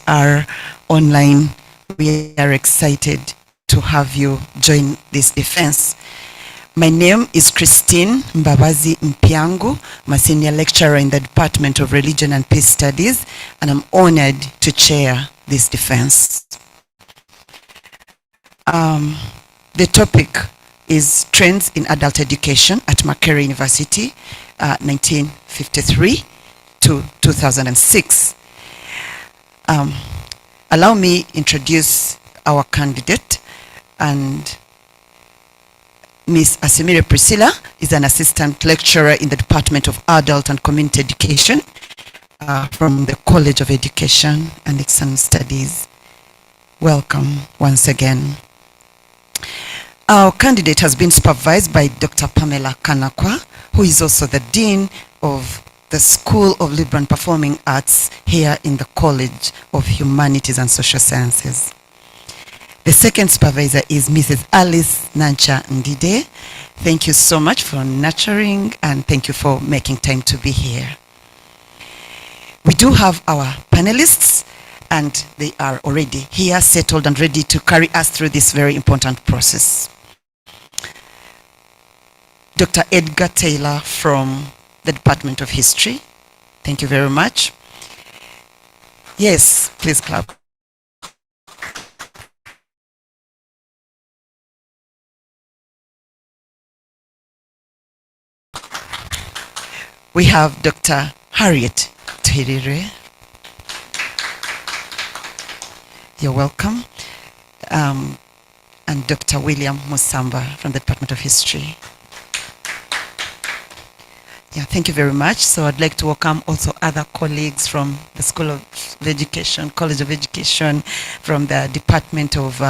are online, we are excited to have you join this defense. My name is Christine Mbabazi Mpiangu. I'm a senior lecturer in the Department of Religion and Peace Studies, and I'm honored to chair this defense. The topic is Trends in Adult Education at Makerere University, 1953 to 2006. Allow me introduce our candidate, and Ms. Asiimire Priscilla is an assistant lecturer in the Department of Adult and Community Education from the College of Education and External Studies. Welcome once again. Our candidate has been supervised by Dr. Pamela Khanakwa, who is also the Dean of the School of Liberal and Performing Arts here in the College of Humanities and Social Sciences. The second supervisor is Mrs. Alice Nankya Ndidde. Thank you so much for nurturing, and thank you for making time to be here. We do have our panelists, and they are already here, settled and ready to carry us through this very important process. Dr. Edgar Taylor from the Department of History. Thank you very much. Yes, please clap. We have Dr. Harriet Terere. You're welcome. And Dr. William Musamba from the Department of History. Yeah, thank you very much. So I'd like to welcome also other colleagues from the School of Education, College of Education, from the Department of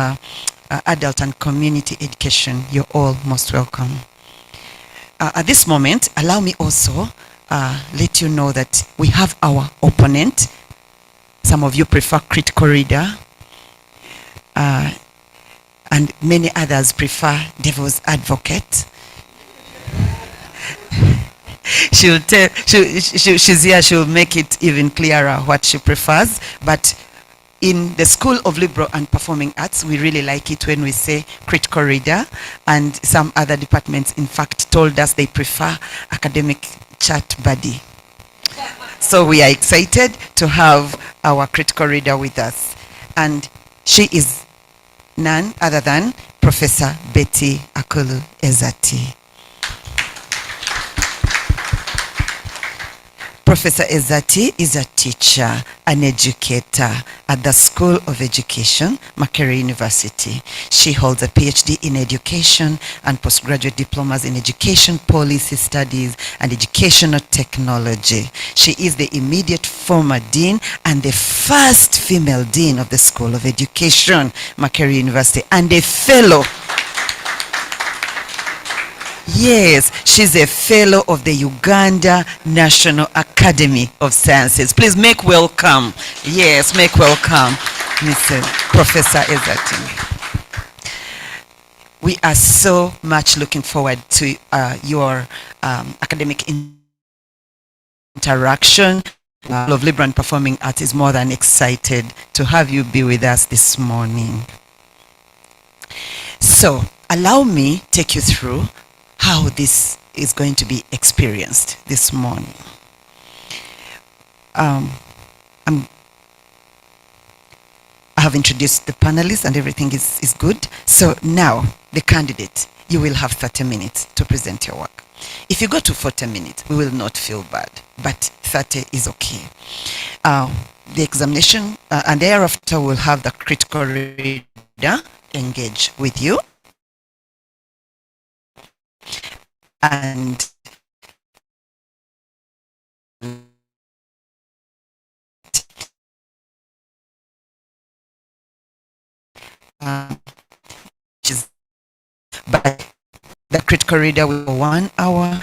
Adult and Community Education. You're all most welcome. At this moment, allow me also let you know that we have our opponent. Some of you prefer critical reader, and many others prefer devil's advocate. She's here, she'll make it even clearer what she prefers. But in the School of Liberal and Performing Arts, we really like it when we say critical reader, and some other departments, in fact, told us they prefer academic chat buddy. So we are excited to have our critical reader with us. And she is none other than Professor Betty Akullu Ezati. Professor Ezati is a teacher, an educator at the School of Education, Makerere University. She holds a PhD in education and postgraduate diplomas in education policy studies and educational technology. She is the immediate former dean and the first female dean of the School of Education, Makerere University, and a fellow. Yes, she's a fellow of the Uganda National Academy of Sciences. Please make welcome. Yes, make welcome, Mr. Professor Ezati. We are so much looking forward to your academic interaction. Of Liberal and Performing Arts is more than excited to have you be with us this morning. So, allow me to take you through how this is going to be experienced this morning. I have introduced the panelists and everything is good. So now, the candidate, you will have 30 minutes to present your work. If you go to 40 minutes, we will not feel bad, but 30 is okay. The examination, and thereafter we'll have the critical reader engage with you. And by the critical reader will 1 hour.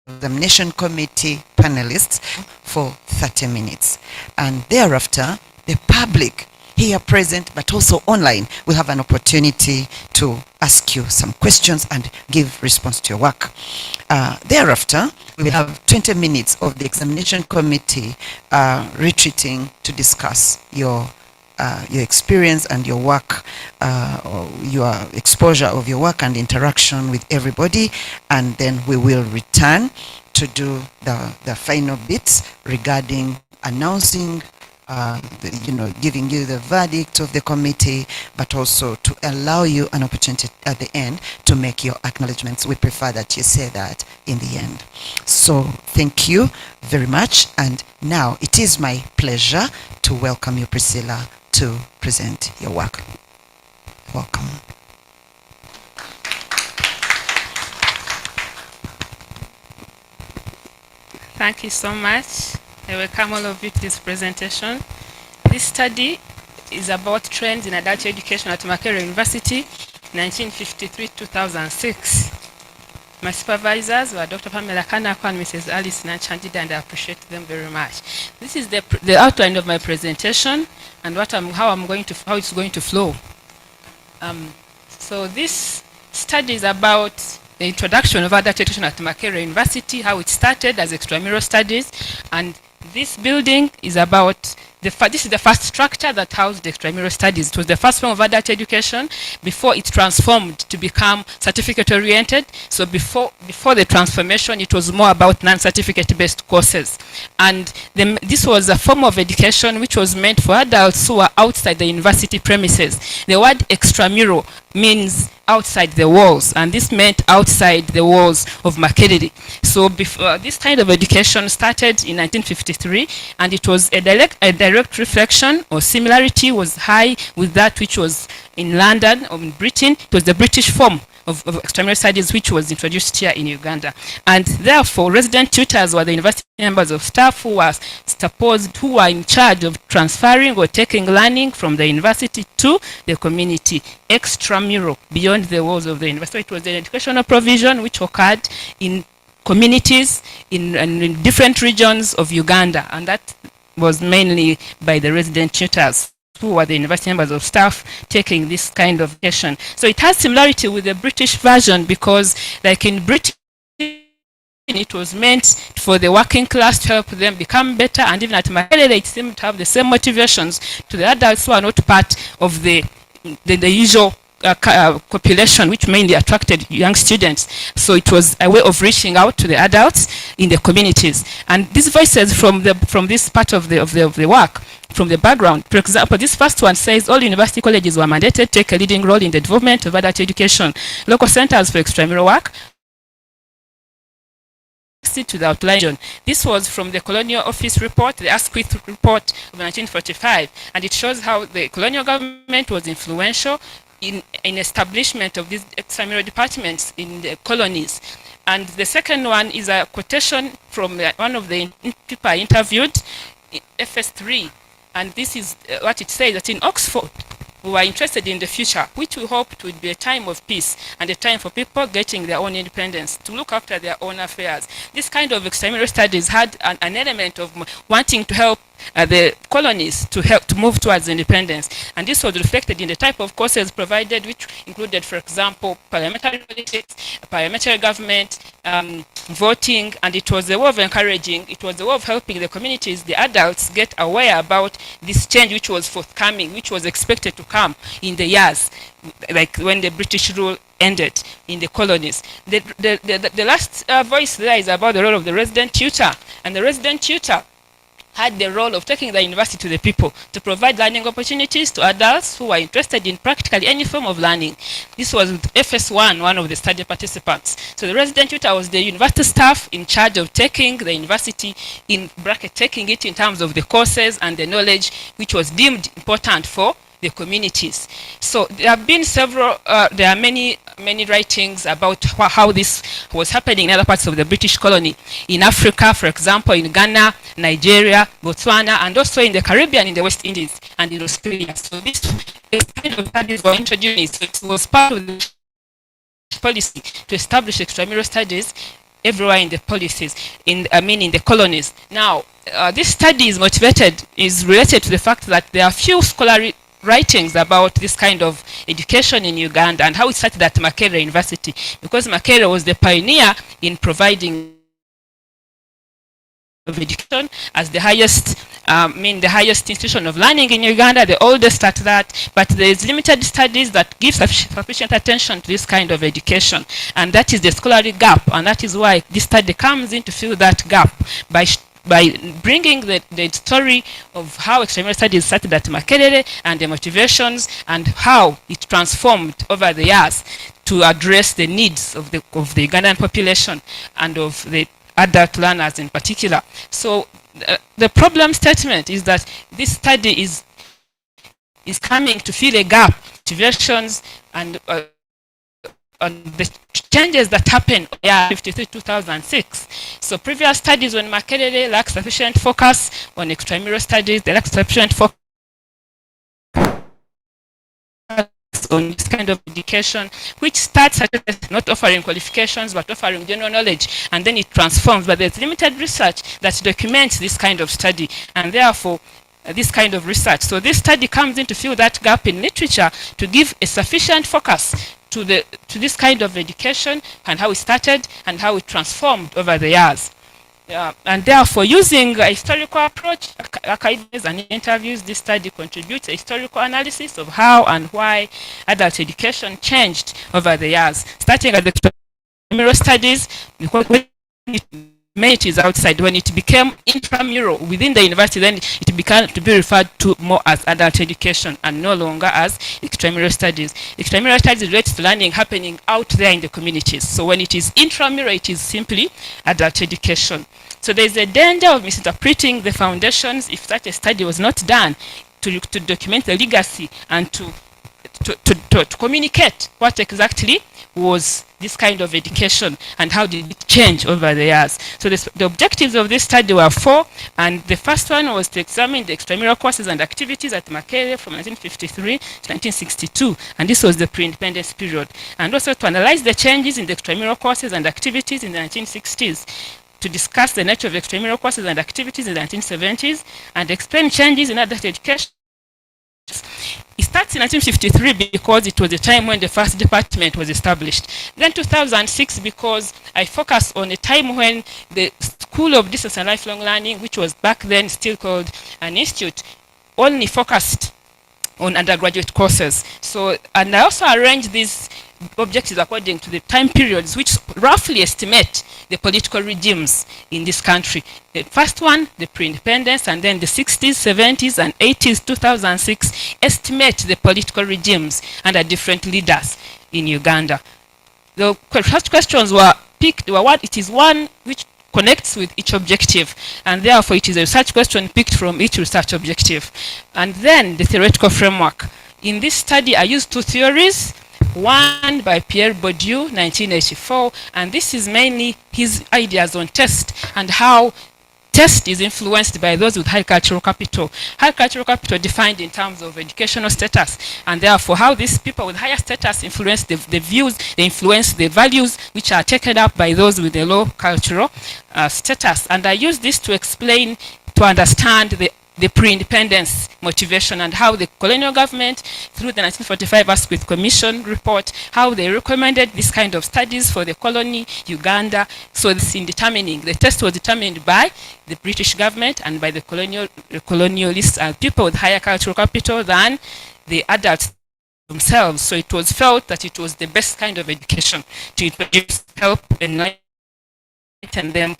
Examination committee panelists for 30 minutes. And thereafter, the public here present, but also online, will have an opportunity to ask you some questions and give response to your work. Thereafter, we will have 20 minutes of the examination committee retreating to discuss your experience and your work, or your exposure of your work and interaction with everybody, and then we will return to do the final bits regarding announcing, giving you the verdict of the committee, but also to allow you an opportunity at the end to make your acknowledgements. We prefer that you say that in the end. So thank you very much. And now it is my pleasure to welcome you, Priscilla, to present your work. Welcome. Thank you so much. I welcome all of you to this presentation. This study is about trends in adult education at Makerere University, 1953-2006. My supervisors were Dr. Pamela Khanakwa and Mrs. Nankya, Ndidde, and I appreciate them very much. This is the outline of my presentation and how it's going to flow. So this study is about the introduction of adult education at Makerere University, how it started as extramural studies, and this building is about this is the first structure that housed the extramural studies. It was the first form of adult education before it transformed to become certificate oriented. So before the transformation, it was more about non-certificate based courses. And this was a form of education which was meant for adults who are outside the university premises. The word extramural means outside the walls, and this meant outside the walls of Makerere. So before, this kind of education started in 1953, and it was a direct reflection or similarity was high with that which was in London or in Britain. It was the British form of extramural studies which was introduced here in Uganda. And therefore, resident tutors were the university members of staff who were in charge of transferring or taking learning from the university to the community, extramural, beyond the walls of the university. It was an educational provision which occurred in communities in different regions of Uganda, and that was mainly by the resident tutors who were the university members of staff taking this kind of education. So it has similarity with the British version because, like in Britain, it was meant for the working class to help them become better, and even at Makerere, it seemed to have the same motivations to the adults who are not part of the usual population, which mainly attracted young students. So it was a way of reaching out to the adults in the communities. And these voices from this part of the work, from the background, for example, this first one says all university colleges were mandated to take a leading role in the development of adult education. Local centers for extramural work to the outline. This was from the Colonial Office report, the Asquith report of 1945, and it shows how the colonial government was influential in establishment of these extramural departments in the colonies. And the second one is a quotation from one of the people I interviewed, FS3, and this is what it says, that in Oxford, we were interested in the future, which we hoped would be a time of peace and a time for people getting their own independence, to look after their own affairs. This kind of extramural studies had an element of wanting to help the colonies to move towards independence, and this was reflected in the type of courses provided, which included, for example, parliamentary politics, parliamentary government, voting, and it was a way of encouraging, it was a way of helping the communities, the adults, get aware about this change which was forthcoming, which was expected to come in the years, like when the British rule ended in the colonies. The last voice there is about the role of the resident tutor, and the resident tutor had the role of taking the university to the people to provide learning opportunities to adults who were interested in practically any form of learning. This was with FS1, one of the study participants. So the resident tutor was the university staff in charge of taking the university, in bracket, taking it in terms of the courses and the knowledge which was deemed important for the communities. So there have been there are many writings about how this was happening in other parts of the British colony. In Africa, for example, in Ghana, Nigeria, Botswana, and also in the Caribbean, in the West Indies, and in Australia. So this kind of studies were introduced. So it was part of the policy to establish extramural studies everywhere in the policies, in the colonies. Now, this study is related to the fact that there are few scholarly writings about this kind of education in Uganda and how it started at Makerere University, because Makerere was the pioneer in providing of education as the highest, the highest institution of learning in Uganda, the oldest at that, but there is limited studies that give sufficient attention to this kind of education, and that is the scholarly gap, and that is why this study comes in to fill that gap by bringing the story of how extramural studies started at Makerere and the motivations and how it transformed over the years to address the needs of the Ugandan population and of the adult learners in particular. So the problem statement is that this study is coming to fill a gap, motivations and the changes that happened in 1953-2006. So previous studies on Makerere lacked sufficient focus on extramural studies, they lacked sufficient focus on this kind of education, which starts not offering qualifications but offering general knowledge, and then it transforms. But there's limited research that documents this kind of study, and therefore this kind of research. So this study comes in to fill that gap in literature to give a sufficient focus to this kind of education and how it started and how it transformed over the years. And therefore, using a historical approach, archives and interviews, this study contributes a historical analysis of how and why adult education changed over the years, starting at the extramural studies, because when it is outside, when it became intramural within the university, then it began to be referred to more as adult education and no longer as extramural studies. Extramural studies relates to learning happening out there in the communities. So when it is intramural, it is simply adult education. So there is a danger of misinterpreting the foundations if such a study was not done to document the legacy and to communicate what exactly was this kind of education and how did it change over the years. So the objectives of this study were 4, and the first one was to examine the extramural courses and activities at Makerere from 1953 to 1962, and this was the pre-independence period, and also to analyze the changes in the extramural courses and activities in the 1960s, to discuss the nature of extramural courses and activities in the 1970s, and explain changes in adult education. It starts in 1953 because it was the time when the first department was established. Then 2006 because I focused on a time when the School of Distance and Lifelong Learning, which was back then still called an institute, only focused on undergraduate courses. So, and I also arranged these objectives according to the time periods which roughly estimate the political regimes in this country. The first one, the pre-independence, and then the 60s, 70s, and 80s, 2006, estimate the political regimes under different leaders in Uganda. The first questions were picked, it is one which connects with each objective, and therefore it is a research question picked from each research objective. And then the theoretical framework. In this study, I used 2 theories, one by Pierre Bourdieu, 1984, and this is mainly his ideas on test and how test is influenced by those with high cultural capital. High cultural capital defined in terms of educational status, and therefore how these people with higher status influence the views, they influence the values which are taken up by those with a low cultural status. And I use this to explain, to understand the pre-independence motivation and how the colonial government, through the 1945 Asquith Commission report, how they recommended this kind of studies for the colony, Uganda. So this in determining, the test was determined by the British government and by the colonialists, people with higher cultural capital than the adults themselves. So it was felt that it was the best kind of education to introduce, help, enlighten them.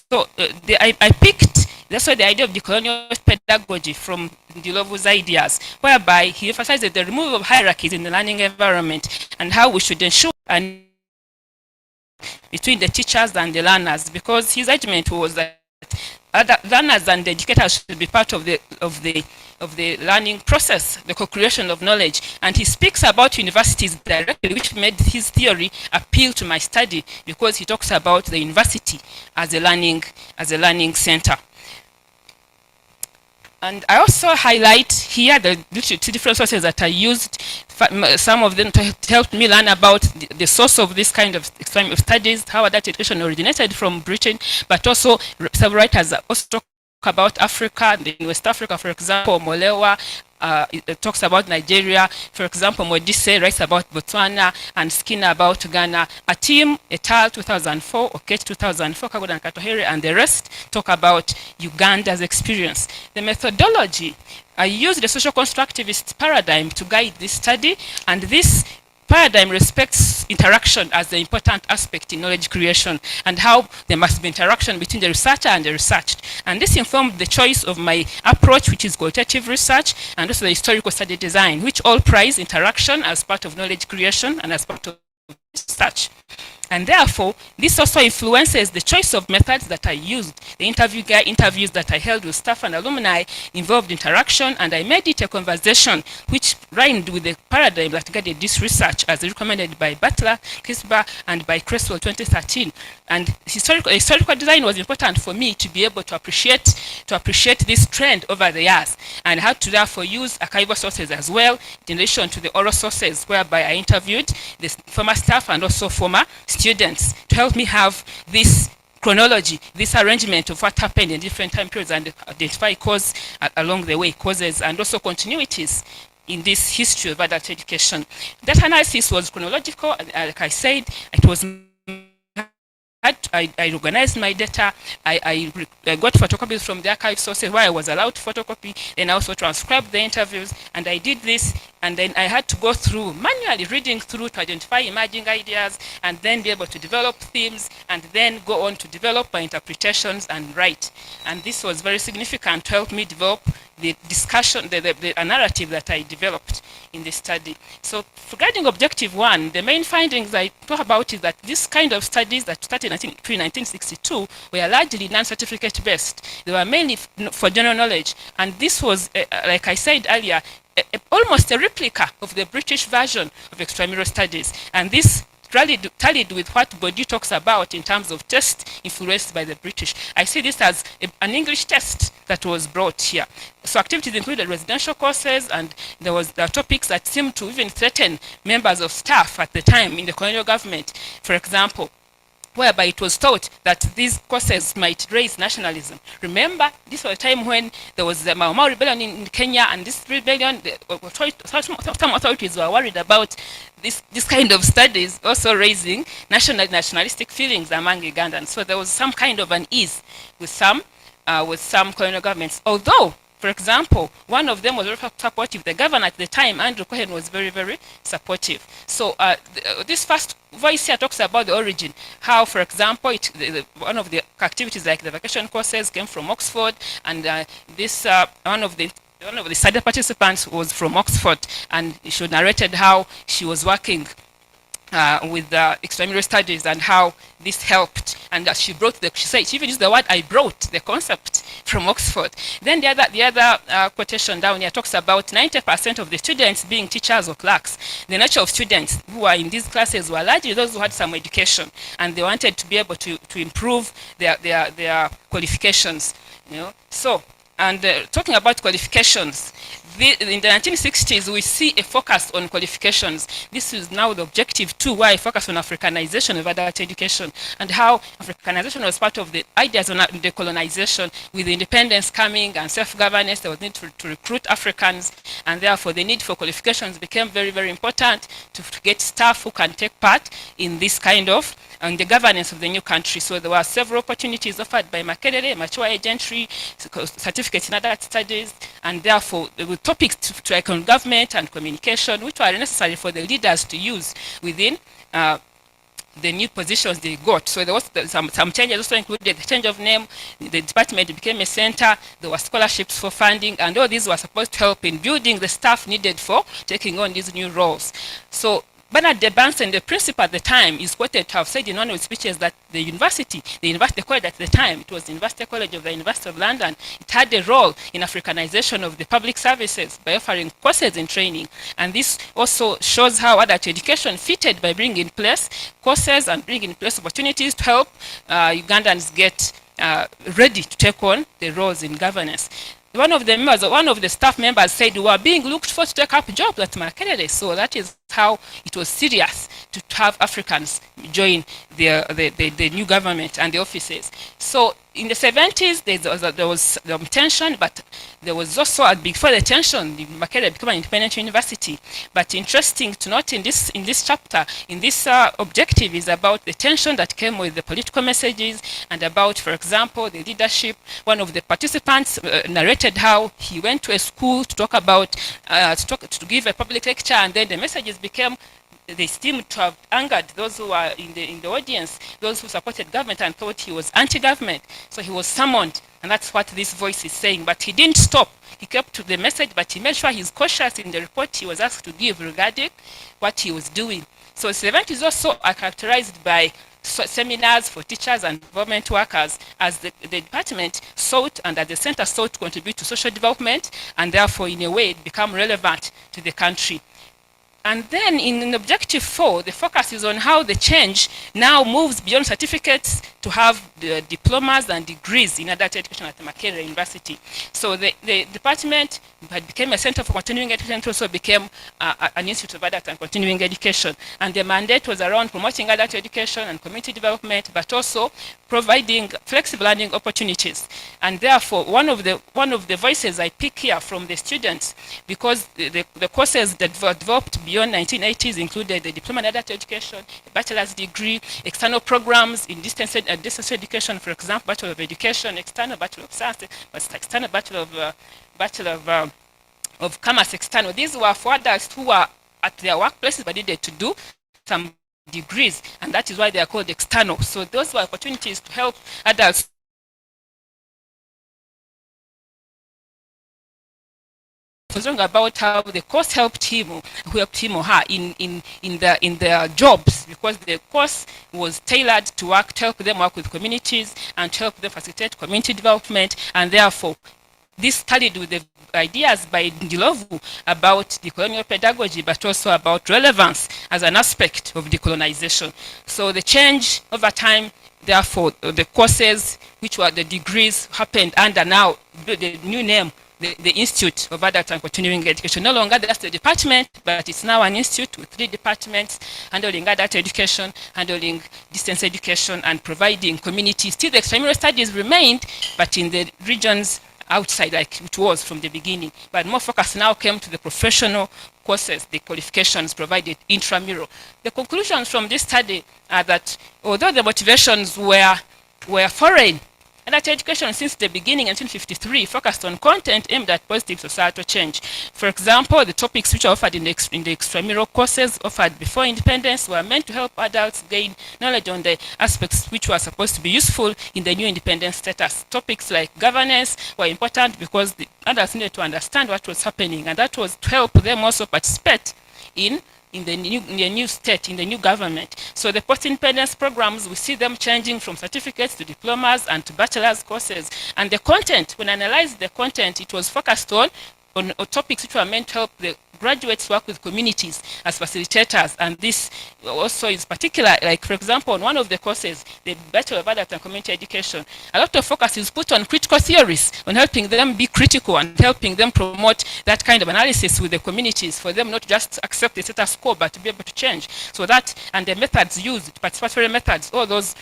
So I picked, that's why the idea of decolonial pedagogy from Ndilovu's ideas, whereby he emphasized the removal of hierarchies in the learning environment and how we should ensure between the teachers and the learners, because his argument was that learners and the educators should be part of the learning process, the co-creation of knowledge. And he speaks about universities directly, which made his theory appeal to my study, because he talks about the university as a learning center. And I also highlight here the two different sources that I used. Some of them to help me learn about the source of this kind of studies, how adult education originated from Britain, but also several writers also talk about Africa, in West Africa, for example, Molewa, it talks about Nigeria. For example, Modise writes about Botswana, and Skinner about Ghana. Atim et al. 2004, Okech 2004, Kagoda and Katohere, and the rest talk about Uganda's experience. The methodology, I used the social constructivist paradigm to guide this study, and this paradigm respects interaction as the important aspect in knowledge creation, and how there must be interaction between the researcher and the researched. And this informed the choice of my approach, which is qualitative research, and also the historical study design, which all prize interaction as part of knowledge creation and as part of research. And therefore, this also influences the choice of methods that I used. The interviews that I held with staff and alumni involved interaction, and I made it a conversation which rhymed with the paradigm that guided this research, as recommended by Butler, Kisber, and by Cresswell 2013. And historical design was important for me to be able to appreciate this trend over the years, and had to therefore use archival sources as well, in addition to the oral sources, whereby I interviewed the former staff and also former students to help me have this chronology, this arrangement of what happened in different time periods, and identify causes along the way, causes and also continuities in this history of adult education. That analysis was chronological, like I said. It was I organized my data. I got photocopies from the archive sources where I was allowed to photocopy, then I also transcribed the interviews, and I did this, and then I had to go through, manually reading through to identify emerging ideas, and then be able to develop themes, and then go on to develop my interpretations and write. And this was very significant to help me develop the discussion, the narrative that I developed in the study. So regarding objective one, the main findings I talk about is that this kind of studies that started pre-1962 were largely non-certificate based. They were mainly for general knowledge, and this was, like I said earlier, almost a replica of the British version of extramural studies. And this tallied with what Bourdieu talks about in terms of test influenced by the British. I see this as an English test that was brought here. So activities included residential courses, and there was the topics that seemed to even threaten members of staff at the time in the colonial government. For example, whereby it was thought that these courses might raise nationalism. Remember, this was a time when there was the Mau Mau rebellion in Kenya, and this rebellion, some authorities were worried about this kind of studies also raising nationalistic feelings among Ugandans. So there was some kind of unease with some colonial governments. Although, for example, one of them was very supportive. The governor at the time, Andrew Cohen, was very, very supportive. So this first voice here talks about the origin. How, for example, one of the activities like the vacation courses came from Oxford, and one of the study participants was from Oxford, and she narrated how she was working with extramural studies and how this helped, and she even used the word "I brought" the concept from Oxford. Then the other quotation down here talks about 90% of the students being teachers or clerks. The nature of students who are in these classes were largely those who had some education, and they wanted to be able to improve their qualifications. So. And talking about qualifications, in the 1960s, we see a focus on qualifications. This is now the objective 2, where I focus on Africanization of adult education, and how Africanization was part of the ideas on decolonization. With independence coming and self-governance, there was need to recruit Africans, and therefore the need for qualifications became very, very important to get staff who can take part in this kind of the governance of the new country. So there were several opportunities offered by Makerere, mature gentry, certificates in adult studies, and therefore with topics to icon government and communication, which were necessary for the leaders to use within the new positions they got. So there was some changes also included the change of name, the department became a center, there were scholarships for funding, and all these were supposed to help in building the staff needed for taking on these new roles. So Bernard de Banson, the principal at the time, is quoted to have said in one of his speeches that the college at the time, it was the University College of the University of London, it had a role in Africanization of the public services by offering courses in training. And this also shows how adult education fitted by bringing in place courses and bringing in place opportunities to help Ugandans get ready to take on the roles in governance. one of the staff members said, we were being looked for to take up jobs at Makerere. So that is how it was serious to have Africans join the new government and the offices. So in the 70s, there was tension, but there was also, before the tension, Makerere became an independent university. But interesting to note in this chapter, in this objective, is about the tension that came with the political messages, and about, for example, the leadership. One of the participants narrated how he went to a school to talk about, to give a public lecture, and then the messages became, they seemed to have angered those who were in the audience, those who supported government and thought he was anti-government. So he was summoned, and that's what this voice is saying. But he didn't stop. He kept to the message, but he made sure he's cautious in the report he was asked to give regarding what he was doing. So the event is also characterized by seminars for teachers and government workers, as the department sought and as the center sought to contribute to social development, and therefore in a way become relevant to the country. And then in Objective 4, the focus is on how the change now moves beyond certificates to have the diplomas and degrees in adult education at Makerere University. So the department had became a center for continuing education, also became an institute of adult and continuing education. And the mandate was around promoting adult education and community development, but also providing flexible learning opportunities. And therefore, one of the voices I pick here from the students, because the courses that were developed beyond 1980s included the diploma in adult education, a bachelor's degree, external programs in distance education, for example, Bachelor of Education, external Bachelor of Science, external Bachelor of Commerce, external. These were for adults who were at their workplaces but needed to do some degrees, and that is why they are called external. So those were opportunities to help adults about how the course helped him or her in their jobs, because the course was tailored to help them work with communities and to help them facilitate community development. And therefore, this studied with the ideas by Ndidde about decolonial pedagogy, but also about relevance as an aspect of decolonization. So the change over time, therefore, the courses, which were the degrees, happened under now the new name, the Institute of Adult and Continuing Education. No longer just the department, but it's now an institute with 3 departments handling adult education, handling distance education, and providing community. Still, the extramural studies remained, but in the regions outside, like it was from the beginning. But more focus now came to the professional courses, the qualifications provided intramural. The conclusions from this study are that although the motivations were foreign, adult education since the beginning, 1953, focused on content aimed at positive societal change. For example, the topics which are offered in the extramural courses offered before independence were meant to help adults gain knowledge on the aspects which were supposed to be useful in the new independent status. Topics like governance were important because the adults needed to understand what was happening, and that was to help them also participate in the new state, in the new government. So the post-independence programs, we see them changing from certificates to diplomas and to bachelor's courses. And the content, when I analyzed the content, it was focused on topics which were meant to help the graduates work with communities as facilitators. And this also is particular, like for example, on one of the courses, the Bachelor of Adult and Community Education, a lot of focus is put on critical theories, on helping them be critical and helping them promote that kind of analysis with the communities, for them not just accept the status quo, but to be able to change. So that, and the methods used, participatory methods, all those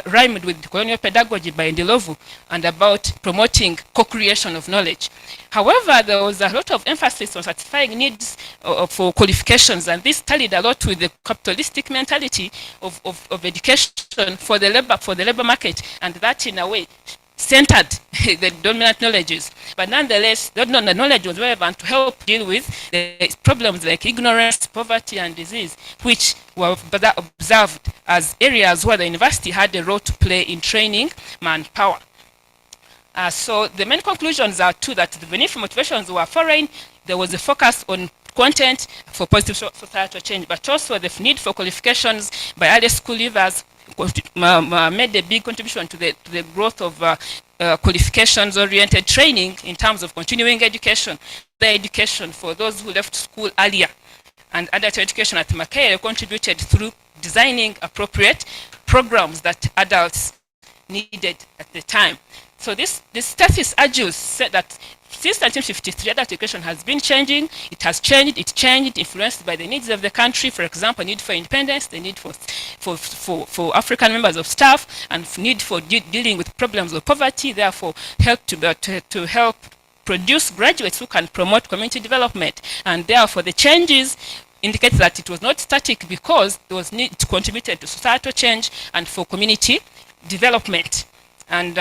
rhymed with colonial pedagogy by Ndidde, and about promoting co-creation of knowledge. However, there was a lot of emphasis on satisfying needs for qualifications, and this tallied a lot with the capitalistic mentality of education for the labor market, and that in a way centered the dominant knowledges. But nonetheless, the knowledge was relevant to help deal with the problems like ignorance, poverty, and disease, which were observed as areas where the university had a role to play in training manpower. So the main conclusions are 2, that the beneficial motivations were foreign. There was a focus on content for positive societal change, but also the need for qualifications by early school leavers made a big contribution to the growth of qualifications-oriented training in terms of continuing education, the education for those who left school earlier. And adult education at Makerere contributed through designing appropriate programs that adults needed at the time. So this thesis argues that since 1953, adult education has been changing. It has changed, influenced by the needs of the country. For example, need for independence, the need for African members of staff, and need for dealing with problems of poverty, therefore help to help produce graduates who can promote community development. And therefore the changes indicate that it was not static because there was need to contribute to societal change and for community development. And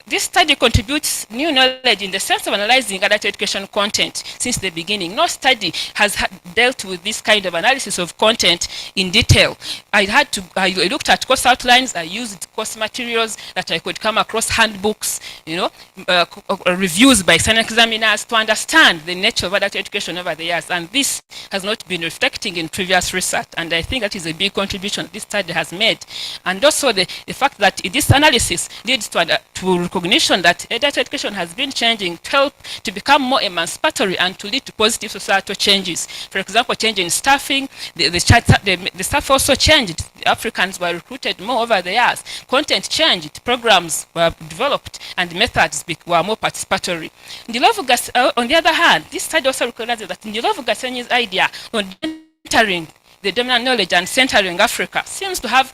this study contributes new knowledge in the sense of analyzing adult education content since the beginning. No study has dealt with this kind of analysis of content in detail. I looked at course outlines, I used course materials that I could come across, handbooks, reviews by external examiners to understand the nature of adult education over the years. And this has not been reflecting in previous research. And I think that is a big contribution this study has made. And also the fact that this analysis leads to recognition that adult education has been changing to help to become more emancipatory and to lead to positive societal changes. For example, change in staffing, the staff also changed. The Africans were recruited more over the years. Content changed, programs were developed, and methods were more participatory. On the other hand, this study also recognizes that Ndidde Gasenyi's idea on entering the dominant knowledge and centering Africa seems to have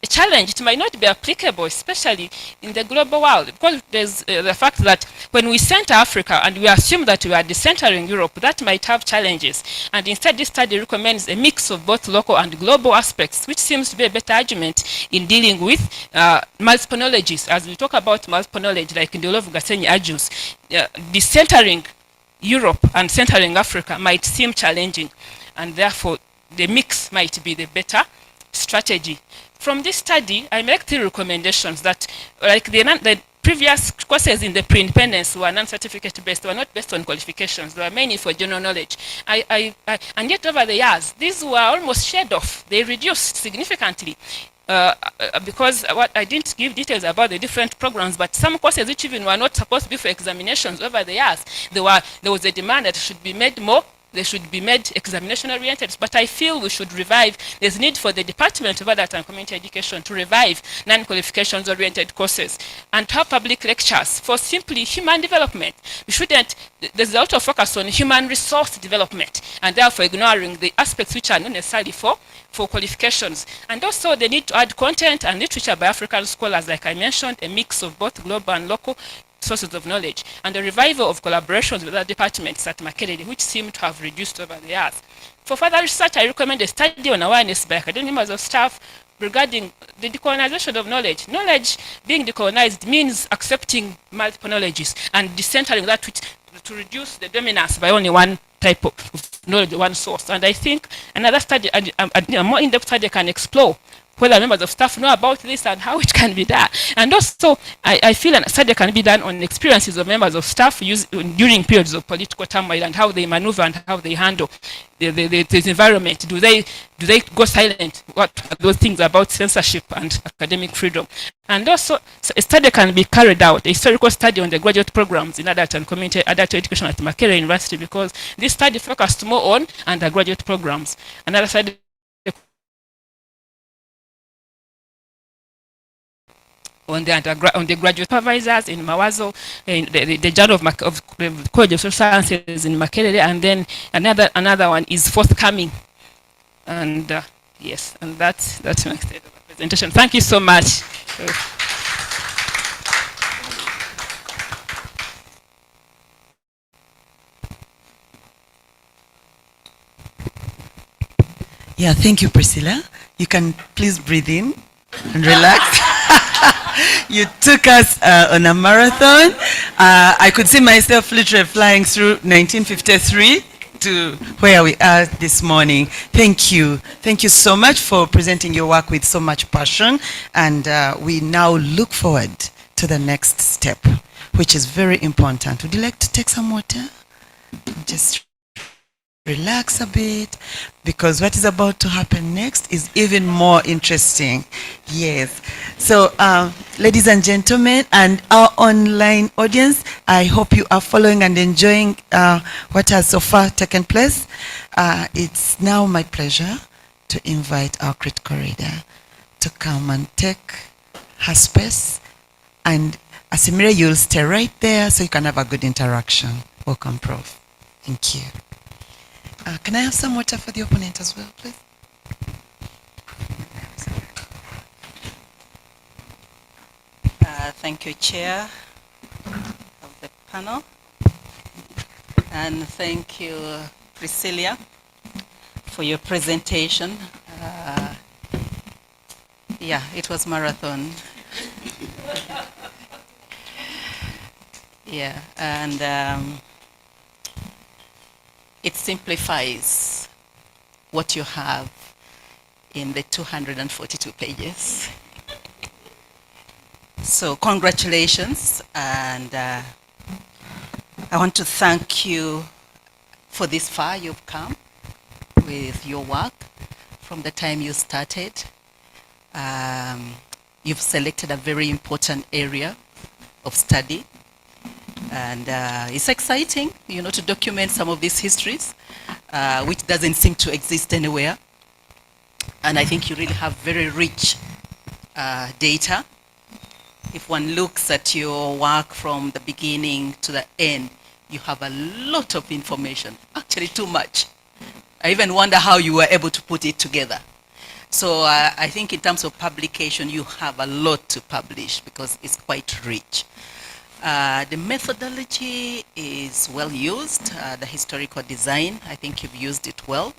a challenge. It might not be applicable, especially in the global world, because there's the fact that when we center Africa and we assume that we are decentering Europe, that might have challenges. And instead, this study recommends a mix of both local and global aspects, which seems to be a better argument in dealing with multiple knowledges. As we talk about multiple knowledge, like Ndidde Gasenyi argues, decentering Europe and centering Africa might seem challenging, and therefore the mix might be the better strategy. From this study, I make 3 recommendations that, like the previous courses in the pre-independence were non-certificate based, were not based on qualifications, they were mainly for general knowledge. And yet over the years, these were almost shed off. They reduced significantly. Because I didn't give details about the different programs, but some courses which even were not supposed to be for examinations over the years, there was a demand that should be made more. They should be made examination-oriented, but I feel we should revive. There's need for the Department of Adult and Community Education to revive non-qualifications-oriented courses and have public lectures for simply human development. We shouldn't. There's a lot of focus on human resource development, and therefore ignoring the aspects which are not necessarily for qualifications. And also they need to add content and literature by African scholars, like I mentioned, a mix of both global and local sources of knowledge, and the revival of collaborations with other departments at Makerere, which seem to have reduced over the years. For further research, I recommend a study on awareness by academic members of staff regarding the decolonization of knowledge. Knowledge being decolonized means accepting multiple knowledges and decentering that to reduce the dominance by only one type of knowledge, one source. And I think another study, a more in-depth study, can explore whether members of staff know about this and how it can be done. And also, I feel a study can be done on experiences of members of staff during periods of political turmoil and how they maneuver and how they handle the environment. Do they go silent? What are those things about censorship and academic freedom? And also, a study can be carried out, a historical study on the graduate programs in adult and community adult education at Makerere University, because this study focused more on undergraduate programs. Another study on the graduate supervisors in Mawazo, in the Journal of the College of Social Sciences in Makerere, and then another one is forthcoming. And yes, and that's my state of the presentation. Thank you so much. Yeah, thank you, Priscilla. You can please breathe in and relax. You took us on a marathon. I could see myself literally flying through 1953 to where we are this morning. Thank you. Thank you so much for presenting your work with so much passion. And we now look forward to the next step, which is very important. Would you like to take some water? Just relax a bit, because what is about to happen next is even more interesting. Yes. So, ladies and gentlemen, and our online audience, I hope you are following and enjoying what has so far taken place. It's now my pleasure to invite our critical reader to come and take her space and Asiimire, you'll stay right there so you can have a good interaction. Welcome, Prof. Thank you. Can I have some water for the opponent as well, please? Thank you, Chair of the panel. And thank you, Priscilla, for your presentation. Yeah, it was marathon. Yeah, and it simplifies what you have in the 242 pages. So congratulations, and I want to thank you for this far you've come with your work from the time you started. You've selected a very important area of study, and it's exciting, you know, to document some of these histories, which doesn't seem to exist anywhere. And I think you really have very rich data. If one looks at your work from the beginning to the end, you have a lot of information, actually too much. I even wonder how you were able to put it together. So I think in terms of publication, you have a lot to publish because it's quite rich. The methodology is well used, the historical design, I think you've used it well.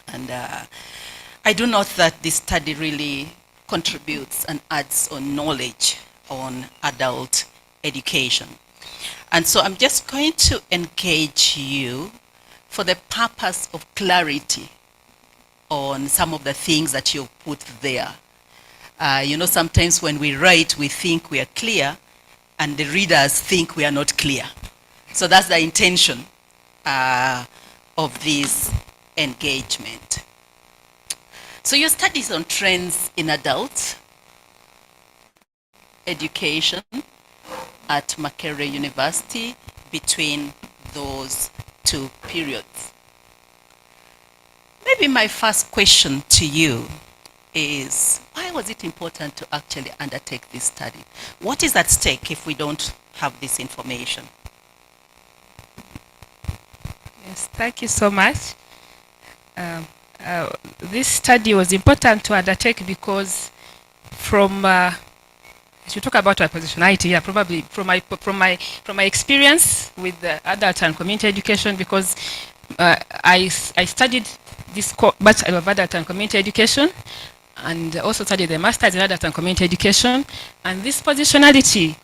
And I do note that this study really contributes and adds on knowledge on adult education. And so I'm just going to engage you for the purpose of clarity on some of the things that you've put there. You know, sometimes when we write, we think we are clear, and the readers think we are not clear. So that's the intention of this engagement. So your studies on trends in adult education at Makerere University between those two periods. Maybe my first question to you is, why was it important to actually undertake this study? What is at stake if we don't have this information? Yes, thank you so much. This study was important to undertake because from as you talk about our positionality, yeah, probably from my experience with adult and community education, because I studied this Bachelor of Adult and Community Education, and also studied the Masters in Adult and Community Education, and this positionality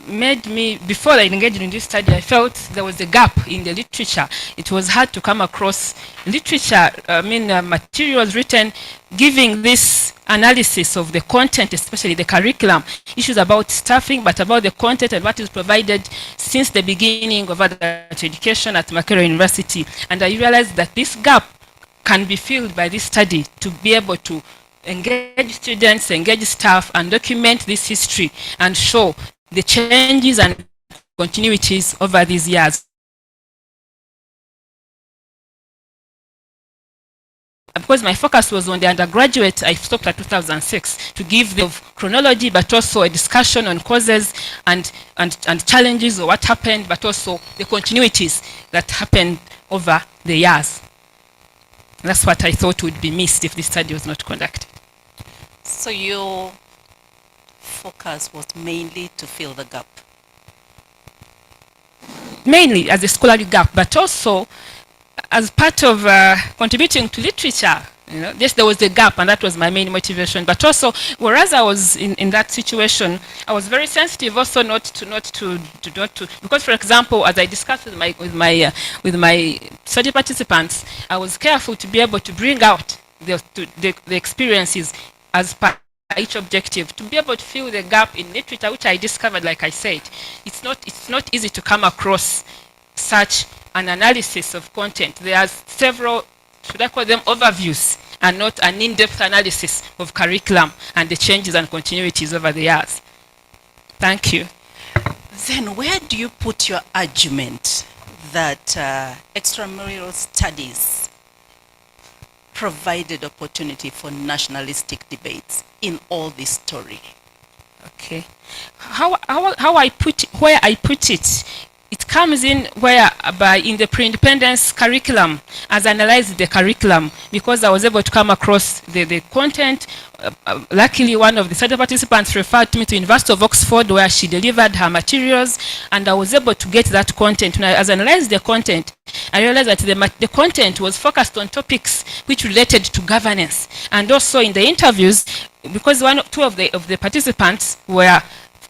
made me, before I engaged in this study, I felt there was a gap in the literature. It was hard to come across literature, materials written giving this analysis of the content, especially the curriculum, issues about staffing, but about the content and what is provided since the beginning of adult education at Makerere University. And I realized that this gap can be filled by this study to be able to engage students, engage staff, and document this history and show the changes and continuities over these years. Because my focus was on the undergraduate, I stopped at 2006 to give the chronology, but also a discussion on causes and challenges of what happened, but also the continuities that happened over the years. That's what I thought would be missed if this study was not conducted. So your focus was mainly to fill the gap? Mainly as a scholarly gap, but also as part of contributing to literature. You know, yes, there was a gap, and that was my main motivation. But also, whereas I was in that situation, I was very sensitive also not to, because, for example, as I discussed with my study participants, I was careful to be able to bring out the experiences as per each objective, to be able to fill the gap in literature, which I discovered, like I said, it's not easy to come across such an analysis of content. There are several, should I call them overviews, and not an in-depth analysis of curriculum and the changes and continuities over the years. Thank you. Then where do you put your argument that extramural studies provided opportunity for nationalistic debates in all this story? Okay. How I put where I put it, it comes in where by in the pre-independence curriculum, as I analyzed the curriculum, because I was able to come across the content. Luckily, one of the study participants referred me to University of Oxford, where she delivered her materials, and I was able to get that content. When as I analyzed the content, I realized that the content was focused on topics which related to governance, and also in the interviews, because two of the participants were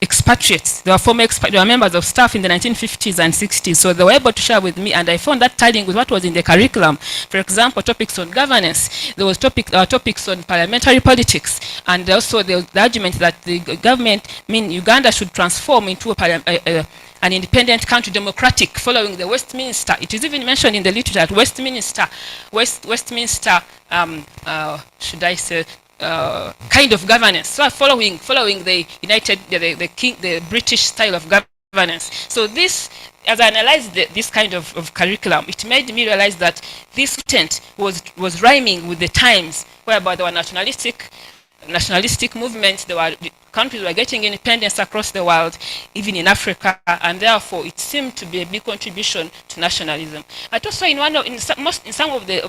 expatriates. They were they were members of staff in the 1950s and 60s, so they were able to share with me, and I found that tying with what was in the curriculum. For example, topics on governance. There was topics on parliamentary politics, and also the argument that the government, Uganda should transform into an independent country, democratic, following the Westminster. It is even mentioned in the literature that Westminster, should I say, kind of governance. So following the the British style of governance. So this, as I analyzed this kind of curriculum, it made me realize that this content was rhyming with the times, whereby there were nationalistic movements. Countries were getting independence across the world, even in Africa, and therefore it seemed to be a big contribution to nationalism. But also in some of the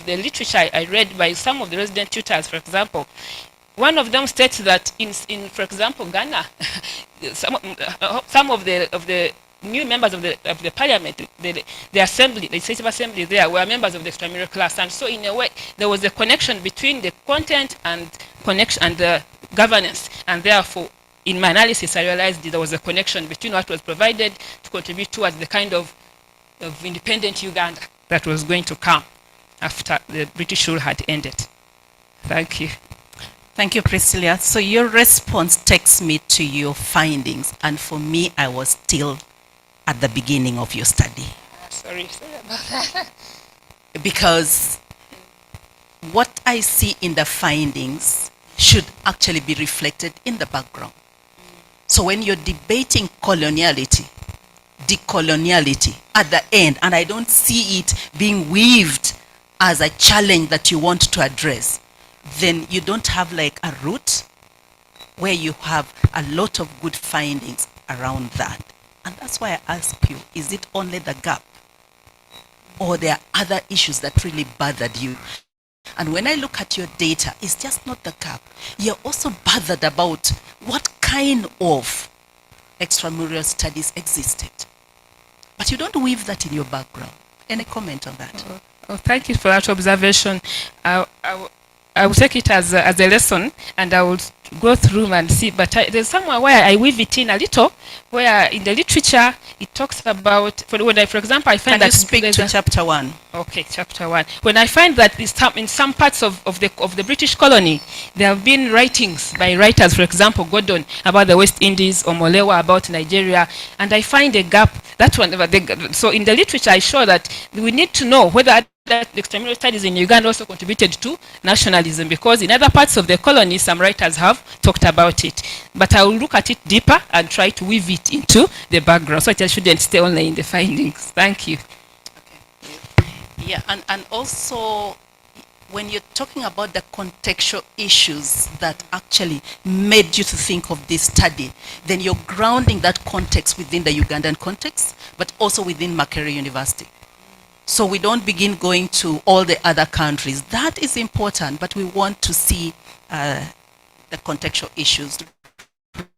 literature I read by some of the resident tutors, for example, one of them states that in for example, Ghana, some of the new members of the parliament, the assembly, the legislative assembly there, were members of the extramural class, and so in a way there was a connection between the content and the governance, and therefore in my analysis I realized there was a connection between what was provided to contribute towards the kind of independent Uganda that was going to come after the British rule had ended. Thank you. Thank you, Priscilla. So your response takes me to your findings, and for me, I was still at the beginning of your study. Sorry about that. Because what I see in the findings should actually be reflected in the background. So when you're debating coloniality, decoloniality at the end, and I don't see it being weaved as a challenge that you want to address, then you don't have like a root where you have a lot of good findings around that. And that's why I ask you, is it only the gap, or there are other issues that really bothered you? And when I look at your data, it's just not the gap. You're also bothered about what kind of extramural studies existed. But you don't weave that in your background. Any comment on that? Oh, thank you for that observation. I will take it as a lesson, and I will go through and see. But there's somewhere where I weave it in a little, where in the literature it talks about, for example, I find that... Can you speak to chapter 1? Okay, chapter 1. When I find that in some parts of the British colony, there have been writings by writers, for example, Gordon about the West Indies, or Molewa about Nigeria, and I find a gap. That one. So in the literature, I show that we need to know whether that the extramural studies in Uganda also contributed to nationalism, because in other parts of the colony, some writers have talked about it. But I will look at it deeper and try to weave it into the background, so it shouldn't stay only in the findings. Thank you. Okay. Yeah, and also when you're talking about the contextual issues that actually made you to think of this study, then you're grounding that context within the Ugandan context, but also within Makerere University. So we don't begin going to all the other countries. That is important, but we want to see the contextual issues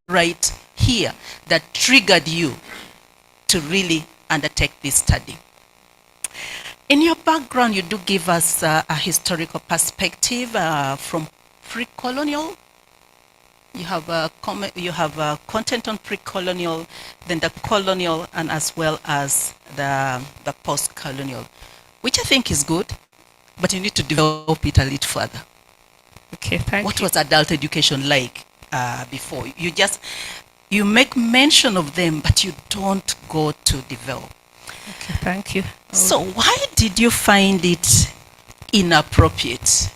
right here that triggered you to really undertake this study. In your background, you do give us a historical perspective from pre-colonial. You have content on pre-colonial, then the colonial, and as well as the post-colonial, which I think is good, but you need to develop it a little further. Okay, thank you. What was adult education like before? You make mention of them, but you don't go to develop. Okay, thank you. So why did you find it inappropriate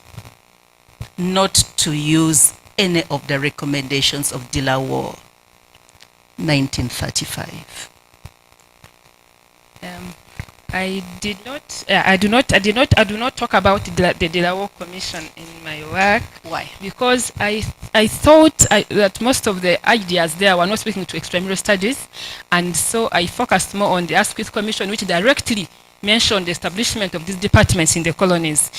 not to use any of the recommendations of Dilawar 1935? I did not. I do not. I did not. I do not talk about the Delaware Commission in my work. Why? Because I thought that most of the ideas there were not speaking to extramural studies, and so I focused more on the Asquith Commission, which directly mentioned the establishment of these departments in the colonies.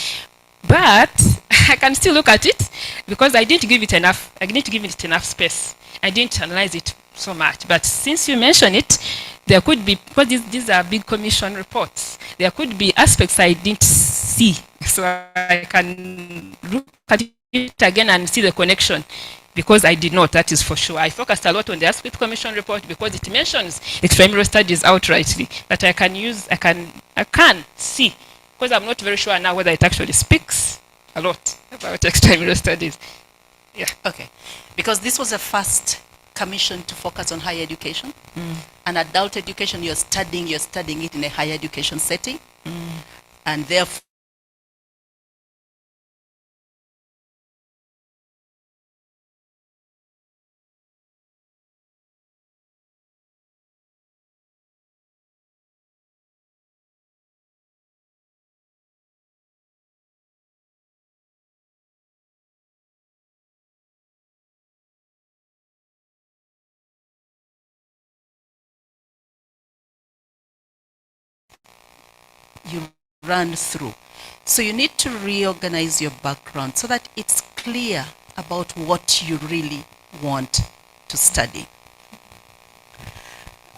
But I can still look at it because I didn't give it enough. I didn't give it enough space. I didn't analyze it so much. But since you mention it, there could be, because these are big commission reports, there could be aspects I didn't see. So I can look at it again and see the connection, because I did not, that is for sure. I focused a lot on the Asquith Commission report because it mentions extramural studies outrightly, that I can see, because I'm not very sure now whether it actually speaks a lot about extramural studies. Yeah. Okay. Because this was the first commission to focus on higher education. And adult education, you're studying it in a higher education setting. And therefore, you run through. So you need to reorganize your background so that it's clear about what you really want to study.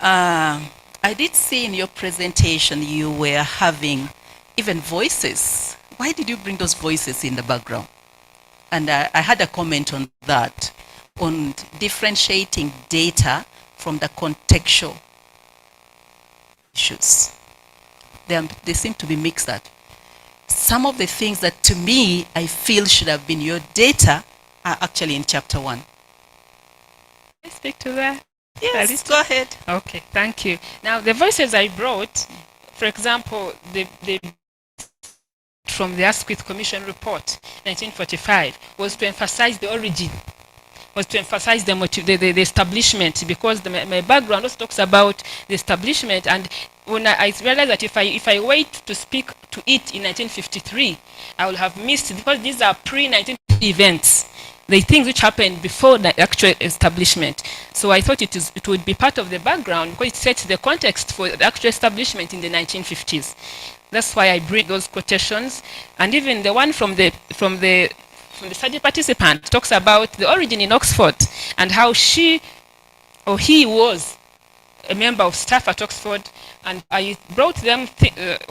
I did see in your presentation you were having even voices. Why did you bring those voices in the background? And I had a comment on that, on differentiating data from the contextual issues. They seem to be mixed up. Some of the things that to me I feel should have been your data are actually in chapter 1. Can I speak to that? Yes, go ahead. Okay, thank you. Now, the voices I brought, for example, the from the Asquith Commission report, 1945, was to emphasize the origin, was to emphasize the establishment, because my background also talks about the establishment. And when I realized that if I wait to speak to it in 1953, I will have missed, because these are pre-1950 events, the things which happened before the actual establishment. So I thought it would be part of the background, because it sets the context for the actual establishment in the 1950s. That's why I bring those quotations. And even the one from the study participant talks about the origin in Oxford and how she or he was a member of staff at Oxford. And I brought them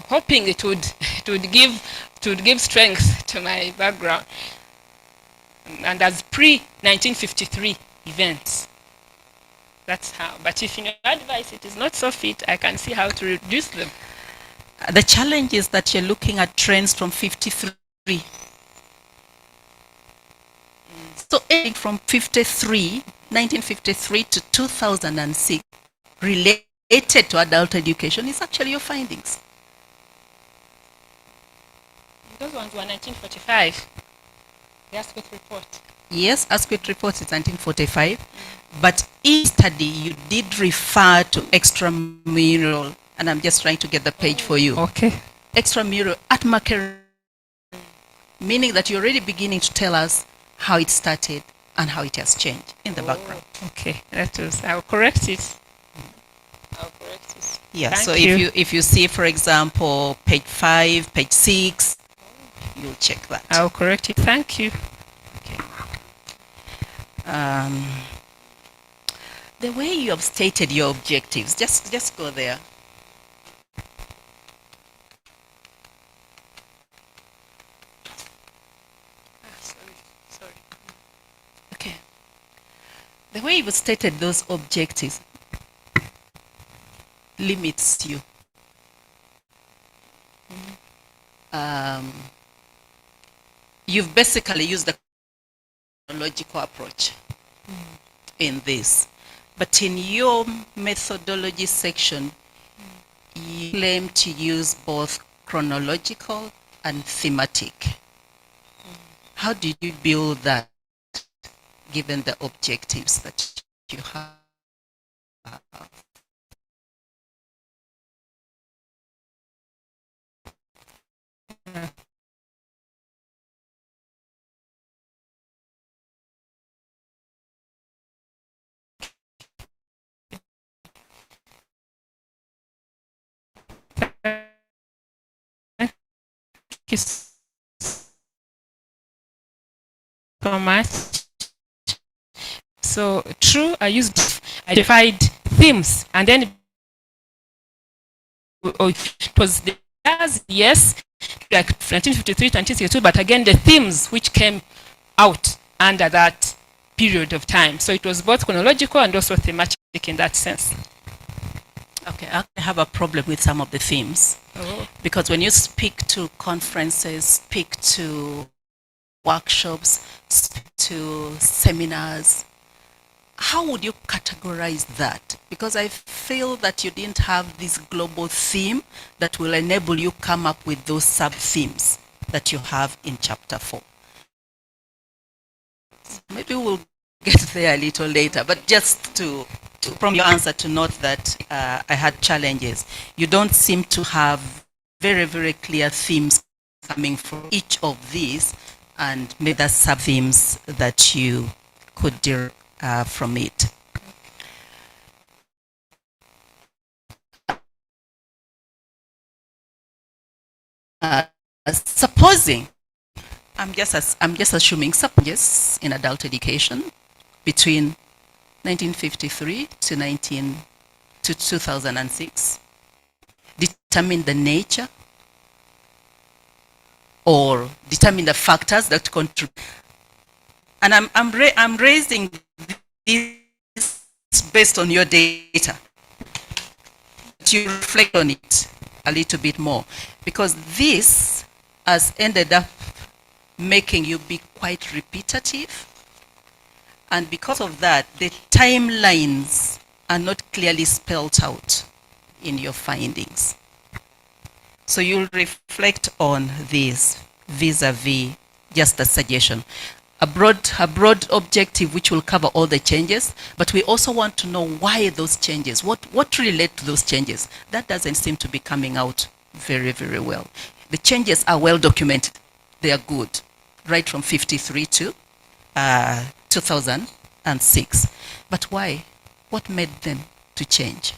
hoping it would give strength to my background. And as pre-1953 events. That's how. But if in your advice it is not so fit, I can see how to reduce them. The challenge is that you're looking at trends from 53. So anything from 1953 to 2006 related to adult education is actually your findings. Those ones were 1945. The Asquith report. Yes, Asquith report is 1945. But in study, you did refer to extramural, and I'm just trying to get the page for you. Okay. Extramural at Makerere, meaning that you're already beginning to tell us how it started and how it has changed in the background. Okay, I'll correct it. Yeah, Thank so you. if you see, for example, page 5, page 6, you'll check that. I'll correct it. Thank you. Okay. The way you have stated your objectives, just go there. Sorry. Okay. The way you've stated those objectives limits you. You've basically used the chronological approach in this. But in your methodology section, you claim to use both chronological and thematic. How did you build that, given the objectives that you have? you so much. So true, I identified themes, and then it was the yes, like 1953, 1962, but again the themes which came out under that period of time. So it was both chronological and also thematic in that sense. Okay, I have a problem with some of the themes. Oh. Because when you speak to conferences, speak to workshops, speak to seminars, how would you categorize that? Because I feel that you didn't have this global theme that will enable you come up with those sub-themes that you have in chapter 4. Maybe we'll get there a little later, but just to from your answer to note that I had challenges. You don't seem to have very, very clear themes coming from each of these, and maybe that's sub-themes that you could derive from it. Supposing, I'm just assuming subjects in adult education between 1953 to 2006 determine the nature or determine the factors that contribute. And I'm raising this based on your data. To reflect on it a little bit more, because this has ended up making you be quite repetitive, and because of that, the timelines are not clearly spelled out in your findings. So you'll reflect on this vis-a-vis just a suggestion. A broad objective which will cover all the changes, but we also want to know why those changes, what really led to those changes. That doesn't seem to be coming out very, very well. The changes are well documented. They are good, right from 53 to 2006. But why? What made them to change?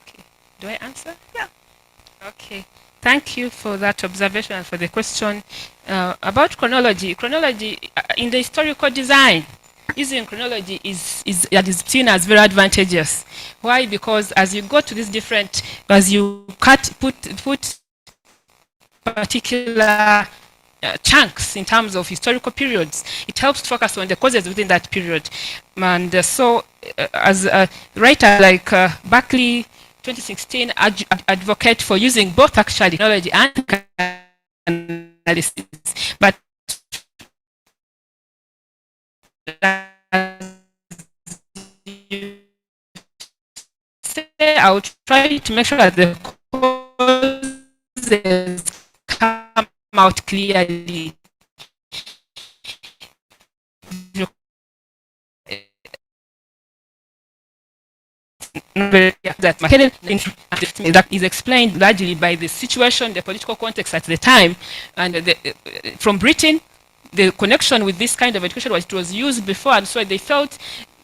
Okay. Do I answer? Yeah. Okay. Thank you for that observation and for the question. About chronology. Chronology in the historical design, using chronology is seen as very advantageous. Why? Because as you go to these different, as you put particular chunks in terms of historical periods, it helps to focus on the causes within that period. And so, as a writer like Buckley, 2016, advocate for using both actually chronology and analysis, but I'll try to make sure that the causes come out clearly. That Makerere that is explained largely by the situation, the political context at the time, and from Britain, the connection with this kind of education was it was used before, and so they felt.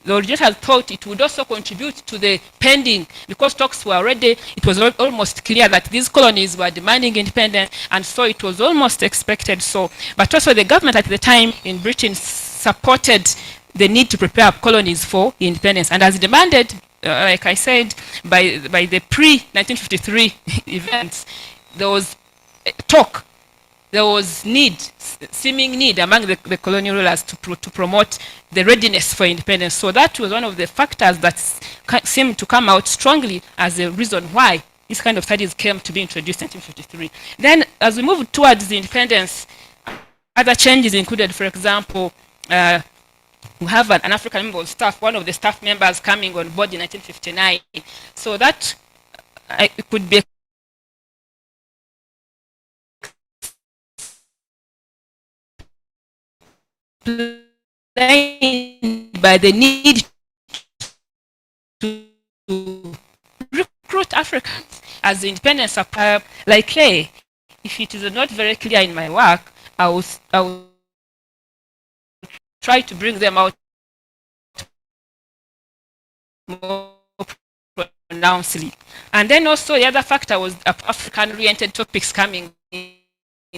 The originators thought it would also contribute to the pending, because talks were already, it was almost clear that these colonies were demanding independence, and so it was almost expected. So, but also the government at the time in Britain supported the need to prepare colonies for independence, and as demanded, like I said, by the pre-1953 events, there was talk. There was seeming need among the colonial rulers to promote the readiness for independence. So that was one of the factors that seemed to come out strongly as a reason why this kind of studies came to be introduced in 1953. Then, as we moved towards the independence, other changes included, for example, we have an African member of staff, one of the staff members coming on board in 1959. So that it could be by the need to recruit Africans as the independence supplier. Like, hey, if it is not very clear in my work, I will try to bring them out more pronouncedly. And then also the other factor was African-oriented topics coming in.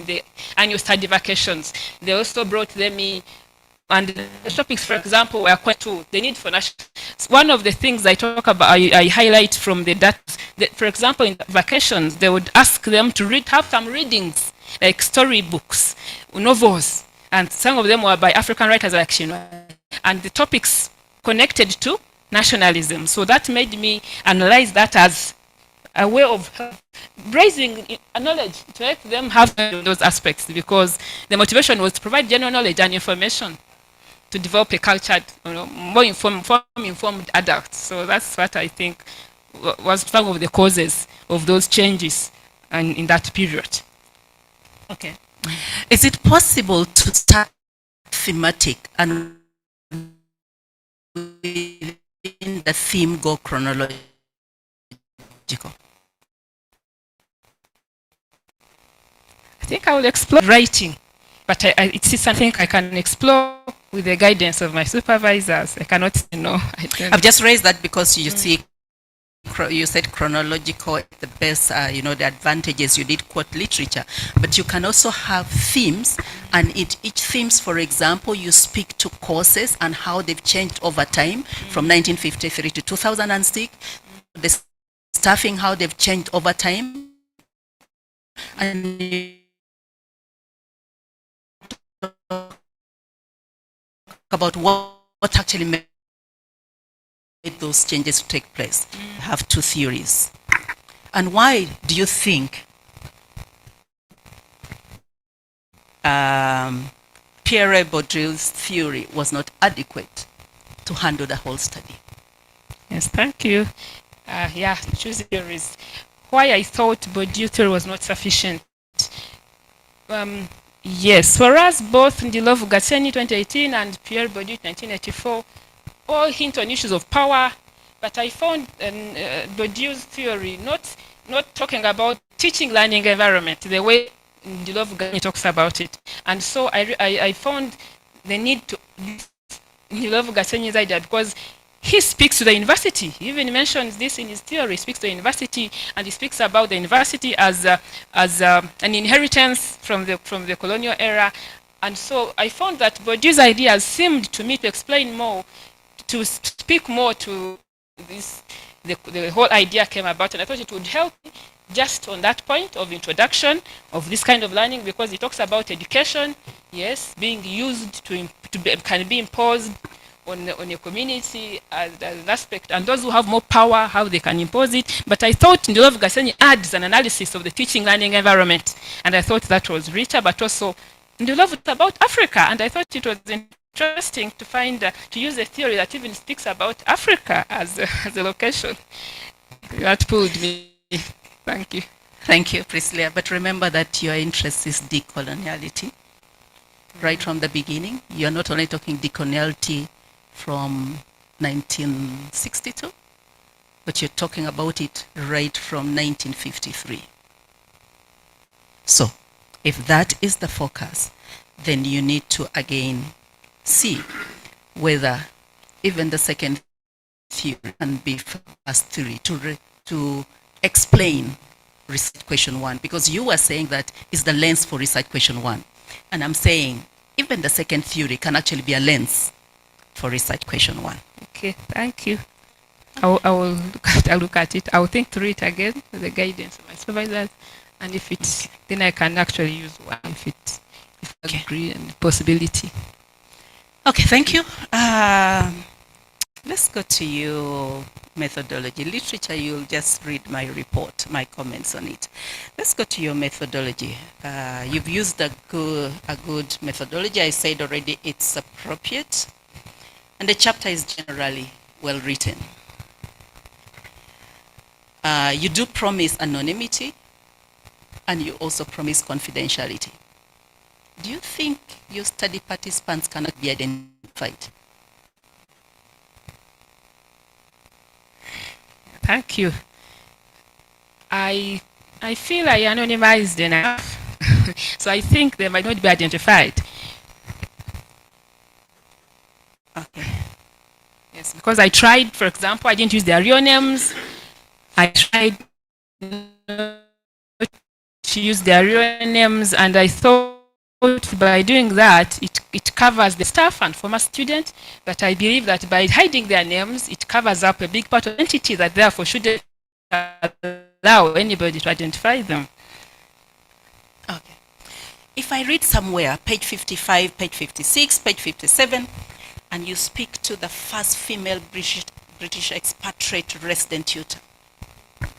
the annual study vacations. They also brought them in, and the topics, for example, were quite too. The need for national. One of the things I talk about, I highlight from the data, that, for example, in vacations, they would ask them to have some readings, like storybooks, novels, and some of them were by African writers, like Chinua, and the topics connected to nationalism. So that made me analyze that as a way of raising knowledge, to help them have those aspects, because the motivation was to provide general knowledge and information to develop a cultured, more informed adult. So that's what I think was some of the causes of those changes and in that period. Okay. Is it possible to start thematic and within the theme go chronological? I think I will explore writing, but it's something I can explore with the guidance of my supervisors. I cannot say no. I've just raised that because you see, you said chronological, the best, the advantages, you did quote literature, but you can also have themes, and each themes, for example, you speak to courses and how they've changed over time from 1953 to 2006, the staffing, how they've changed over time, and you talk about what actually made those changes to take place. I have two theories. And why do you think Pierre Bourdieu's theory was not adequate to handle the whole study? Yes, thank you. Choose theories. Why I thought Bourdieu theory was not sufficient. Yes, whereas both Ndidde Gatseni 2018 and Pierre Bourdieu 1984 all hint on issues of power, but I found Bourdieu's theory not talking about teaching learning environment the way Ndidde Gatseni talks about it. And so I found the need to Ndidde Gatseni's idea, because he speaks to the university. He even mentions this in his theory. He speaks to the university, and he speaks about the university as an inheritance from the colonial era. And so I found that Bourdieu's ideas seemed to me to explain more, to speak more to this. The whole idea came about, and I thought it would help just on that point of introduction of this kind of learning, because it talks about education, yes, being used can be imposed on a community as an aspect, and those who have more power, how they can impose it. But I thought Ndidde Gatseni adds an analysis of the teaching learning environment, and I thought that was richer, but also Ndidde about Africa, and I thought it was interesting to find to use a theory that even speaks about Africa as a location. That pulled me. Thank you. Thank you, Priscilla. But remember that your interest is decoloniality. Right from the beginning, you're not only talking decoloniality from 1962, but you're talking about it right from 1953. So, if that is the focus, then you need to again see whether even the second theory can be first theory to explain research question one, because you were saying that is the lens for research question one, and I'm saying even the second theory can actually be a lens for research question one. Okay, thank you. I'll look at it. I'll think through it again with the guidance of my supervisors, and if it's then I can actually use one if I agree and possibility. Okay, thank you. Let's go to your methodology. Literature, you'll just read my report, my comments on it. Let's go to your methodology. You've used a good methodology. I said already it's appropriate. And the chapter is generally well written. You do promise anonymity, and you also promise confidentiality. Do you think your study participants cannot be identified? Thank you. I feel I anonymized enough, so I think they might not be identified. Okay. Yes, because I tried, for example, I didn't use their real names. I tried not to use their real names, and I thought by doing that, it covers the staff and former students, but I believe that by hiding their names, it covers up a big part of the entity that therefore shouldn't allow anybody to identify them. Okay. If I read somewhere, page 55, page 56, page 57, and you speak to the first female British expatriate resident tutor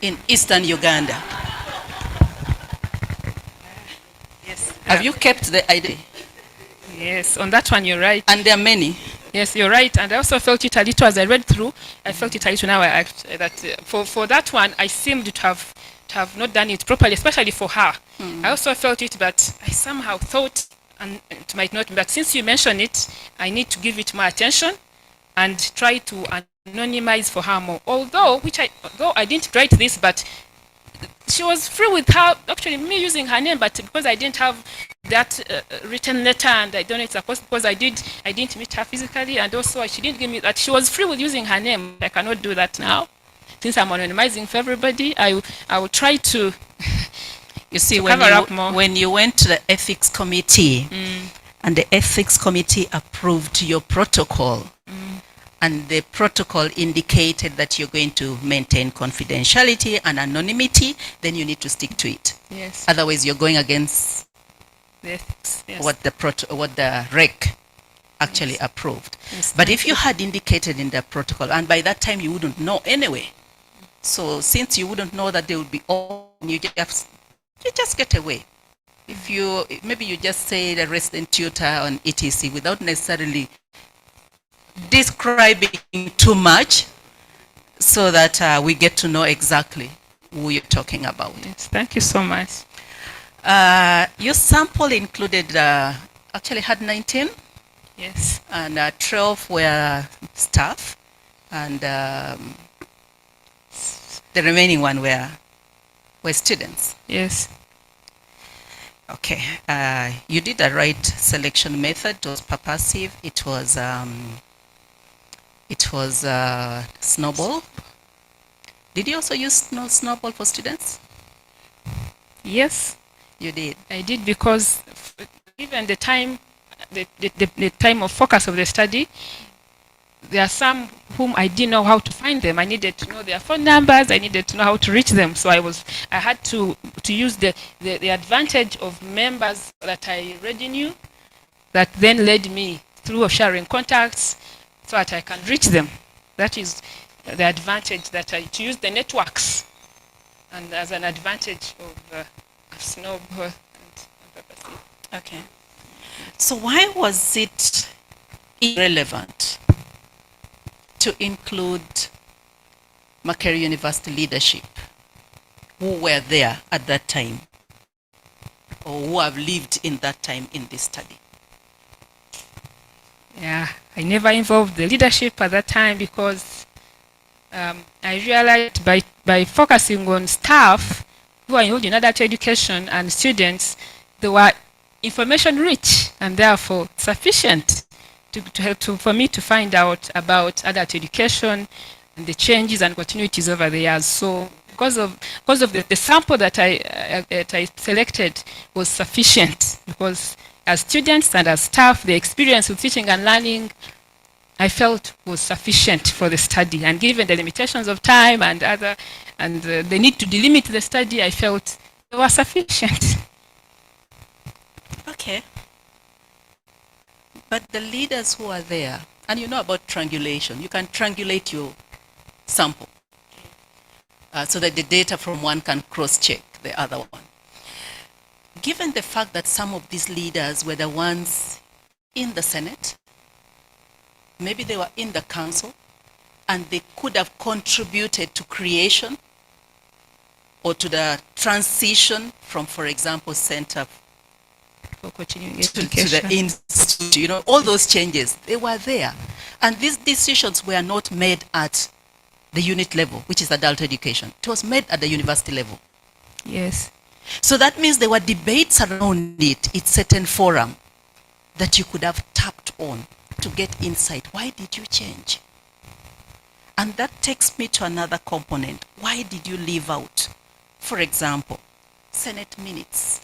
in Eastern Uganda. Yes. Have you kept the ID? Yes, on that one you're right. And there are many. Yes, you're right. And I also felt it a little as I read through. I felt it a little now. For that one, I seemed to have not done it properly, especially for her. I also felt it, but I somehow thought, and it might not, but since you mentioned it, I need to give it more attention and try to anonymize for her more. Although I didn't write this, but she was free with her, actually me using her name, but because I didn't have that written letter, and I don't know, it's supposed, because I didn't meet her physically, and also she didn't give me that. She was free with using her name. I cannot do that now. Since I'm anonymizing for everybody, I will try to. You see, when you went to the ethics committee, and the ethics committee approved your protocol, and the protocol indicated that you're going to maintain confidentiality and anonymity, then you need to stick to it. Yes. Otherwise, you're going against the ethics, yes, what the REC actually approved. Yes, but if you had indicated in the protocol, and by that time you wouldn't know anyway. So since you wouldn't know that they would be all, you just get away. If maybe you just say the resident tutor on ETC without necessarily describing too much, so that we get to know exactly who you're talking about. Yes, thank you so much. Your sample included, actually had 19. Yes. And 12 were staff, and the remaining one were students. Yes. Okay. You did the right selection method. It was purposive. It was snowball. Did you also use snowball for students? Yes. You did. I did, because given the time, the time of focus of the study, there are some whom I didn't know how to find them. I needed to know their phone numbers. I needed to know how to reach them. So I had to use the advantage of members that I already knew, that then led me through sharing contacts so that I can reach them. That is the advantage, that I to use the networks, and as an advantage of snowball. Okay. So why was it irrelevant to include Makerere University leadership who were there at that time, or who have lived in that time in this study? Yeah, I never involved the leadership at that time, because I realized by focusing on staff who are involved in adult education and students, they were information rich and therefore sufficient for me to find out about adult education and the changes and continuities over the years. So because of the sample that I selected was sufficient, because as students and as staff, the experience with teaching and learning, I felt was sufficient for the study. And given the limitations of time and the need to delimit the study, I felt they were sufficient. Okay. But the leaders who are there, and you know about triangulation, you can triangulate your sample so that the data from one can cross-check the other one. Given the fact that some of these leaders were the ones in the Senate, maybe they were in the council, and they could have contributed to creation or to the transition from, for example, Center For continuing to education. the institute, you know, all those changes, they were there. And these decisions were not made at the unit level, which is adult education. It was made at the university level. Yes. So that means there were debates around it in certain forum that you could have tapped on to get insight. Why did you change? And that takes me to another component. Why did you leave out, for example, Senate minutes,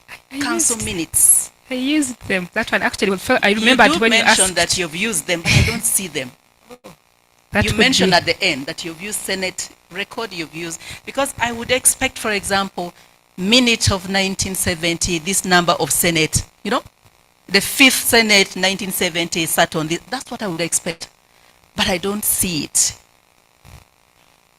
I council used- minutes. I used them. That one actually was. I remember you do when you mention asked. that you've used them, but I don't see them. That You could mentioned be. at the end that you've used Senate record, you've used, because I would expect, for example, minute of 1970, this number of Senate, you know, the 5th Senate 1970 sat on this. That's what I would expect, but I don't see it.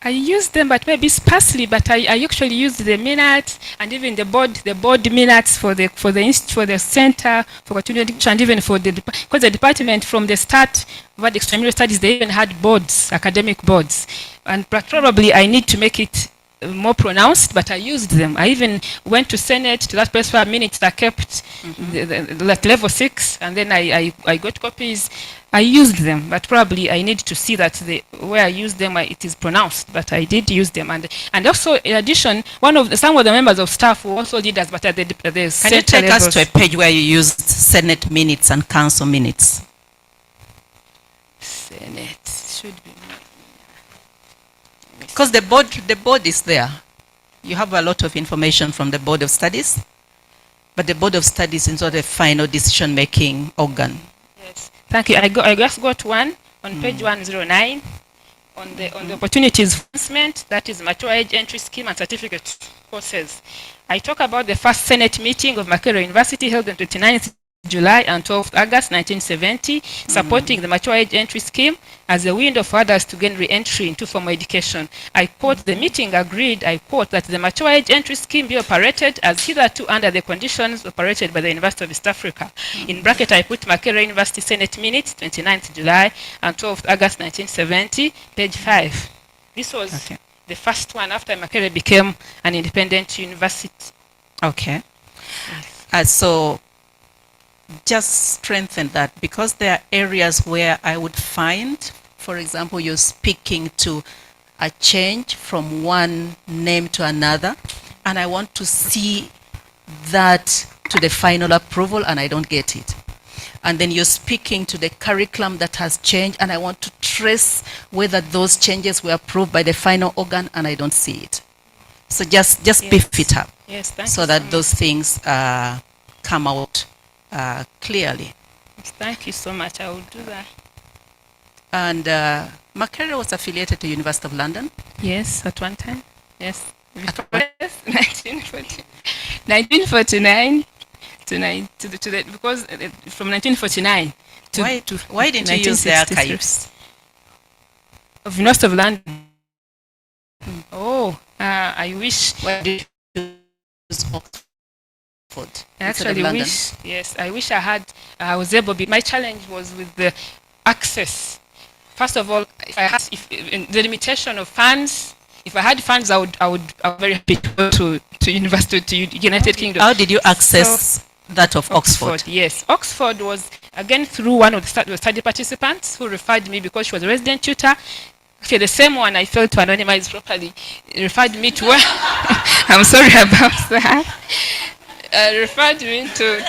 I used them, but maybe sparsely. But I actually used the minutes and even the board minutes for the center for continuing education, and even for because the department from the start of the extramural studies, they even had boards, academic boards, and probably I need to make it more pronounced, but I used them. I even went to Senate, to that place for minutes that kept like level 6, and then I got copies. I used them, but probably I need to see that where I used them, it is pronounced, but I did use them. And also, in addition, some of the members of staff who also did us, but at the Can you center take levels. us to a page where you used Senate minutes and council minutes? Senate should be. Because the board is there. You have a lot of information from the Board of Studies, but the Board of Studies is not a final decision-making organ. Yes, thank you. I just got one on page 109 on the opportunities advancement, that is mature age entry scheme and certificate courses. I talk about the first Senate meeting of Makerere University held on 29th July and 12th August 1970, supporting the mature age entry scheme as a window for others to gain re-entry into formal education. I quote, the meeting agreed, I quote, that the mature age entry scheme be operated as hitherto under the conditions operated by the University of East Africa. In bracket, I put Makerere University Senate minutes, 29th July and 12th August 1970, page 5. This was the first one after Makerere became an independent university. Okay. Yes. So just strengthen that, because there are areas where I would find, for example, you're speaking to a change from one name to another, and I want to see that to the final approval, and I don't get it. And then you're speaking to the curriculum that has changed, and I want to trace whether those changes were approved by the final organ, and I don't see it. So just beef it up. Yes, thank so you that so those things come out clearly. much. Thank you so much. I will do that. And Makerere was affiliated to University of London. Yes, at one time. Yes. Yes, 1949 because from 1949 to Why didn't you use the 1963. archives? Of University of London. Oh, I wish. Why did you use Oxford? I instead of actually London? wish. Yes, I wish I was able. My challenge was with the access. First of all, if the limitation of funds. If I had funds, I would I'm very happy to go to university, to United Kingdom. How did you access that of Oxford? Yes, Oxford was again through one of the study participants who referred me because she was a resident tutor. Actually, the same one I failed to anonymize properly referred me to. I'm sorry about that. Referred me to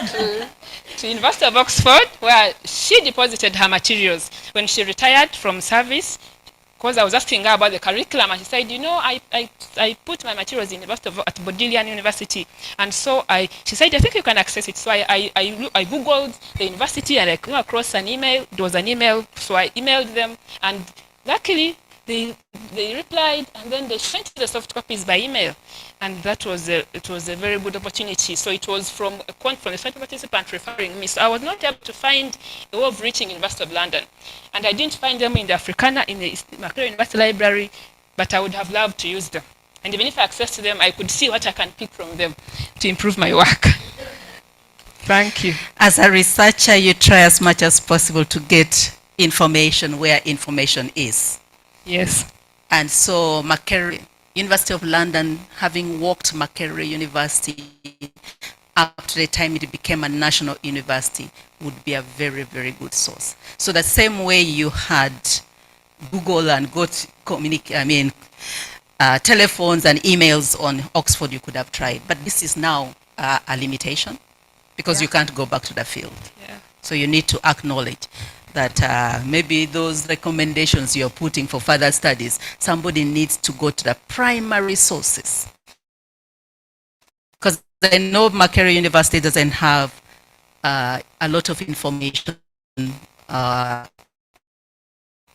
University of Oxford, where she deposited her materials when she retired from service. Because I was asking her about the curriculum, and she said, you know, I put my materials in University at Bodleian University, and so she said, I think you can access it. So I googled the university, and I came across an email. There was an email, so I emailed them, and luckily they replied, and then they sent the soft copies by email, and it was a very good opportunity. So it was from the study participant referring me. So I was not able to find a way of reaching University of London, and I didn't find them in the Africana in the Makerere University Library, but I would have loved to use them. And even if I accessed them, I could see what I can pick from them to improve my work. Thank you. As a researcher, you try as much as possible to get information where information is. Yes. And so Makerere, University of London, having walked Makerere University up to the time it became a national university, would be a very, very good source. So the same way you had Google and telephones and emails on Oxford, you could have tried. But this is now a limitation because you can't go back to the field. Yeah. So you need to acknowledge that maybe those recommendations you're putting for further studies, somebody needs to go to the primary sources I know Makerere University doesn't have a lot of information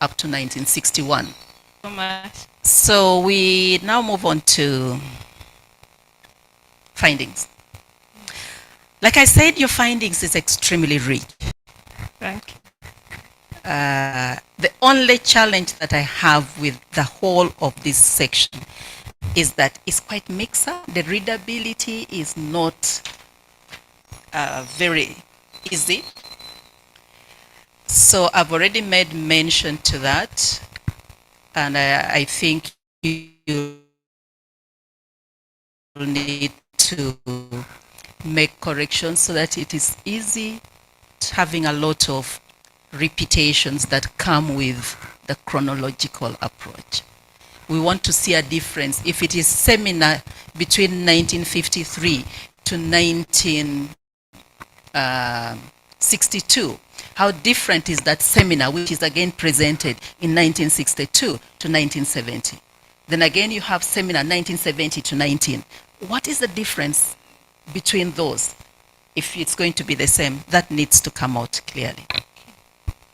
up to 1961. So much. So we now move on to findings. Like I said, your findings is extremely rich. Thank you. The only challenge that I have with the whole of this section is that it's quite mixed. The readability is not very easy. So I've already made mention to that, and I think you need to make corrections so that it is easy, having a lot of repetitions that come with the chronological approach. We want to see a difference. If it is seminar between 1953 to 1962, how different is that seminar, which is again presented in 1962 to 1970? Then again, you have seminar 1970 to 19. What is the difference between those? If it's going to be the same, that needs to come out clearly.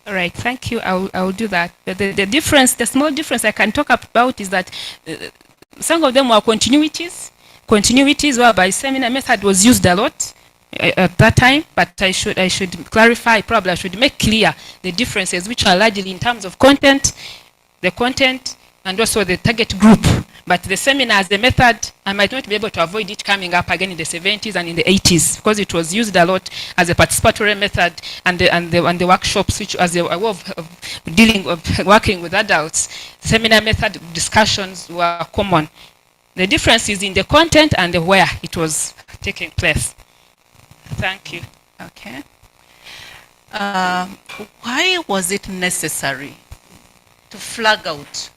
All right, thank you. I will do that. The difference, the small difference I can talk about is that some of them were continuities whereby seminar method was used a lot at that time, but I should clarify, probably I should make clear the differences, which are largely in terms of content, and also the target group. But the seminars, the method, I might not be able to avoid it coming up again in the 70s and in the 80s, because it was used a lot as a participatory method, and the workshops, which as a way of working with adults. Seminar method discussions were common. The difference is in the content and the where it was taking place. Thank you. Okay. Why was it necessary to flag out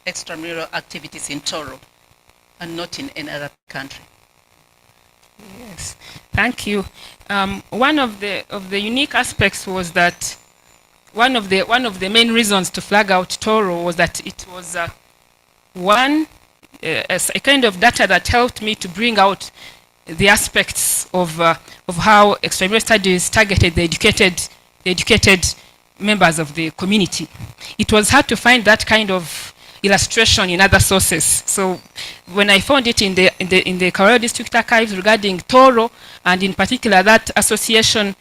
extramural activities in Toro and not in any other country? Yes, thank you. One of the unique aspects was that one of the main reasons to flag out Toro was that it was a kind of data that helped me to bring out the aspects of how extramural studies targeted the educated members of the community. It was hard to find that kind of illustration in other sources. So when I found it in the Colorado District Archives regarding Toro, and in particular that association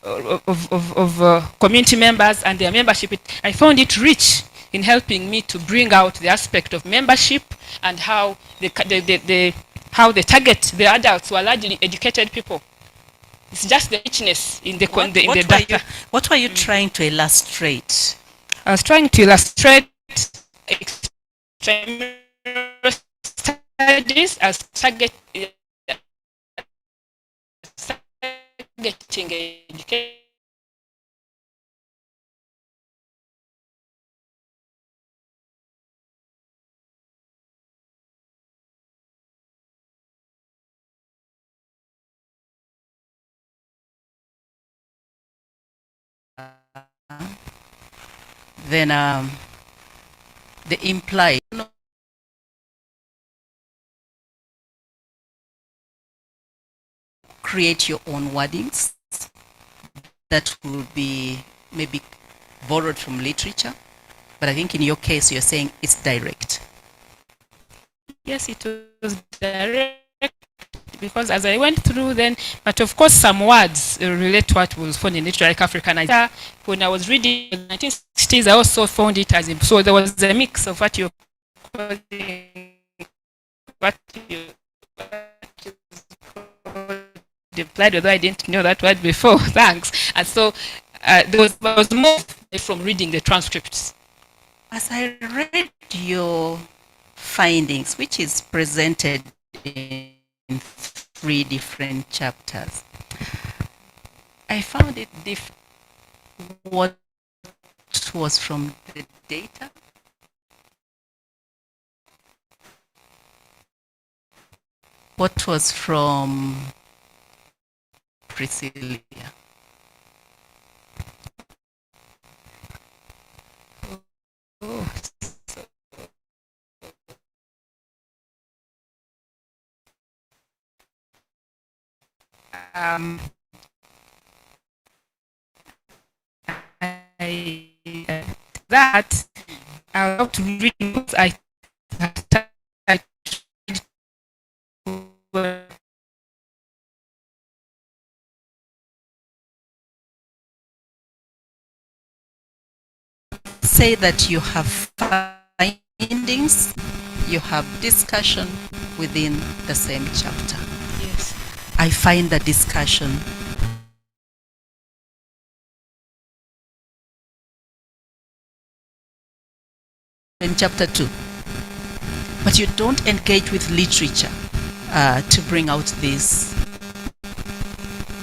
of community members and their membership, I found it rich in helping me to bring out the aspect of membership and how how they target the adults who are largely educated people. It's just the richness in the data. What were you trying to illustrate? I was trying to illustrate extramural studies as targeting education. Then the implied create your own wordings that will be maybe borrowed from literature, but I think in your case you're saying it's direct. Yes, it was direct, because as I went through then, but of course some words relate to what was found in literature, like Africanized. When I was reading in the 1960s, I also found it as, so there was a mix of what you implied, although I didn't know that word before, thanks. And so there was more from reading the transcripts. As I read your findings, which is presented in 3 different chapters, I found it different what was from the data, what was from Priscilla. Oh. that I would love to read books. I say that you have findings, you have discussion within the same chapter. yes. I find the discussion in chapter 2, but you don't engage with literature to bring out this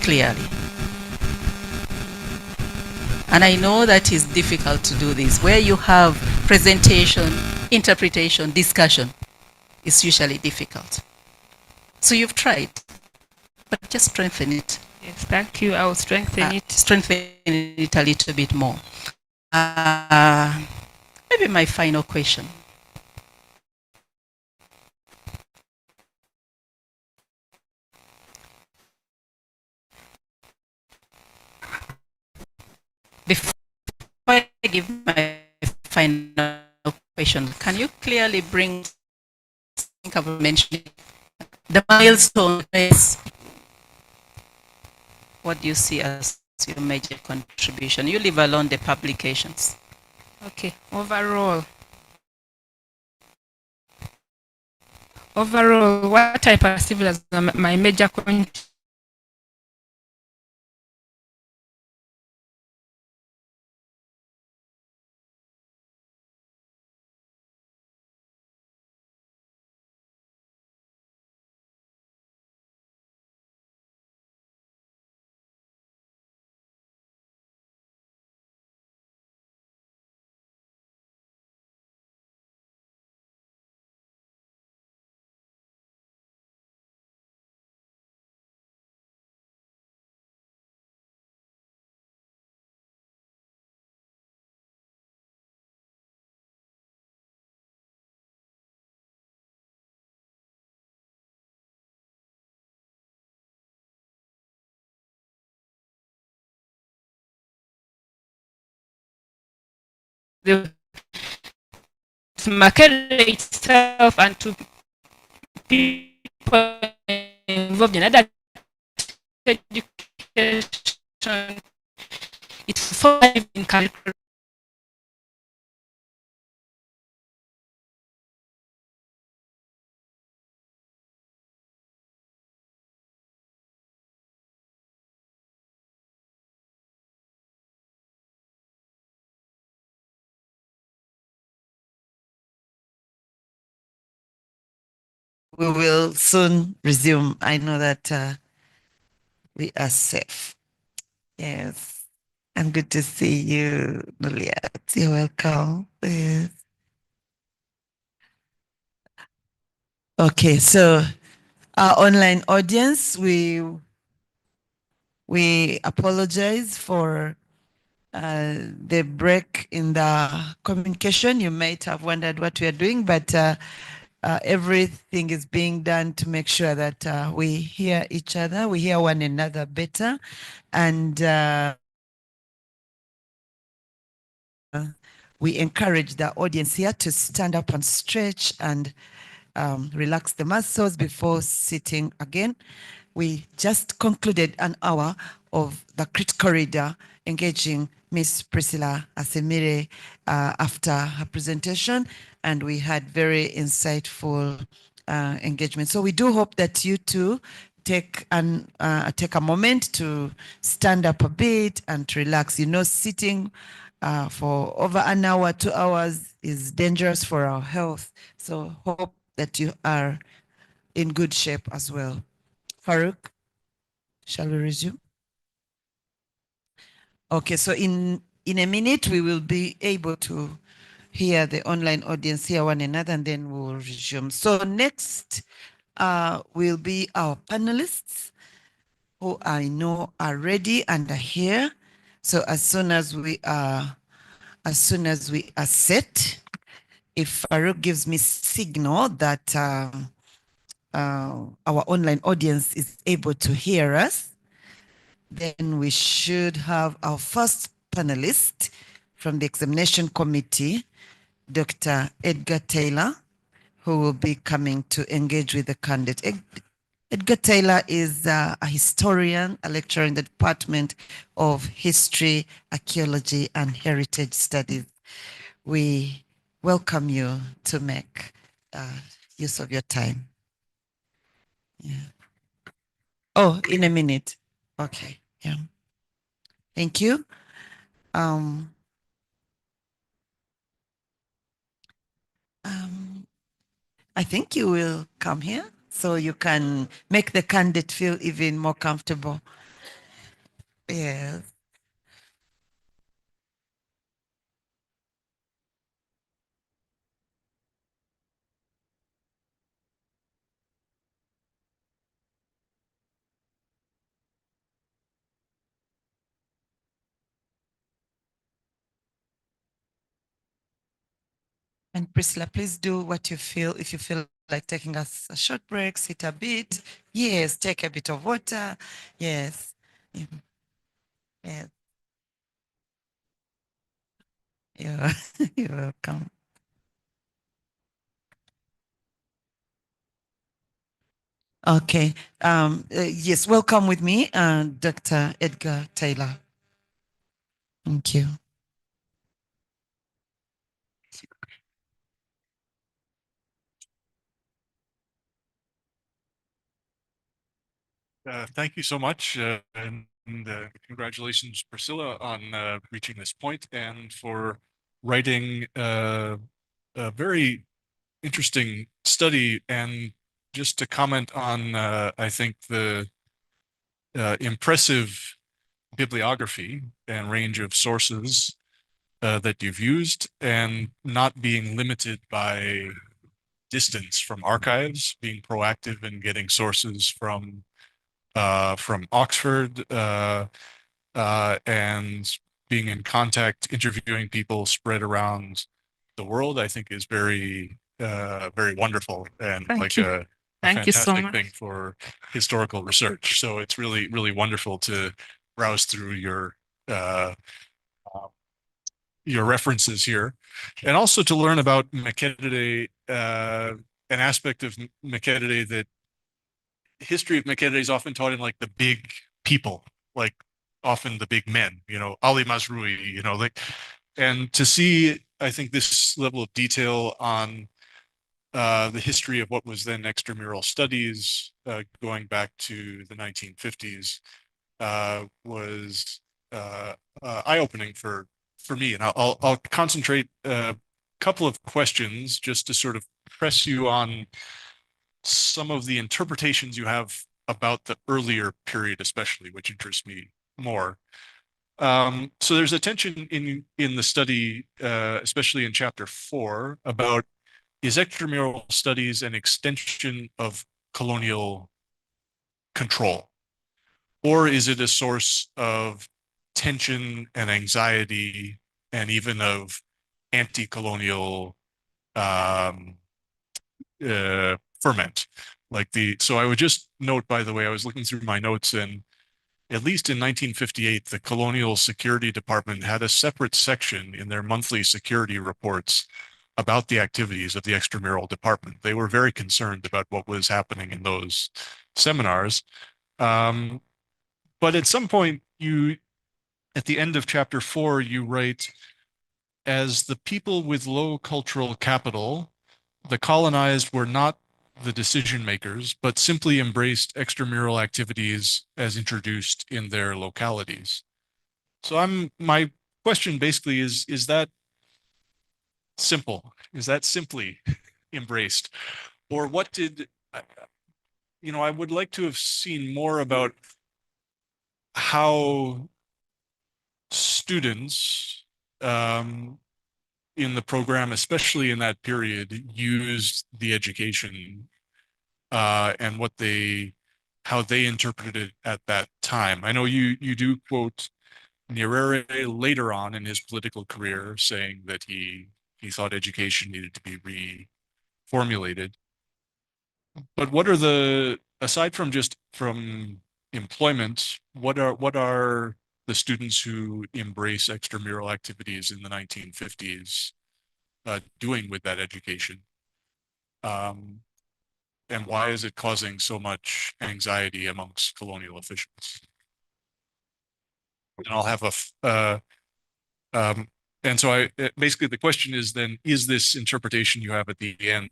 clearly. And I know that is difficult to do this. Where you have presentation, interpretation, discussion, it's usually difficult. So you've tried, but just strengthen it. Yes, thank you. I will strengthen it. Strengthen it a little bit more. Maybe my final question. Before I give my final question, can you clearly bring, I think I've mentioned the milestone? What do you see as your major contribution? You leave alone the publications. Okay, overall, what I perceive as my major contribution the Makerere itself and to people involved in other education, it's five in curriculum. We will soon resume. I know that we are safe. Yes. And good to see you, Nuliat. You're welcome. Yes. Okay, so our online audience, we apologize for the break in the communication. You might have wondered what we are doing, but everything is being done to make sure that we hear each other, we hear one another better, and we encourage the audience here to stand up and stretch and relax the muscles before sitting again. We just concluded an hour of the critical reader engaging Miss Priscilla Asiimire after her presentation, and we had very insightful engagement. So we do hope that you too take a moment to stand up a bit and to relax. You know, sitting for over an hour, 2 hours is dangerous for our health. So hope that you are in good shape as well. Farouk, shall we resume? Okay, so in a minute, we will be able to hear the online audience, hear one another, and then we'll resume. So next will be our panelists, who I know are ready and are here. So as soon as we are set, if Farouk gives me signal that our online audience is able to hear us, Then we should have our first panelist from the examination committee, Dr. Edgar Taylor, who will be coming to engage with the candidate. Edgar Taylor is a historian, a lecturer in the Department of History, Archaeology, and Heritage Studies. We welcome you to make use of your time. Yeah. Oh, in a minute. Okay. Yeah. Thank you. I think you will come here so you can make the candidate feel even more comfortable. Yes. And Priscilla, please do what you feel. If you feel like taking a short break, sit a bit. Yes, take a bit of water. Yes. Yes. You're, you're welcome. Okay. Yes, welcome with me, Dr. Edgar Taylor. Thank you. Thank you so much, and congratulations, Priscilla, on reaching this point and for writing a very interesting study. And just to comment on, I think the impressive bibliography and range of sources that you've used, and not being limited by distance from archives, being proactive in getting sources from Oxford, and being in contact, interviewing people spread around the world, I think is very wonderful, and Thank like you. a Thank you so fantastic much. thing for historical research. So it's really wonderful to browse through your references here, and also to learn about Makerere, an aspect of Makerere that history of Makerere is often taught in like the big people, like often the big men, Ali Masrui, like, and to see, I think, this level of detail on the history of what was then extramural studies, going back to the 1950s, was eye-opening for me. And I'll concentrate a couple of questions just to sort of press you on some of the interpretations you have about the earlier period, especially, which interests me more. So there's a tension in the study, especially in chapter 4, about, is extramural studies an extension of colonial control, or is it a source of tension and anxiety, and even of anti-colonial um, ferment? So I would just note, by the way, I was looking through my notes, and at least in 1958, the Colonial Security Department had a separate section in their monthly security reports about the activities of the extramural department. They were very concerned about what was happening in those seminars. But at some point, at the end of chapter 4, you write, as the people with low cultural capital, the colonized were not the decision makers, but simply embraced extramural activities as introduced in their localities. So my question basically is that simple? Is that simply embraced? Or what did, I would like to have seen more about how students in the program, especially in that period, used the education, and how they interpreted it at that time. I know you do quote Nyerere later on in his political career, saying that he thought education needed to be reformulated. But what are aside from just from employment, what are the students who embrace extramural activities in the 1950s doing with that education? And why is it causing so much anxiety amongst colonial officials? And I'll have and so basically the question is then, is this interpretation you have at the end,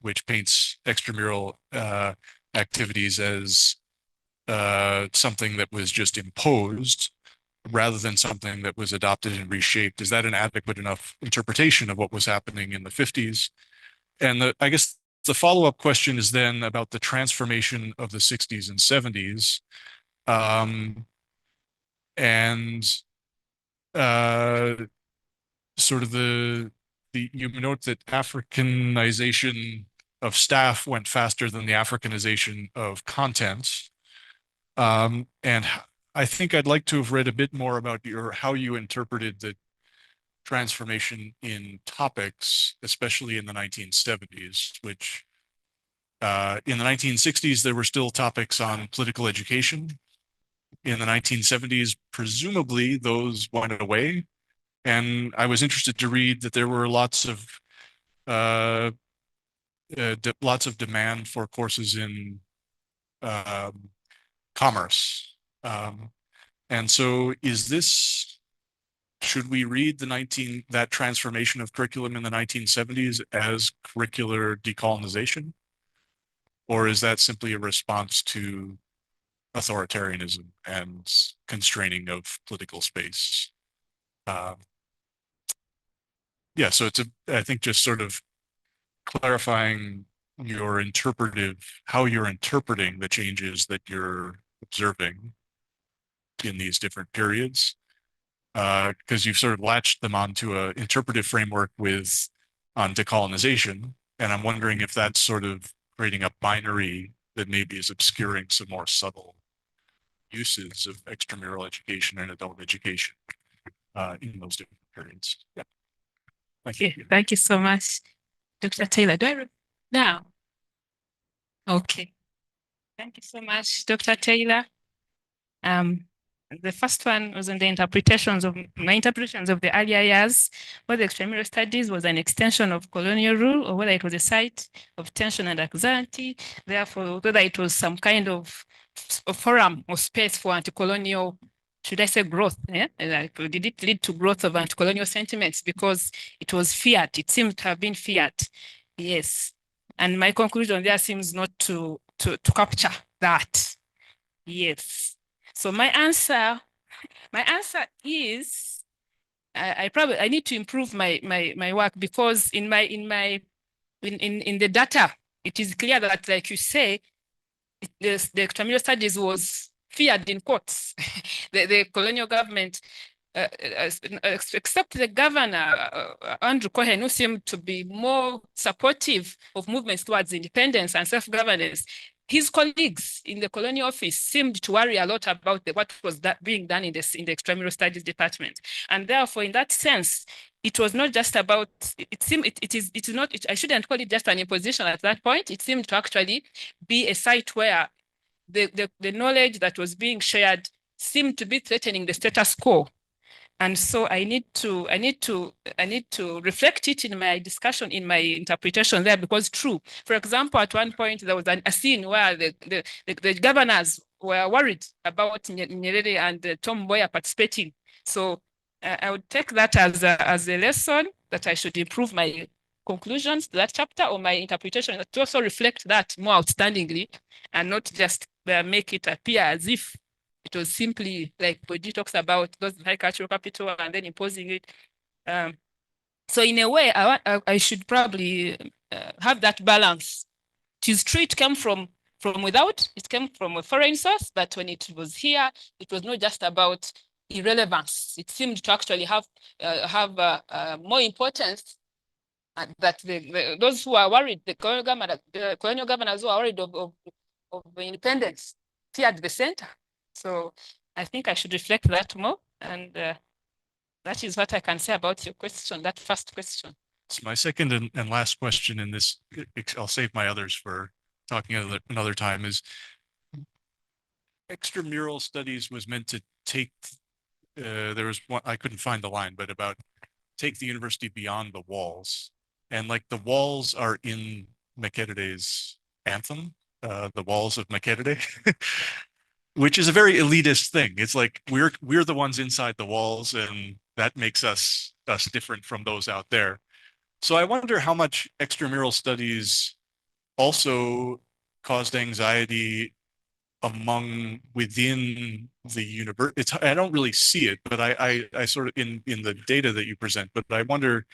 which paints extramural activities as something that was just imposed rather than something that was adopted and reshaped, is that an adequate enough interpretation of what was happening in the 50s? And I guess the follow-up question is then about the transformation of the 60s and 70s. And sort of you note that Africanization of staff went faster than the Africanization of content. And I think I'd like to have read a bit more about how you interpreted the transformation in topics, especially in the 1970s, which in the 1960s, there were still topics on political education. In the 1970s, presumably those went away. And I was interested to read that there were lots of demand for courses in commerce. And so should we read that transformation of curriculum in the 1970s as curricular decolonization? Or is that simply a response to authoritarianism and constraining of political space? Yeah, so I think just sort of clarifying how you're interpreting the changes that you're observing in these different periods, because you've sort of latched them onto an interpretive framework on decolonization, and I'm wondering if that's sort of creating a binary that maybe is obscuring some more subtle uses of extramural education and adult education in those different periods. Yeah. Thank you. Thank you so much, Dr. Taylor. Now? Okay. Thank you so much, Dr. Taylor. The first one was on my interpretations of the earlier years, whether extramural studies was an extension of colonial rule or whether it was a site of tension and anxiety, therefore whether it was some kind of forum or space for anti-colonial, should I say growth? Yeah? Like, did it lead to growth of anti-colonial sentiments because it was feared? It seemed to have been feared. Yes. And my conclusion there seems not to capture that. Yes. So my answer is I need to improve my work, because in the data it is clear that, like you say, the extramural studies was feared in courts. the colonial government, except the governor, Andrew Cohen, who seemed to be more supportive of movements towards independence and self-governance, his colleagues in the colonial office seemed to worry a lot about what was being done in the extramural studies department. And therefore, in that sense, it was not just about, I shouldn't call it just an imposition at that point. It seemed to actually be a site where the knowledge that was being shared seemed to be threatening the status quo. And so I need to reflect it in my discussion, in my interpretation there, because true. For example, at one point there was a scene where the governors were worried about Nyerere and Tom Mboya participating. So I would take that as a lesson that I should improve my conclusions to that chapter, or my interpretation to also reflect that more outstandingly, and not just make it appear as if it was simply like Boji talks about those high cultural capital and then imposing it. So in a way, I should probably have that balance. It is true it came from without, it came from a foreign source, but when it was here, it was not just about irrelevance. It seemed to actually have more importance, that those who are worried, the colonial governors who are worried of independence, feared the center. So I think I should reflect that more, and that is what I can say about your question, that first question. So my second and last question in this, I'll save my others for talking another time, is extramural studies was meant to take, there was one, I couldn't find the line, but about take the university beyond the walls. And like the walls are in Makerere's anthem, the walls of Makerere, which is a very elitist thing. It's like we're the ones inside the walls, and that makes us different from those out there. So I wonder how much extramural studies also caused anxiety within the universe. I don't really see it, but I sort of in the data that you present, but I wonder,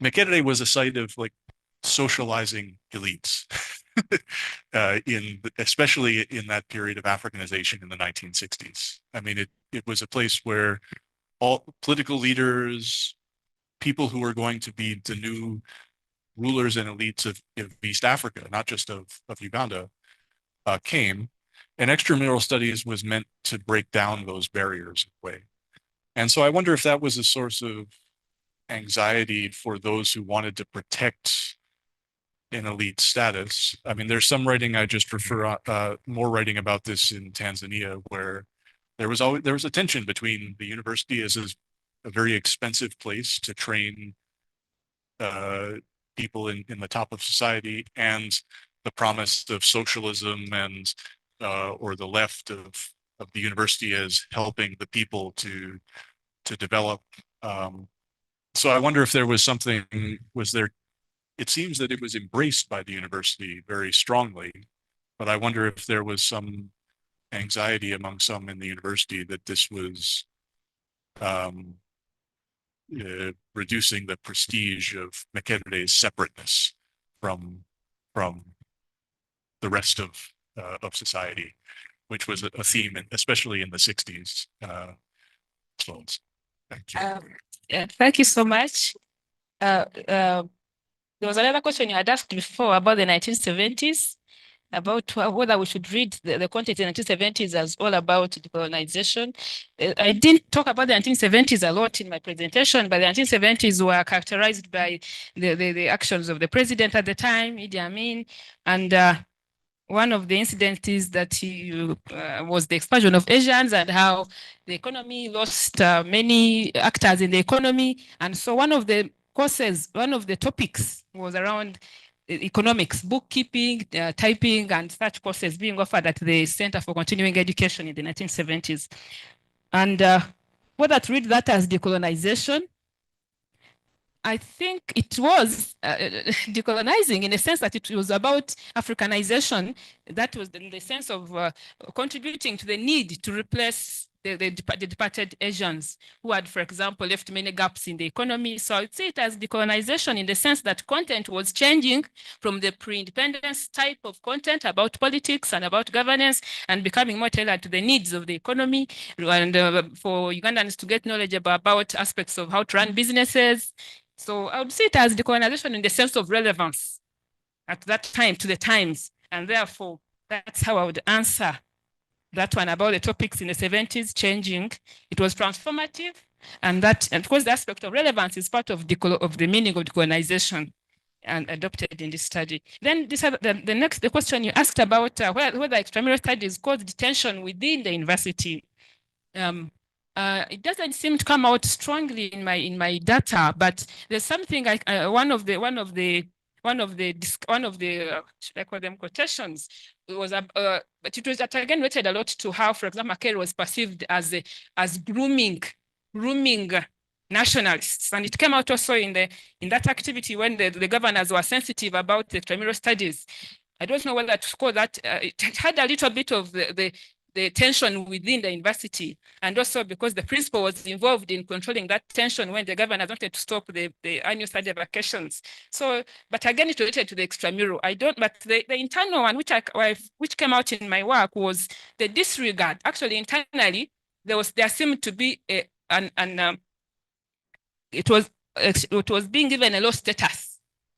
Makerere was a site of like socializing elites, especially in that period of Africanization in the 1960s. I mean, it was a place where all political leaders, people who were going to be the new rulers and elites of East Africa, not just of Uganda, came. And extramural studies was meant to break down those barriers in a way. And so I wonder if that was a source of anxiety for those who wanted to protect an elite status. I mean, there's some writing, I just refer more writing about this in Tanzania, where there was a tension between the university as a very expensive place to train people in the top of society, and the promise of socialism and or the left of the university as helping the people to develop. So I wonder if there was something, it seems that it was embraced by the university very strongly, but I wonder if there was some anxiety among some in the university that this was reducing the prestige of Makerere's separateness from the rest of society, which was a theme, especially in the 60s. Thank you. Thank you so much. There was another question you had asked before about the 1970s, about whether we should read the content in the 1970s as all about decolonization. I didn't talk about the 1970s a lot in my presentation, but the 1970s were characterized by the actions of the president at the time, Idi Amin, and one of the incidents is that was the expulsion of Asians and how the economy lost many actors in the economy. And so one of the courses, one of the topics was around economics, bookkeeping, typing, and such courses being offered at the Center for Continuing Education in the 1970s. And whether to read that as decolonization, I think it was decolonizing in the sense that it was about Africanization. That was in the sense of contributing to the need to replace the departed Asians who had, for example, left many gaps in the economy. So I'd say it as decolonization in the sense that content was changing from the pre-independence type of content about politics and about governance and becoming more tailored to the needs of the economy, and for Ugandans to get knowledge about aspects of how to run businesses. So I would see it as decolonization in the sense of relevance at that time to the times. And therefore, that's how I would answer that one about the topics in the 70s changing. It was transformative, and because the aspect of relevance is part of the meaning of decolonization and adopted in this study. Then the question you asked about whether extramural studies caused tension within the university. It doesn't seem to come out strongly in my data, but there's something like one of the should I call them quotations, was but it was again related a lot to how, for example, Makerere was perceived as grooming nationalists, and it came out also in that activity when the governors were sensitive about the extramural studies. I don't know whether to call that. It had a little bit of the tension within the university, and also because the principal was involved in controlling that tension when the governor wanted to stop the annual study vacations. So, but again, it's related to the extramural. But the internal one, which came out in my work, was the disregard. Actually, internally, there seemed to be it was being given a low status.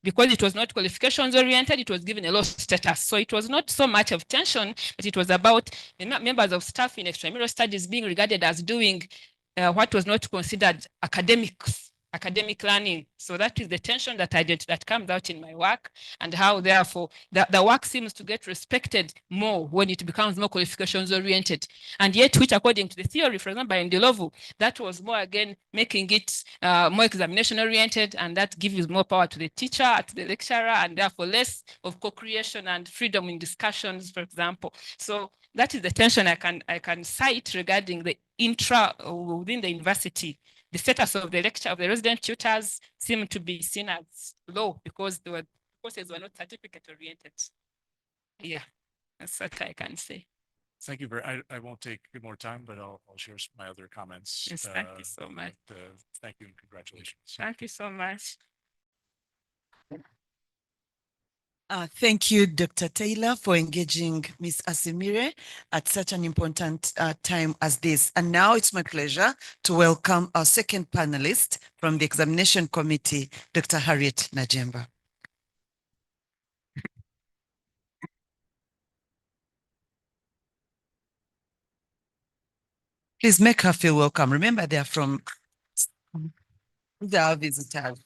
Because it was not qualifications oriented, it was given a low status. So it was not so much of tension, but it was about members of staff in extramural studies being regarded as doing what was not considered academics. academic learning. So that is the tension that that comes out in my work, and how therefore the work seems to get respected more when it becomes more qualifications oriented. And yet, which according to the theory, for example, by Ndidde, that was more again making it more examination oriented, and that gives more power to the teacher, to the lecturer, and therefore less of co-creation and freedom in discussions, for example. So that is the tension I can cite regarding the within the university. The status of the resident tutors seemed to be seen as low because the courses were not certificate oriented. Yeah, that's what I can say. Thank you I won't take more time, but I'll share my other comments. Yes, thank you so much. Thank you and congratulations. Thank you so much. Thank you, Dr. Taylor, for engaging Ms. Asiimire at such an important time as this. And now it's my pleasure to welcome our second panelist from the Examination Committee, Dr. Harriet Najemba. Please make her feel welcome. Remember, they are our visitors.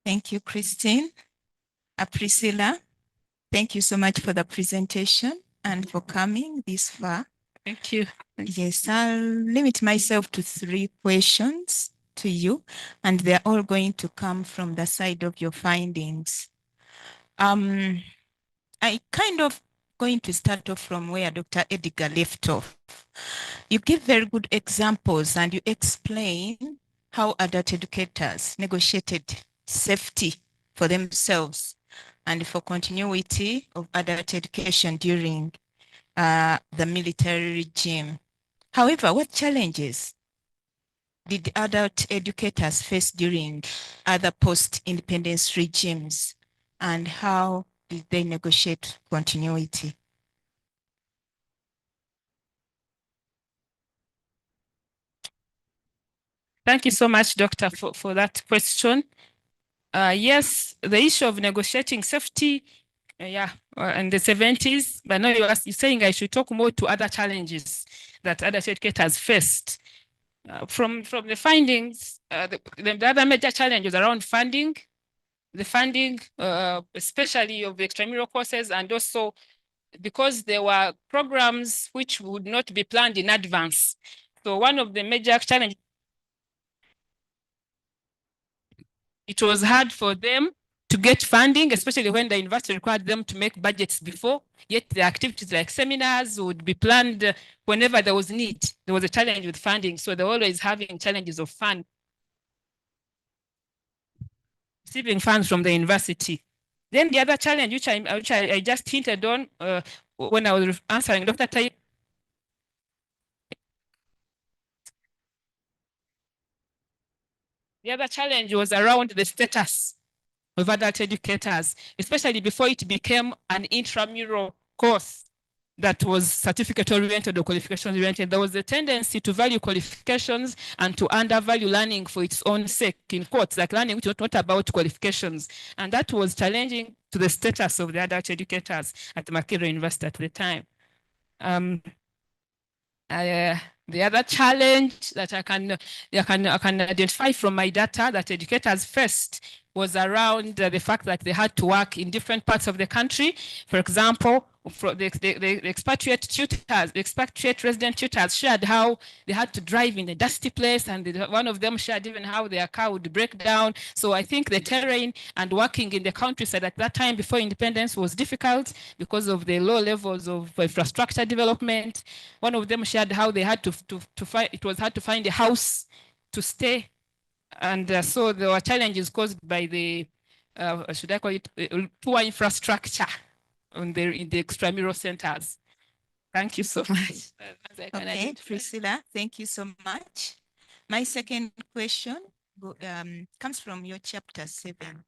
Thank you, Christine. Priscilla, thank you so much for the presentation and for coming this far. Thank you. Yes, I'll limit myself to 3 questions to you, and they're all going to come from the side of your findings. I kind of going to start off from where Dr. Edgar left off. You give very good examples and you explain how adult educators negotiated safety for themselves and for continuity of adult education during the military regime. However, what challenges did adult educators face during other post-independence regimes, and how did they negotiate continuity? Thank you so much, Doctor, for that question. Yes, the issue of negotiating safety, in the 70s, but now you're saying I should talk more to other challenges that other educators faced. From the findings, the other major challenges around funding, especially of the extramural courses, and also because there were programs which would not be planned in advance. So one of the major challenges, it was hard for them to get funding, especially when the university required them to make budgets before, yet the activities like seminars would be planned whenever there was need. There was a challenge with funding, so they're always having challenges of receiving funds from the university. Then the other challenge, which I just hinted on when I was answering Dr. Tai. The other challenge was around the status of adult educators, especially before it became an intramural course that was certificate oriented or qualification oriented. There was a tendency to value qualifications and to undervalue learning for its own sake, in quotes, like learning which was not about qualifications. And that was challenging to the status of the adult educators at Makerere University at the time. The other challenge that I can identify from my data that educators faced was around the fact that they had to work in different parts of the country. For example, for the expatriate tutors, the expatriate resident tutors shared how they had to drive in a dusty place, and one of them shared even how their car would break down. So I think the terrain and working in the countryside at that time before independence was difficult because of the low levels of infrastructure development. One of them shared how they had to find, it was hard to find a house to stay. And so there were challenges caused by the, should I call it, poor infrastructure in the extramural centers. Thank you so much. Okay, Priscilla, thank you so much. My second question comes from your chapter 7.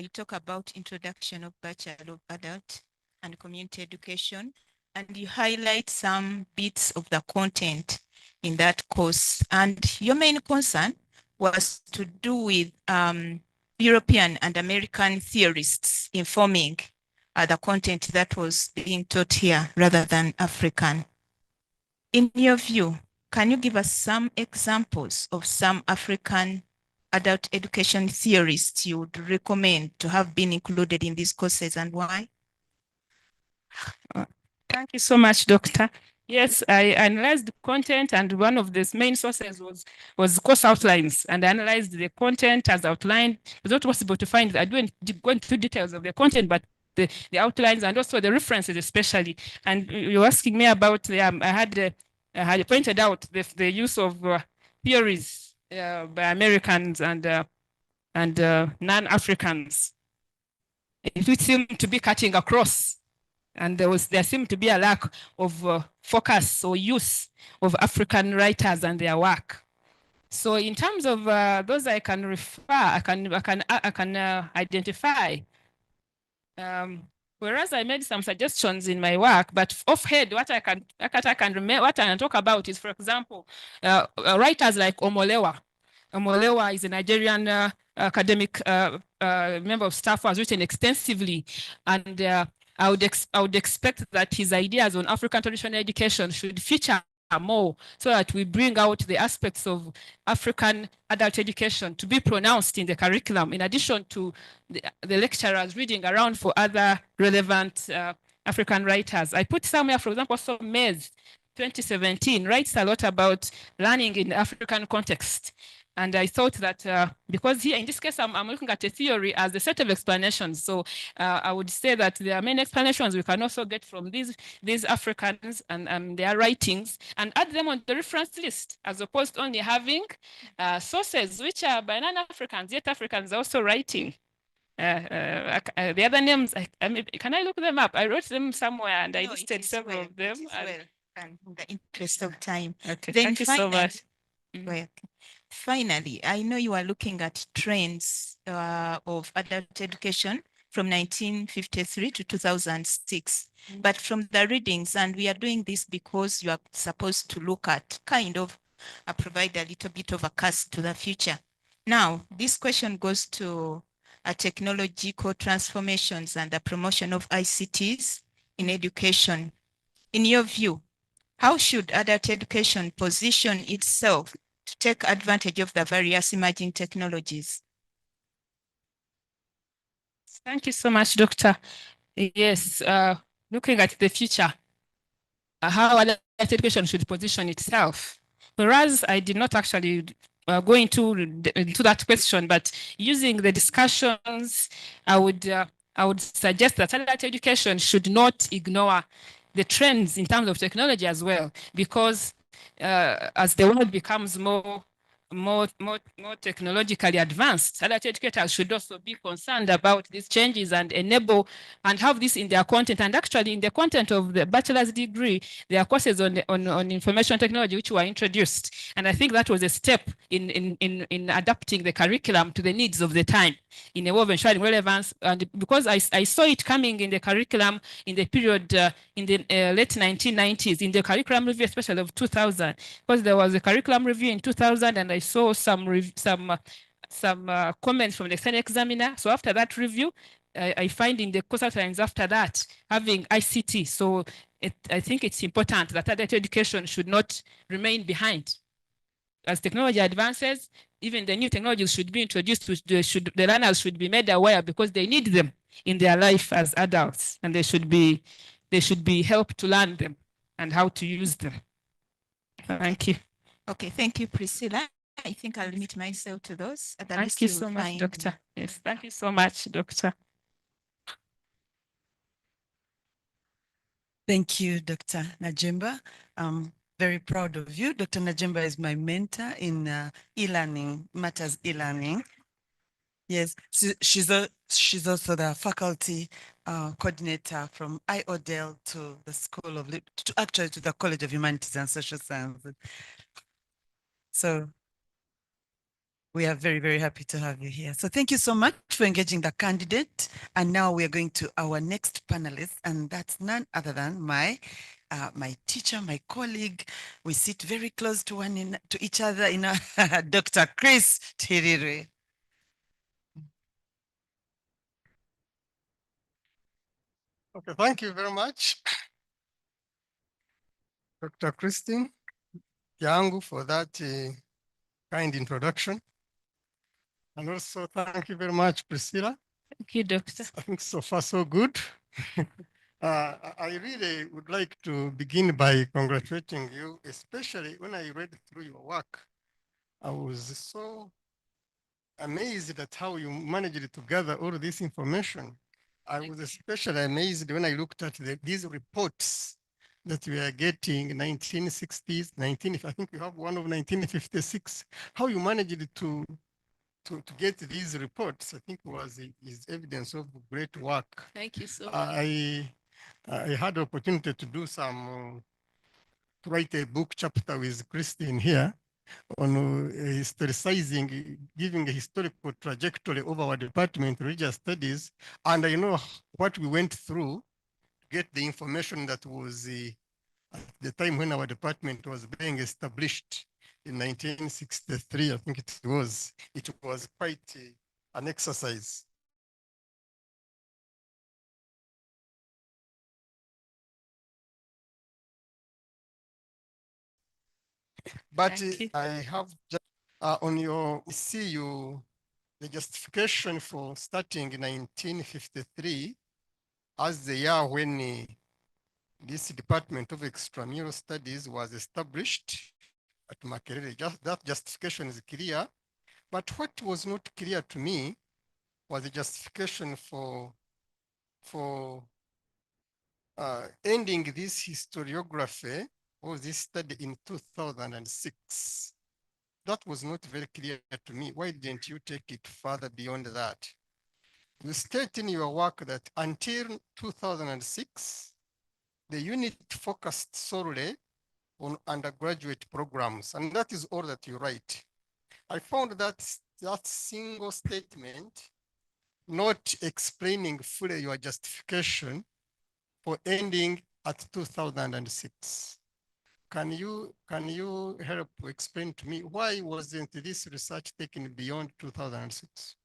You talk about introduction of Bachelor of Adult and Community Education, and you highlight some bits of the content in that course. And your main concern was to do with European and American theorists informing the content that was being taught here rather than African. In your view, can you give us some examples of some African adult education theorists you would recommend to have been included in these courses and why? Thank you so much, Doctor. Yes, I analyzed the content, and one of the main sources was course outlines, and I analyzed the content as outlined. It was not possible to find. I didn't go into details of the content, but the outlines and also the references, especially. And you're asking me about. I had pointed out the use of theories by Americans and non-Africans. It seemed to be cutting across. And there seemed to be a lack of focus or use of African writers and their work. So in terms of those I can refer, I can identify. Whereas I made some suggestions in my work, but offhand, what I can remember, what I can talk about is, for example, writers like Omolewa. Omolewa is a Nigerian academic member of staff who has written extensively, and I would expect that his ideas on African traditional education should feature more so that we bring out the aspects of African adult education to be pronounced in the curriculum, in addition to the lecturers reading around for other relevant African writers. I put somewhere, for example, also Mez, 2017, writes a lot about learning in African context. And I thought that because here, in this case, I'm looking at a theory as a set of explanations. So I would say that there are many explanations we can also get from these Africans and their writings and add them on the reference list, as opposed to only having sources which are by non-Africans, yet Africans are also writing. The other names, can I look them up? I wrote them somewhere and I listed several of them. In the interest of time. Okay, Then thank you so much. Well, finally, I know you are looking at trends of adult education from 1953 to 2006, but from the readings, and we are doing this because you are supposed to look at provide a little bit of a cast to the future. Now, this question goes to technological transformations and the promotion of ICTs in education. In your view, how should adult education position itself to take advantage of the various emerging technologies? Thank you so much, Doctor. Yes, looking at the future, how adult education should position itself. Whereas I did not actually go into that question, but using the discussions, I would suggest that adult education should not ignore the trends in terms of technology as well, because as the world becomes more technologically advanced, adult educators should also be concerned about these changes and enable and have this in their content. And actually, in the content of the bachelor's degree, there are courses on information technology which were introduced. And I think that was a step in adapting the curriculum to the needs of the time in a way of ensuring relevance. And because I saw it coming in the curriculum in the period in the late 1990s, in the curriculum review, especially of 2000, because there was a curriculum review in 2000, and I saw some comments from the external examiner. So after that review, I find in the course outlines after that having ICT. So I think it's important that adult education should not remain behind. As technology advances, even the new technologies should be introduced. The learners should be made aware because they need them in their life as adults, and they should be helped to learn them and how to use them. Thank you. Okay, thank you, Priscilla. I think I'll limit myself to those. Thank you so much, Doctor. Yes, thank you so much, Doctor. Thank you, Dr. Najimba. I'm very proud of you. Dr. Najimba is my mentor in e-learning, matters e-learning. Yes, she's also the faculty coordinator from IODEL to the School of, to the College of Humanities and Social Sciences. So we are very, very happy to have you here. So thank you so much for engaging the candidate. And now we are going to our next panelist, and that's none other than my teacher, my colleague. We sit very close to each other in Dr. Chris Tiriri. Okay, thank you very much, Dr. Christine Yangu, for that kind introduction. And also thank you very much, Priscilla. Thank you, Doctor. I think so far so good. I really would like to begin by congratulating you, especially when I read through your work. I was so amazed at how you managed to gather all this information. I was especially amazed when I looked at these reports that we are getting 1960s, I think you have one of 1956, how you managed to get these reports, I think is evidence of great work. Thank you so much. I had the opportunity to do to write a book chapter with Christine here on historicizing, giving a historical trajectory of our department, religious studies. And I know what we went through to get the information that was at the time when our department was being established in 1963, I think it was quite an exercise. But I have just, on your, see you, the justification for starting in 1953 as the year when this Department of Extramural Studies was established at Makerere. That justification is clear. But what was not clear to me was the justification for ending this historiography or this study in 2006. That was not very clear to me. Why didn't you take it further beyond that? You state in your work that until 2006, the unit focused solely on undergraduate programs, and that is all that you write. I found that single statement not explaining fully your justification for ending at 2006. Can you help explain to me why wasn't this research taken beyond 2006?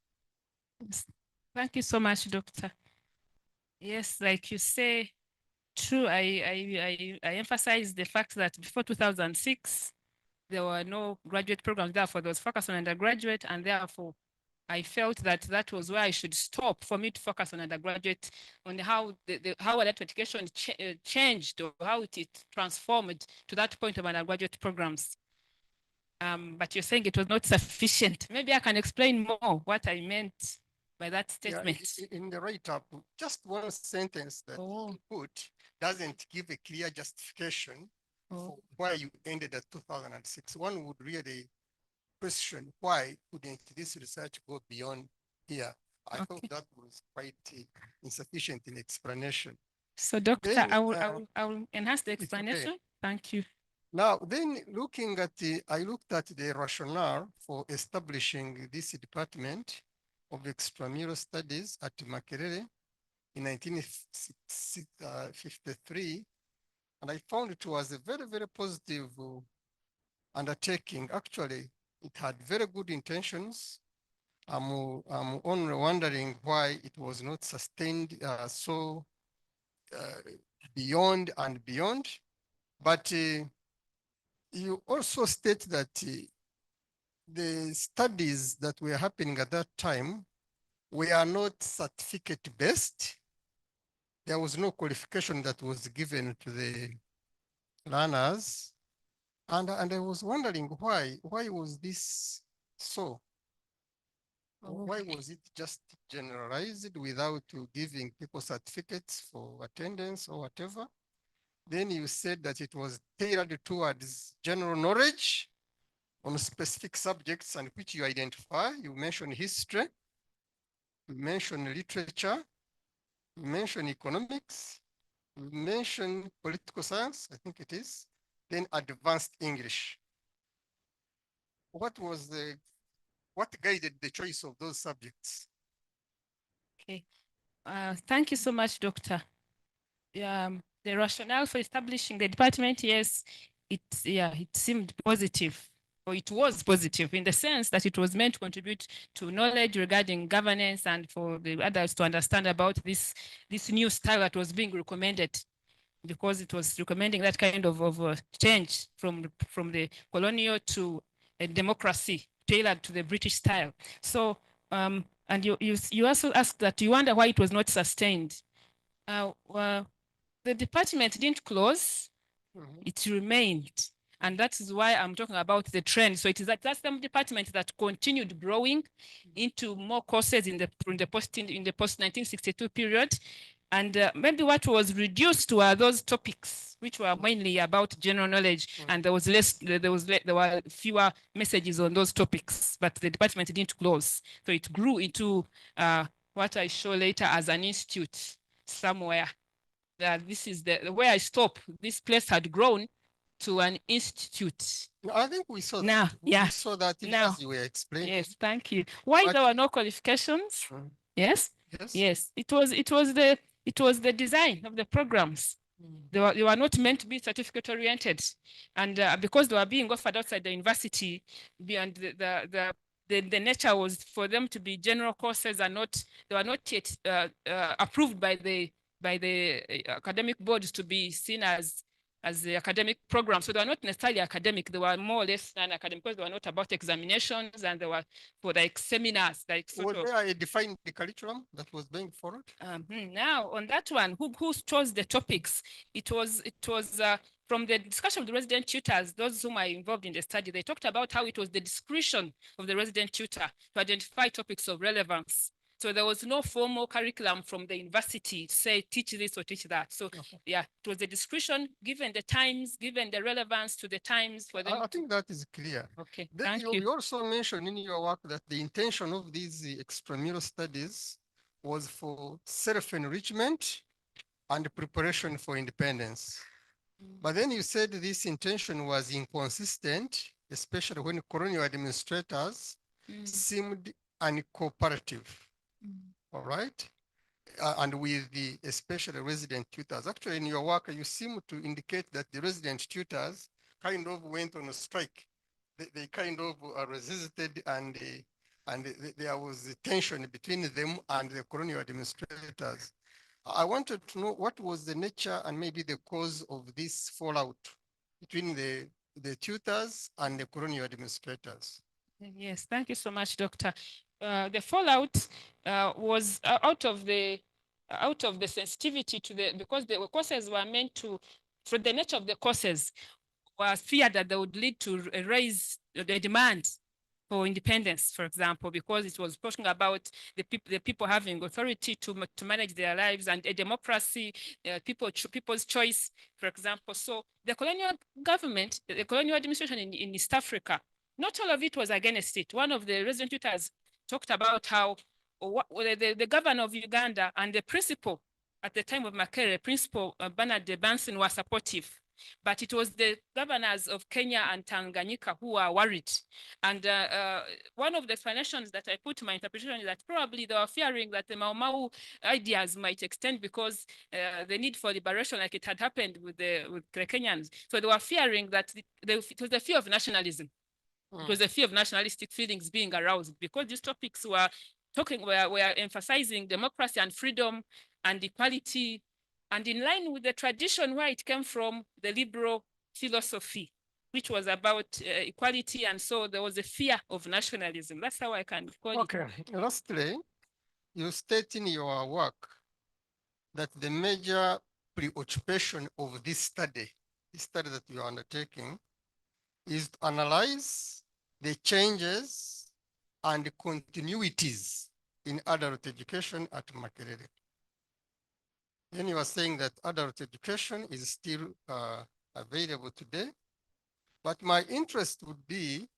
Thank you so much, Doctor. Yes, like you say, true. I emphasize the fact that before 2006, there were no graduate programs. Therefore, there was focus on undergraduate, and therefore, I felt that that was where I should stop for me to focus on undergraduate, on how how adult education changed or how it transformed to that point of undergraduate programs. But you're saying it was not sufficient. Maybe I can explain more what I meant by that statement. Yeah, in the write-up, just one sentence that you put doesn't give a clear justification for why you ended at 2006. One would really question why couldn't this research go beyond here? I thought that was quite insufficient in explanation. So, Doctor, Then, I will enhance the explanation. Okay. Thank you. Now, then looking at I looked at the rationale for establishing this department of extramural studies at Makerere in 1953, and I found it was a very, very positive undertaking. Actually, it had very good intentions. I'm only wondering why it was not sustained beyond and beyond. But you also state that the studies that were happening at that time were not certificate-based. There was no qualification that was given to the learners. And I was wondering why was this so? Why was it just generalized without giving people certificates for attendance or whatever? Then you said that it was tailored towards general knowledge on specific subjects and which you identify. You mentioned history, you mentioned literature, you mentioned economics, you mentioned political science, I think it is, then advanced English. What guided the choice of those subjects? Okay. Thank you so much, Doctor. The rationale for establishing the department, yes, it seemed positive. or it was positive in the sense that it was meant to contribute to knowledge regarding governance and for the adults to understand about this new style that was being recommended, because it was recommending that kind of change from the colonial to a democracy tailored to the British style. So and you also asked that you wonder why it was not sustained. The department didn't close, it remained. And that is why I'm talking about the trend. So it is that same department that continued growing into more courses in the post 1962 period. And maybe what was reduced were those topics, which were mainly about general knowledge, and there were fewer messages on those topics. But the department didn't close, so it grew into what I show later as an institute somewhere. This is where I stop. This place had grown to an institute. No, I think we saw Now, that. yeah. We saw that Now. as you were explaining. Yes, thank you. Why But- there were no qualifications? Yes. Yes. Yes, it was the design of the programs. They were not meant to be certificate oriented, and because they were being offered outside the university, and the nature was for them to be general courses, and they were not yet approved by the academic boards to be seen as the academic program. So they were not necessarily academic. They were more or less non-academic because they were not about examinations, and they were for like seminars, like Was there a defined curriculum that was being followed? Now on that one, who chose the topics? It was from the discussion of the resident tutors, those whom are involved in the study, they talked about how it was the discretion of the resident tutor to identify topics of relevance. So there was no formal curriculum from the university to say, teach this or teach that. So yeah, it was the discretion given the times, given the relevance to the times for them. I think that is clear. Okay, Then thank you. You also mentioned in your work that the intention of these extramural studies was for self-enrichment and preparation for independence. But then you said this intention was inconsistent, especially when colonial administrators seemed uncooperative. All right. And with the especially resident tutors. Actually, in your work, you seem to indicate that the resident tutors kind of went on a strike. They kind of resisted, and there was a tension between them and the colonial administrators. I wanted to know what was the nature and maybe the cause of this fallout between the tutors and the colonial administrators. Yes, thank you so much, Doctor. The fallout was out of the sensitivity to because the courses were meant to, for the nature of the courses, was feared that they would lead to raise the demand for independence, for example, because it was talking about the people having authority to manage their lives, and a democracy, people's choice, for example. So the colonial government, the colonial administration in East Africa, not all of it was against it. One of the resident tutors talked about how the governor of Uganda and the principal at the time of Makerere, Principal Bernard de Banson, were supportive. But it was the governors of Kenya and Tanganyika who were worried. And one of the explanations that I put in my interpretation is that probably they were fearing that the Mau Mau ideas might extend because the need for liberation, like it had happened with the Kenyans. So they were fearing that it was the fear of nationalism. It was a fear of nationalistic feelings being aroused because these topics were emphasizing democracy and freedom and equality, and in line with the tradition where it came from, the liberal philosophy, which was about equality, and so there was a fear of nationalism. That's how I can call it. Okay, lastly, you state in your work that the major preoccupation of this study that you are undertaking, is to analyze the changes and continuities in adult education at Makerere. Then you are saying that adult education is still available today, but my interest would be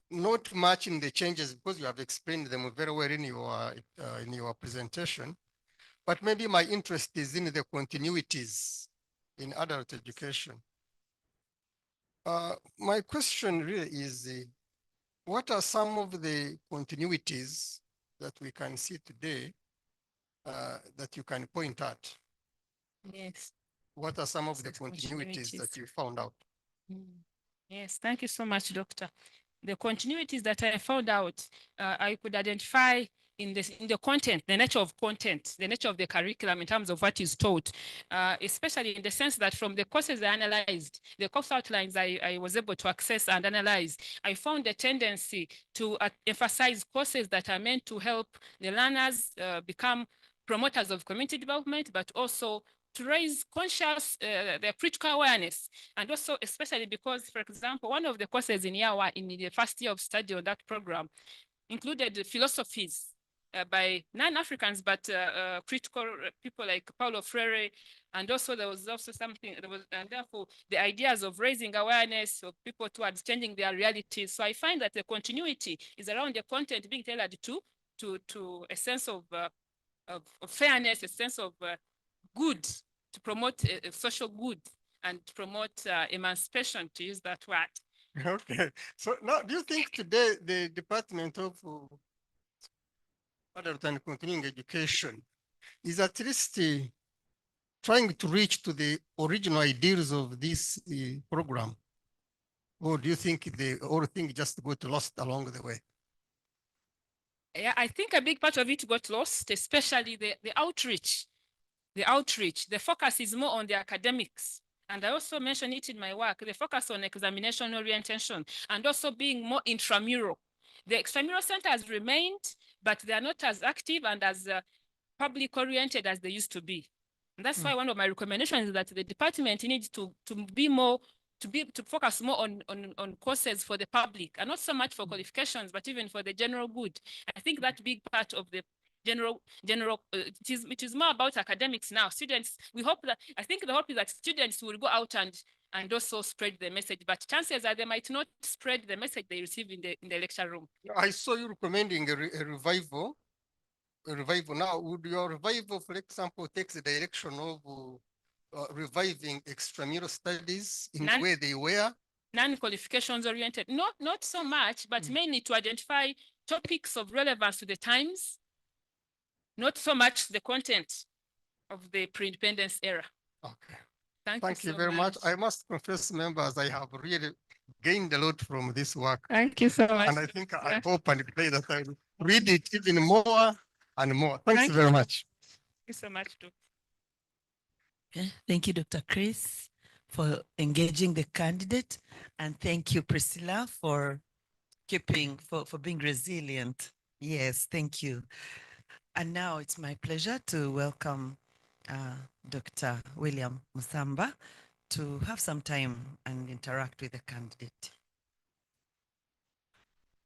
not much in the changes because you have explained them very well in your presentation, but maybe my interest is in the continuities in adult education. My question really is, what are some of the continuities that we can see today that you can point at? Yes. What are some of the continuities that you found out? Yes, thank you so much, Doctor. The continuities that I found out, I could identify in the content, the nature of content, the nature of the curriculum in terms of what is taught, especially in the sense that from the courses I analyzed, the course outlines I was able to access and analyze, I found a tendency to emphasize courses that are meant to help the learners become promoters of community development, but also to raise conscious, their critical awareness. And also, especially because, for example, one of the courses in year one, in the first year of study on that program, included the philosophies by non-Africans, but critical people like Paulo Freire. And also there was also something, and therefore the ideas of raising awareness of people towards changing their realities. So I find that the continuity is around the content being tailored to a sense of fairness, a sense of good, to promote social good and to promote emancipation, to use that word. Okay. So now, do you think today the Department of Adult and Continuing Education is at least trying to reach to the original ideals of this program? Or do you think the whole thing just got lost along the way? Yeah, I think a big part of it got lost, especially the outreach. The outreach, the focus is more on the academics. And I also mentioned it in my work, the focus on examination orientation and also being more intramural. The extramural centers remained, but they are not as active and as public oriented as they used to be. And that's why one of my recommendations is that the department needs to be more, to focus more on courses for the public, and not so much for qualifications, but even for the general good. I think that big part of the general it is more about academics now. Students, we hope that, I think the hope is that students will go out and also spread the message, but chances are they might not spread the message they receive in the lecture room. I saw you recommending a revival. Now, would your revival, for example, take the direction of reviving extramural studies in the way they were? Non-qualifications oriented, not so much, but mainly to identify topics of relevance to the times, not so much the content of the pre-independence era. Okay. Thank you very much. I must confess, members, I have really gained a lot from this work. Thank you so much. And I think I hope and pray that I will read it even more and more. Thanks very much. Thank you so much, too. Okay. Thank you, Dr. Chris, for engaging the candidate. And thank you, Priscilla, for being resilient. Yes, thank you. And now it's my pleasure to welcome Dr. William Musamba to have some time and interact with the candidate.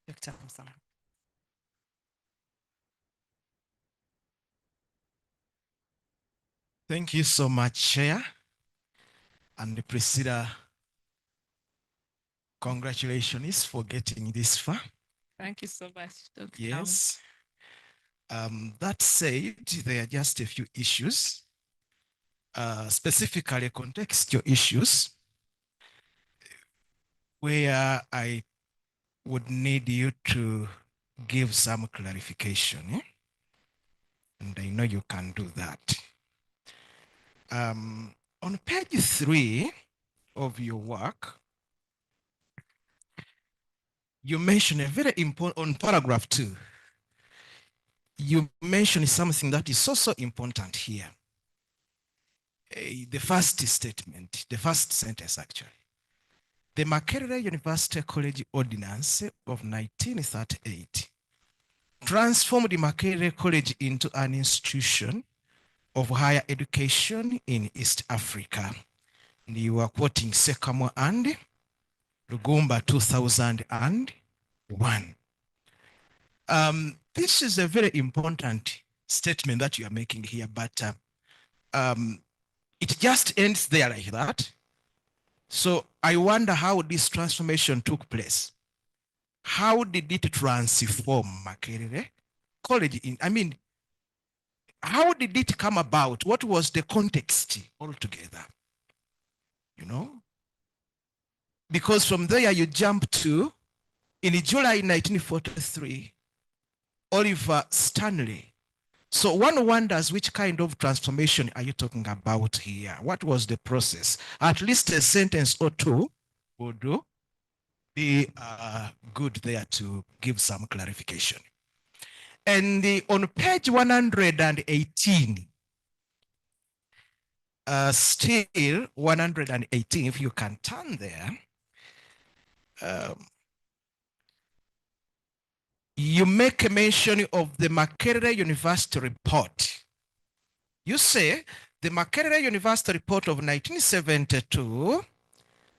Dr. Musamba. Thank you so much, Chair. And Priscilla, congratulations for getting this far. Thank you so much, Dr. Yes. That said, there are just a few issues, specifically contextual issues, where I would need you to give some clarification. And I know you can do that. On page 3 of your work, you mention a very important, on paragraph 2, you mention something that is so important here. The first statement, the first sentence actually. The Makerere University College Ordinance of 1938 transformed the Makerere College into an institution of higher education in East Africa. And you are quoting Sekamo and Lugumba 2001. This is a very important statement that you are making here, but it just ends there like that. So I wonder how this transformation took place. How did it transform Makerere College? How did it come about? What was the context altogether? You know? Because from there you jump to, in July 1943, Oliver Stanley. So one wonders which kind of transformation are you talking about here? What was the process? At least a sentence or two will do be good there to give some clarification. And on page 118, still 118, if you can turn there, you make a mention of the Makerere University report. You say the Makerere University report of 1972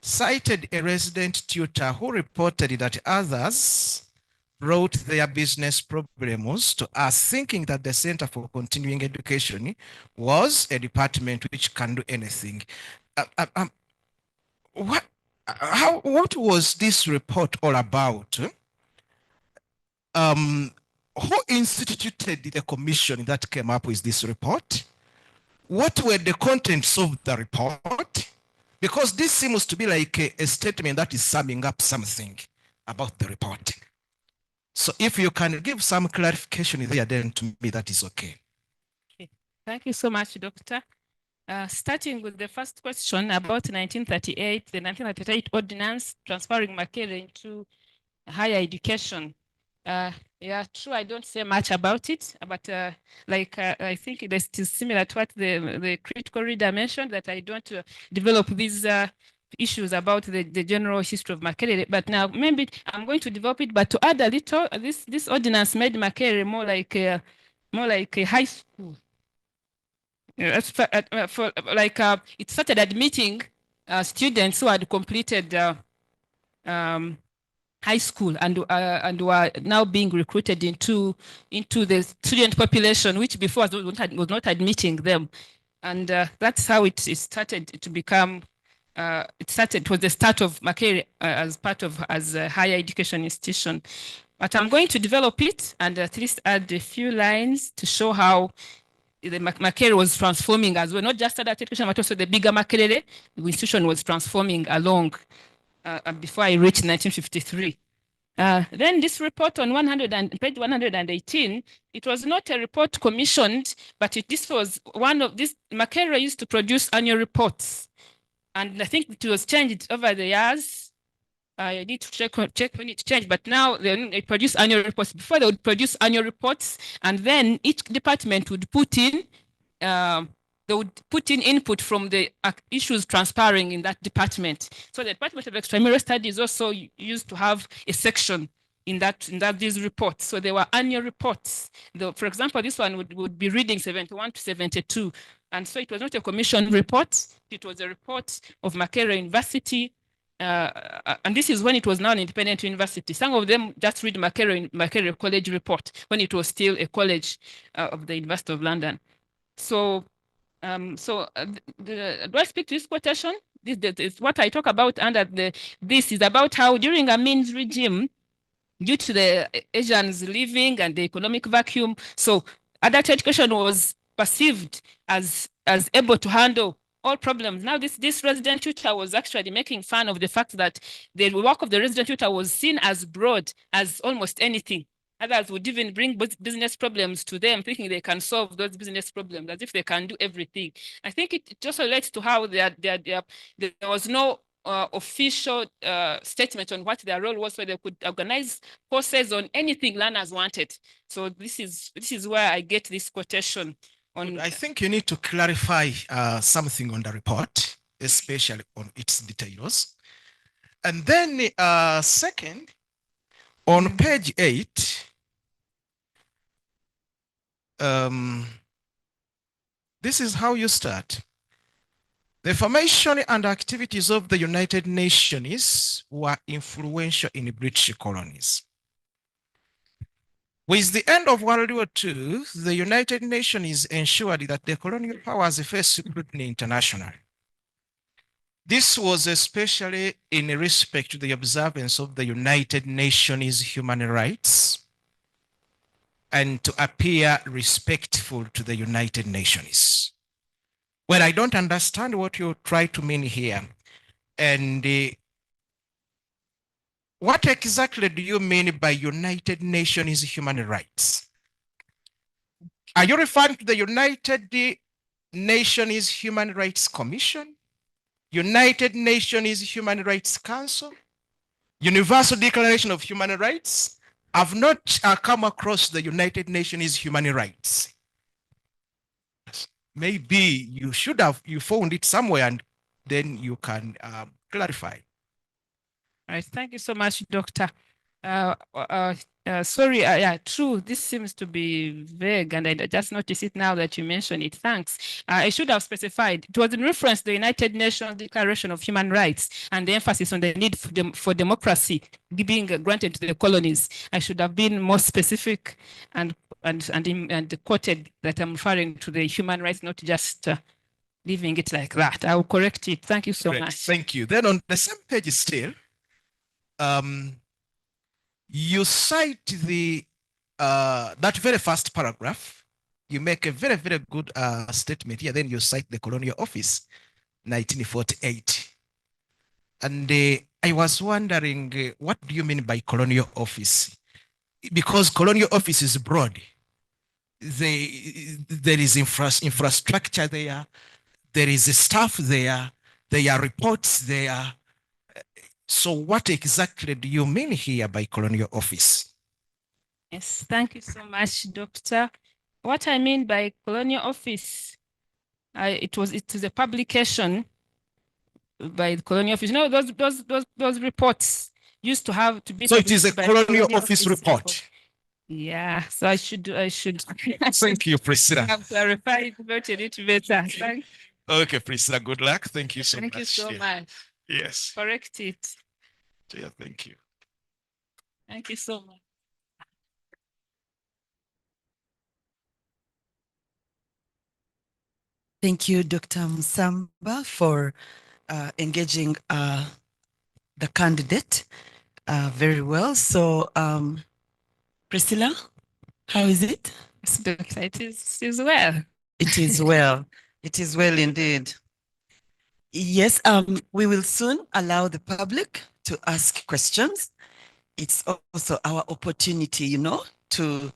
cited a resident tutor who reported that others brought their business problems to us, thinking that the Center for Continuing Education was a department which can do anything. What was this report all about? Who instituted the commission that came up with this report? What were the contents of the report? Because this seems to be like a statement that is summing up something about the report. So if you can give some clarification there, then to me that is okay. Okay. Thank you so much, Doctor. Starting with the first question about 1938, the 1938 ordinance transferring Makerere into higher education. Yeah, true, I don't say much about it, but I think it is similar to what the critical reader mentioned, that I don't develop these issues about the general history of Makerere. But now maybe I'm going to develop it, but to add a little, this ordinance made Makerere more like a high school. It started admitting students who had completed high school and were now being recruited into the student population, which before was not admitting them, and that's how it started to become. It was the start of Makerere as a higher education institution. But I'm going to develop it and at least add a few lines to show how the Makerere was transforming as well, not just adult education, but also the bigger Makerere. The institution was transforming along before I reached 1953. Then this report on page 118, it was not a report commissioned, but this was one of this. Makerere used to produce annual reports, and I think it was changed over the years. I need to check when it changed, but now they produce annual reports. Before they would produce annual reports, and then each department would put in input from the issues transpiring in that department. So the Department of Extramural Studies also used to have a section in these reports. So there were annual reports. For example, this one would be reading 71 to 72. And so it was not a commission report. It was a report of Makerere University. And this is when it was now an independent university. Some of them just read Makerere College report when it was still a college of the University of London. So do I speak to this quotation? This is what I talk about under this is about how during Amin's regime, due to the Asians leaving and the economic vacuum, so adult education was perceived as able to handle all problems. Now this resident tutor was actually making fun of the fact that the work of the resident tutor was seen as broad as almost anything. Others would even bring business problems to them, thinking they can solve those business problems, as if they can do everything. I think it just relates to how there was no official statement on what their role was, so they could organize courses on anything learners wanted. So this is where I get this quotation. I think you need to clarify something on the report, especially on its details. And then second, on page 8, this is how you start. The formation and activities of the United Nations were influential in British colonies. With the end of World War II, the United Nations ensured that the colonial powers faced scrutiny internationally. This was especially in respect to the observance of the United Nations human rights and to appear respectful to the United Nations. Well, I don't understand what you try to mean here. And what exactly do you mean by United Nations human rights? Are you referring to the United Nations Human Rights Commission? United Nations Human Rights Council? Universal Declaration of Human Rights. I've not come across the United Nations human rights. Maybe you should have, you found it somewhere and then you can clarify. All right, thank you so much, Doctor. Sorry, yeah, true. This seems to be vague, and I just noticed it now that you mention it. Thanks. I should have specified. It was in reference to the United Nations Declaration of Human Rights and the emphasis on the need for democracy being granted to the colonies. I should have been more specific and quoted that I'm referring to the human rights, not just leaving it like that. I will correct it. Thank you so Great, much. thank you. Then on the same page still, you cite the that very first paragraph. You make a very, very good statement here. Then you cite the Colonial Office, 1948. And I was wondering, what do you mean by Colonial Office? Because Colonial Office is broad. There is infrastructure there. There is staff there. There are reports there. So what exactly do you mean here by Colonial Office? Yes, thank you so much, Doctor. What I mean by Colonial Office, it is a publication by the Colonial Office. You know, those reports used to have to be. So it is a Colonial Office report. Yeah, so I should. Thank you, Priscilla. I have clarified about it better. Thank Okay, Priscilla, good luck. Thank you so much. Thank you so much. Yes. Correct it. Yeah, thank you. Thank you so much. Thank you, Dr. Musamba, for engaging the candidate very well. So, Priscilla, how is it? Yes, Doctor, it is well. It is well. It is well indeed. Yes, we will soon allow the public to ask questions. It's also our opportunity, you know, to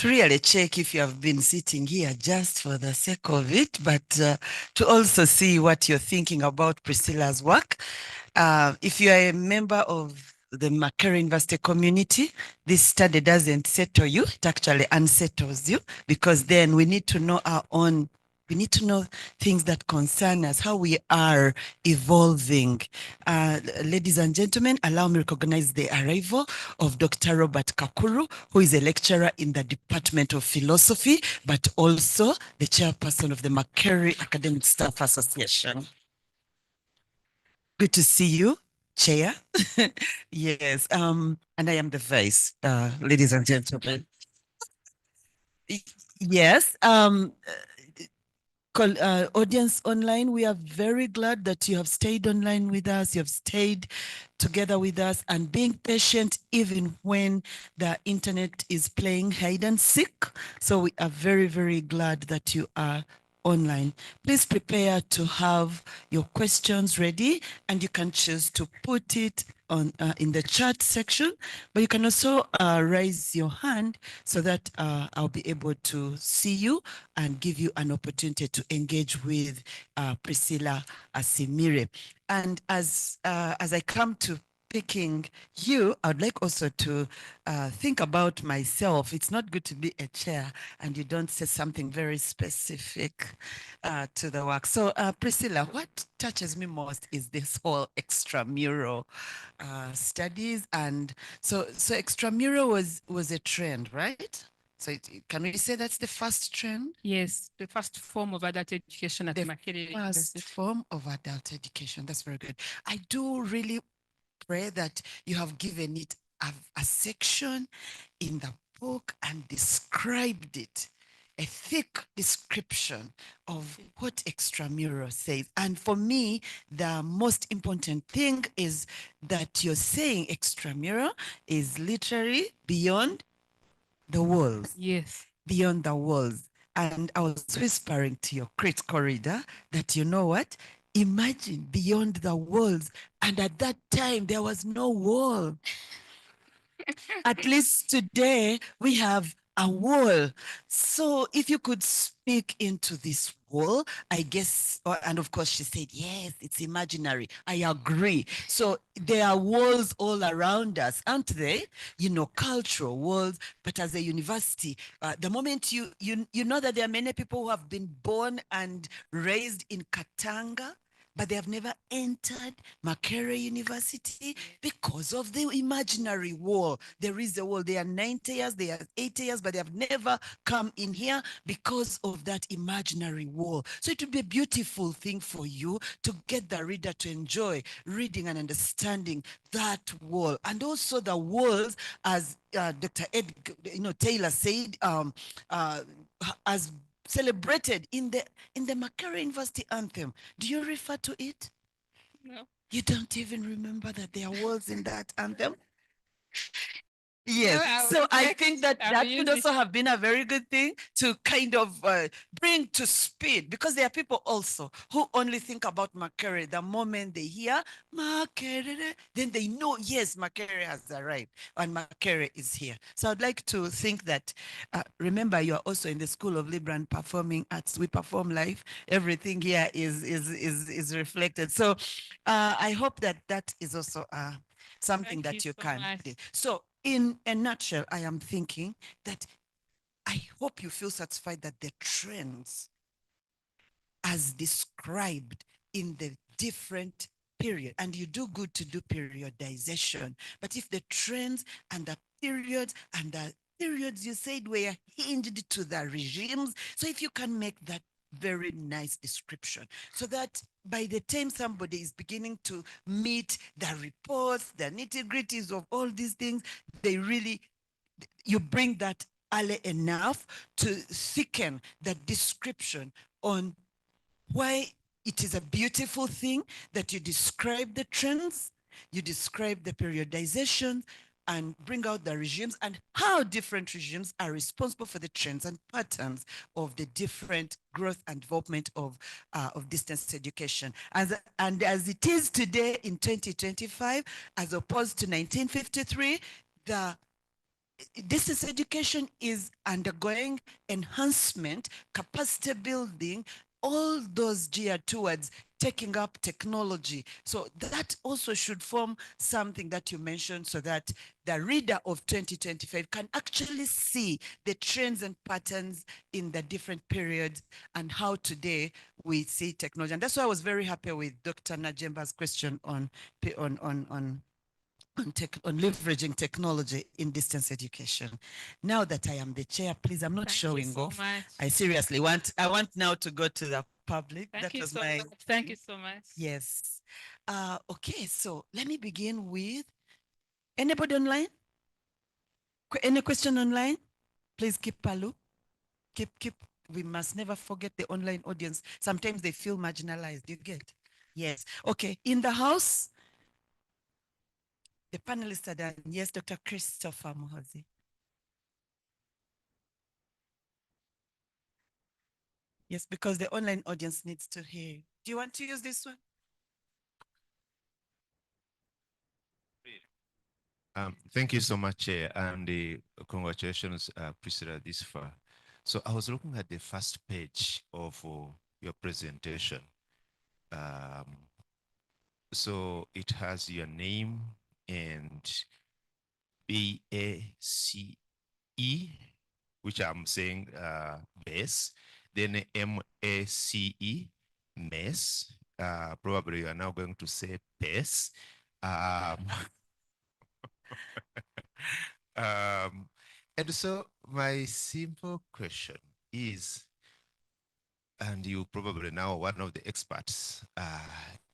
really check if you have been sitting here just for the sake of it, but to also see what you're thinking about Priscilla's work. If you are a member of the Makerere University community, this study doesn't settle you, it actually unsettles you, because then we need to know our own, we need to know things that concern us, how we are evolving. Ladies and gentlemen, allow me to recognize the arrival of Dr. Robert Kakuru, who is a lecturer in the Department of Philosophy, but also the chairperson of the Makerere Academic Staff Association. Good to see you, Chair. Yes, and I am the vice, ladies and gentlemen. Yes, audience online, we are very glad that you have stayed online with us, you have stayed together with us and being patient even when the internet is playing hide and seek. So we are very, very glad that you are online. Please prepare to have your questions ready, and you can choose to put it on in the chat section, but you can also raise your hand so that I'll be able to see you and give you an opportunity to engage with Priscilla Asiimire. And as I come to picking you, I would like also to think about myself. It's not good to be a chair and you don't say something very specific to the work. So Priscilla, what touches me most is this whole extramural studies. And so extramural was a trend, right? So can we say that's the first trend? Yes, the first form of adult education at The Makerere first University. form of adult education. That's very good. I do really pray that you have given it a section in the book and described it, a thick description of what extramural says. And for me, the most important thing is that you're saying extramural is literally beyond the walls. Yes. Beyond the walls. And I was whispering to your critical reader that, you know what? Imagine beyond the walls. And at that time, there was no wall. At least today, we have A wall. So if you could speak into this wall, I guess, and of course she said, yes, it's imaginary. I agree. So there are walls all around us, aren't they? You know, cultural walls, but as a university, the moment you know that there are many people who have been born and raised in Katanga, but they have never entered Makerere University because of the imaginary wall. There is a wall. They are 90 years, they are 80 years, but they have never come in here because of that imaginary wall. So it would be a beautiful thing for you to get the reader to enjoy reading and understanding that wall. And also the walls, as Dr. Taylor said, as celebrated in the Makerere University anthem. Do you refer to it? No. You don't even remember that there are words in that anthem? Yes. No, So I think that I will that use could it. also have been a very good thing to kind of bring to speed, because there are people also who only think about Makerere the moment they hear Makerere, then they know, yes, Makerere has arrived and Makerere is here. So I'd like to think that, remember, you are also in the School of Liberal and Performing Arts. We perform live. Everything here is reflected. So I hope that that is also something Thank that you you so can much. do. So in a nutshell, I am thinking that I hope you feel satisfied that the trends as described in the different period, and you do good to do periodization, but if the trends and the periods you said were hinged to the regimes, so if you can make that very nice description, so that by the time somebody is beginning to meet the reports, the nitty-gritties of all these things, they really, you bring that early enough to thicken the description on why it is a beautiful thing that you describe the trends, you describe the periodization, and bring out the regimes and how different regimes are responsible for the trends and patterns of the different growth and development of distance education. And as it is today in 2025, as opposed to 1953, the distance education is undergoing enhancement, capacity building, all those geared towards taking up technology. So that also should form something that you mentioned, so that the reader of 2025 can actually see the trends and patterns in the different periods and how today we see technology. And that's why I was very happy with Dr. Najemba's question on leveraging technology in distance education. Now that I am the chair, please, I'm not Thank you showing so off. much. I seriously want now to go to the public. Thank That you was so my, much. Thank you so much. yes. Okay, so let me begin with anybody online? Any question online? Please keep a look. Keep. We must never forget the online audience. Sometimes they feel marginalized. You get? Yes. Okay. In the house, the panelists are done. Yes, Dr. Christopher Muhozi. Yes, because the online audience needs to hear you. Do you want to use this one? Thank you so much, and congratulations, Priscilla, this far. So I was looking at the first page of your presentation. So it has your name and BACE, which I'm saying base, then MACE, mess. Probably you are now going to say PACE. And so my simple question is, and you probably now one of the experts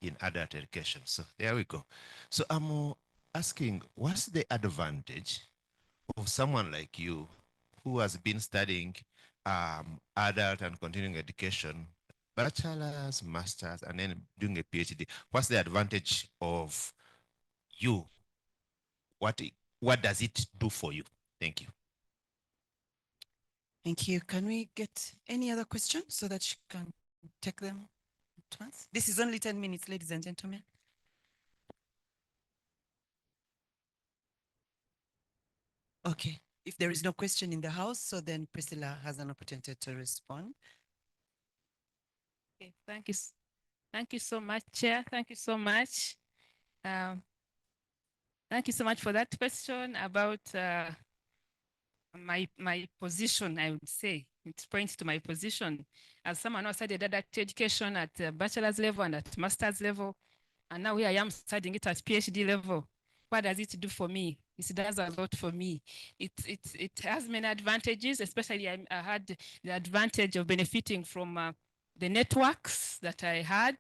in adult education. So there we go. So I'm asking, what's the advantage of someone like you who has been studying adult and continuing education, bachelor's, master's, and then doing a PhD? What's the advantage of you? What does it do for you? Thank you. Thank you. Can we get any other questions so that she can take them at once? This is only 10 minutes, ladies and gentlemen. Okay. If there is no question in the house, so then Priscilla has an opportunity to respond. Okay, thank you. Thank you so much, Chair. Thank you so much. Thank you so much for that question about my position, I would say. It points to my position as someone who studied adult education at bachelor's level and at master's level. And now here I am studying it at PhD level. What does it do for me? It does a lot for me. It has many advantages, especially I had the advantage of benefiting from the networks that I had.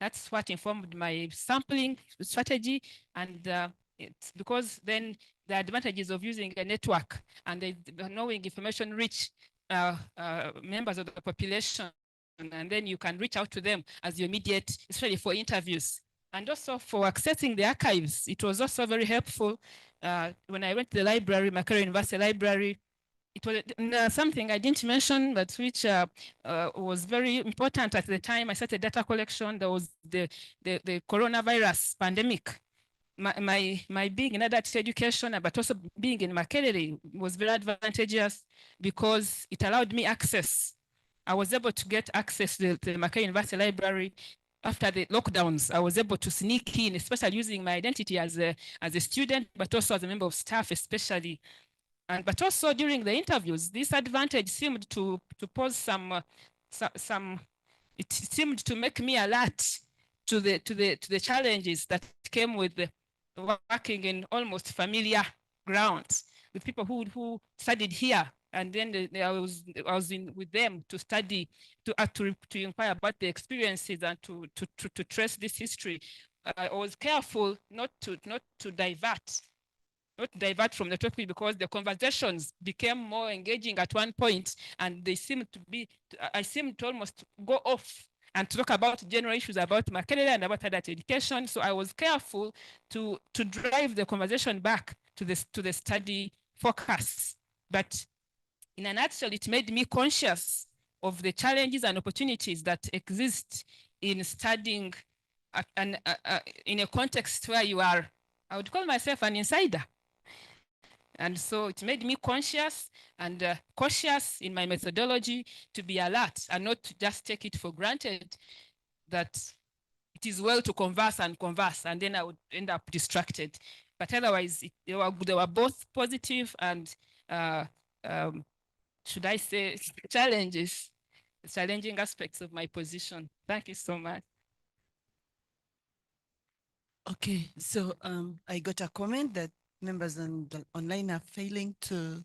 That's what informed my sampling strategy. And it's because then the advantages of using a network and knowing information rich members of the population, and then you can reach out to them as your immediate, especially for interviews. And also for accessing the archives, it was also very helpful. When I went to the library, Makerere University Library, it was something I didn't mention, but which was very important at the time I started data collection. There was the coronavirus pandemic. My being in adult education, but also being in Makerere was very advantageous because it allowed me access. I was able to get access to the Makerere University Library after the lockdowns. I was able to sneak in, especially using my identity as a student, but also as a member of staff, especially. But also during the interviews, this advantage seemed to pose some. It seemed to make me alert to the challenges that came with working in almost familiar grounds with people who studied here, and then I was with them to study, to inquire about the experiences and to trace this history. I was careful not to divert from the topic because the conversations became more engaging at one point, and they seemed to be. I seemed to almost go off and to talk about general issues about Makerere and about adult education. So I was careful to drive the conversation back to the study focus. But in a nutshell, it made me conscious of the challenges and opportunities that exist in studying in a context where you are, I would call myself an insider. And so it made me conscious and cautious in my methodology to be alert and not to just take it for granted that it is well to converse, and then I would end up distracted. But otherwise, they were both positive and, should I say, challenging aspects of my position. Thank you so much. Okay, so I got a comment that members on the online are failing to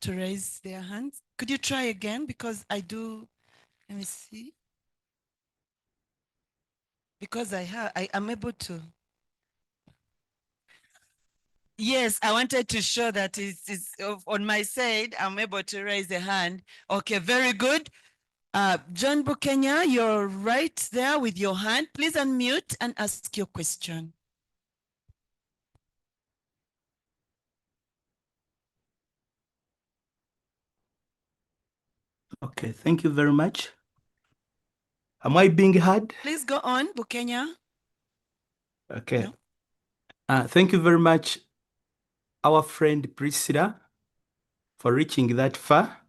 raise their hands. Could you try again? Because let me see. Because I am able to. Yes, I wanted to show that it's on my side, I'm able to raise a hand. Okay, very good. John Bukenya, you're right there with your hand. Please unmute and ask your question. Okay, thank you very much. Am I being heard? Please go on, Bukenya. Okay. Thank you very much, our friend Priscilla, for reaching that far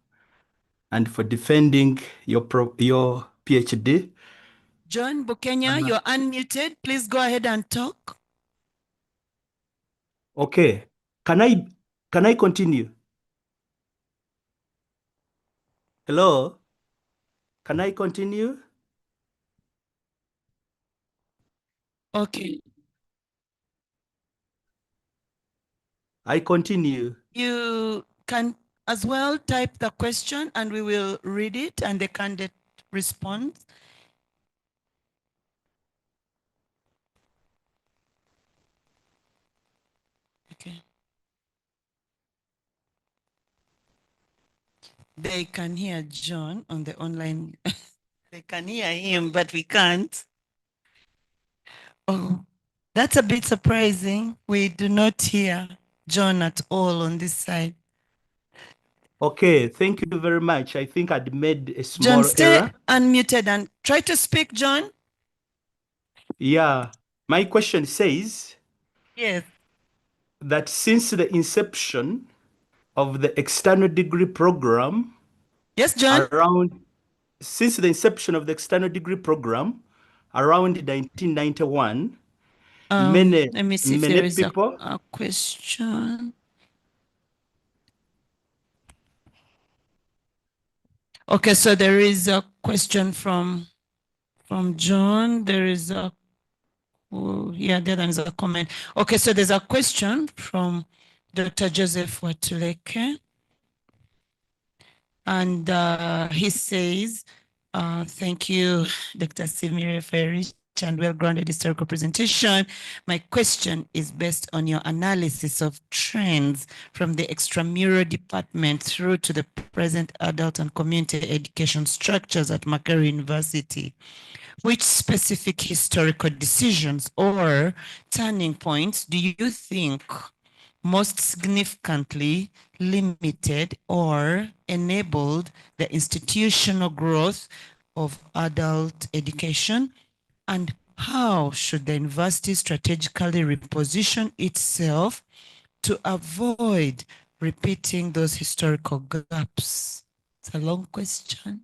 and for defending your PhD. John Bukenya, you're unmuted. Please go ahead and talk. Okay. Can I continue? Hello? Can I continue? Okay. I continue. You can as well type the question and we will read it and the candidate responds. Okay. They can hear John on the online. They can hear him, but we can't. Oh, that's a bit surprising. We do not hear John at all on this side. Okay, thank you very much. I think I'd made a small John, stay error. unmuted and try to speak, John. Yeah, my question says Yes. that since the inception of the external degree program Yes, John? since the inception of the external degree program around 1991, Let me see if many there is people. a question. Okay, so there is a question from John. There is a, oh, yeah, there is a comment. Okay, so there's a question from Dr. Joseph Watuleke. And he says, thank you, Dr. Asiimire, for a rich and well-grounded historical presentation. My question is based on your analysis of trends from the extramural department through to the present adult and community education structures at Makerere University. Which specific historical decisions or turning points do you think most significantly limited or enabled the institutional growth of adult education, and how should the university strategically reposition itself to avoid repeating those historical gaps? It's a long question.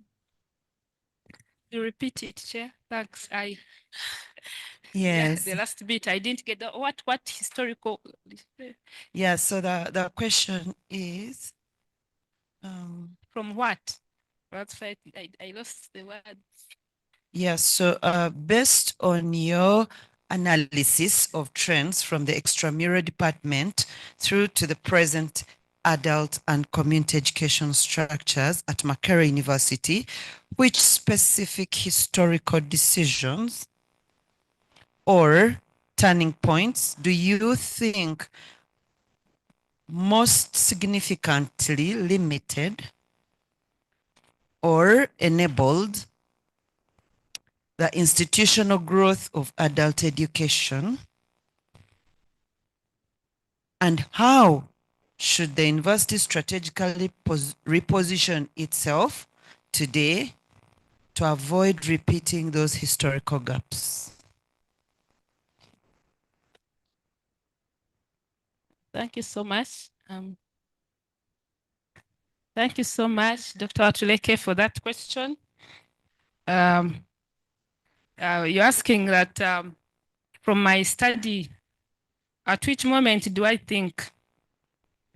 You repeat it, Chair. Thanks. Yes. Yeah, the last bit I didn't get. What historical? Yeah. So the question is, from what? That's right. I lost the words. Yes. So based on your analysis of trends from the extramural department through to the present adult and community education structures at Makerere University, which specific historical decisions or turning points do you think most significantly limited or enabled the institutional growth of adult education, and how should the university strategically reposition itself today to avoid repeating those historical gaps? Thank you so much. Thank you so much, Dr. Watuleke, for that question. You're asking that from my study, at which moment do I think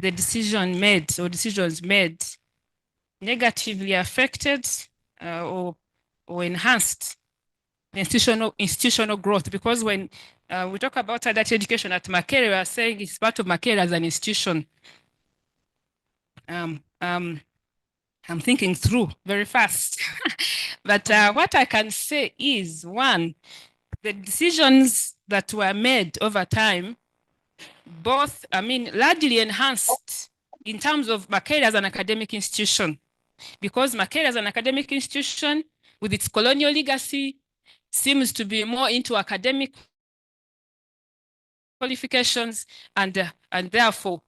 the decision made or decisions made negatively affected or enhanced the institutional growth? Because when we talk about adult education at Makerere, we are saying it's part of Makerere as an institution. I'm thinking through very fast. But what I can say is, one, the decisions that were made over time, both, largely enhanced in terms of Makerere as an academic institution, because Makerere as an academic institution with its colonial legacy seems to be more into academic qualifications, and therefore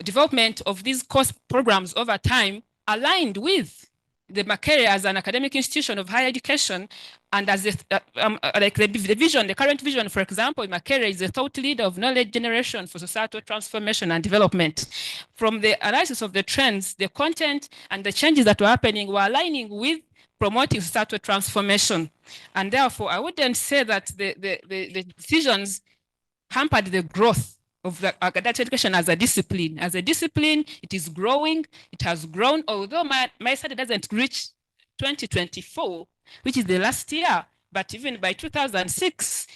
development of these course programs over time aligned with the Makerere as an academic institution of higher education, and as like the current vision, for example, Makerere is a thought leader of knowledge generation for societal transformation and development. From the analysis of the trends, the content and the changes that were happening were aligning with promoting societal transformation, and therefore I wouldn't say that the decisions hampered the growth of the adult education as a discipline. As a discipline, it is growing. It has grown, although my study doesn't reach 2024, which is the last year. But even by 2006,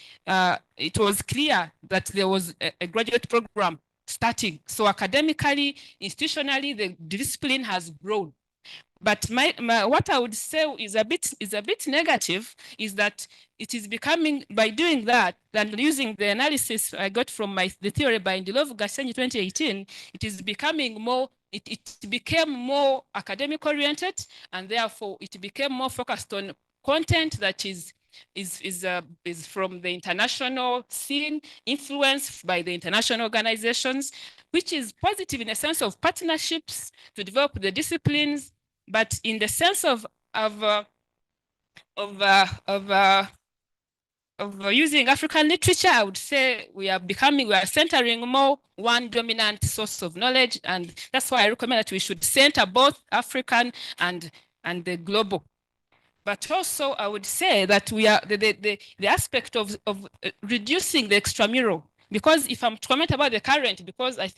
it was clear that there was a graduate program starting. So academically, institutionally, the discipline has grown. But what I would say is a bit negative is that it is becoming, by doing that and using the analysis I got from the theory by Ndidde Gasenyi 2018, it is becoming more, it became more academic oriented, and therefore it became more focused on content that is from the international scene, influenced by the international organizations, which is positive in a sense of partnerships to develop the disciplines. But in the sense of using African literature, I would say we are centering more one dominant source of knowledge, and that's why I recommend that we should center both African and the global. But also, I would say that we are the aspect of reducing the extramural. Because if I'm to comment about the current, because I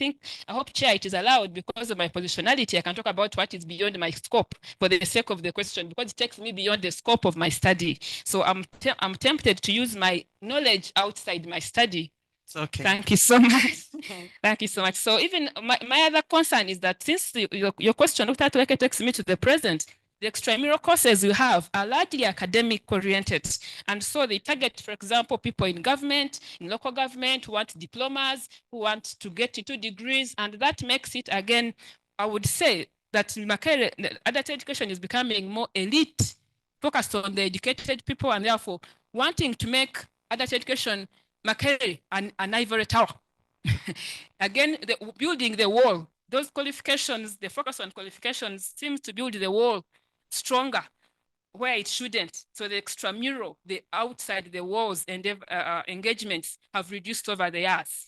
hope, Chair, it is allowed because of my positionality, I can talk about what is beyond my scope for the sake of the question, because it takes me beyond the scope of my study. So I'm tempted to use my knowledge outside my study. Okay. Thank you so much. Thank you so much. So even my other concern is that since your question, Dr. Atuleke, takes me to the present, the extramural courses you have are largely academic oriented. And so they target, for example, people in government, in local government, who want diplomas, who want to get into degrees. And that makes it, again, I would say that Makerere, adult education is becoming more elite, focused on the educated people, and therefore wanting to make adult education Makerere an ivory tower. Again, building the wall. Those qualifications, the focus on qualifications seems to build the wall stronger where it shouldn't. So the extramural, the outside the walls and engagements have reduced over the years.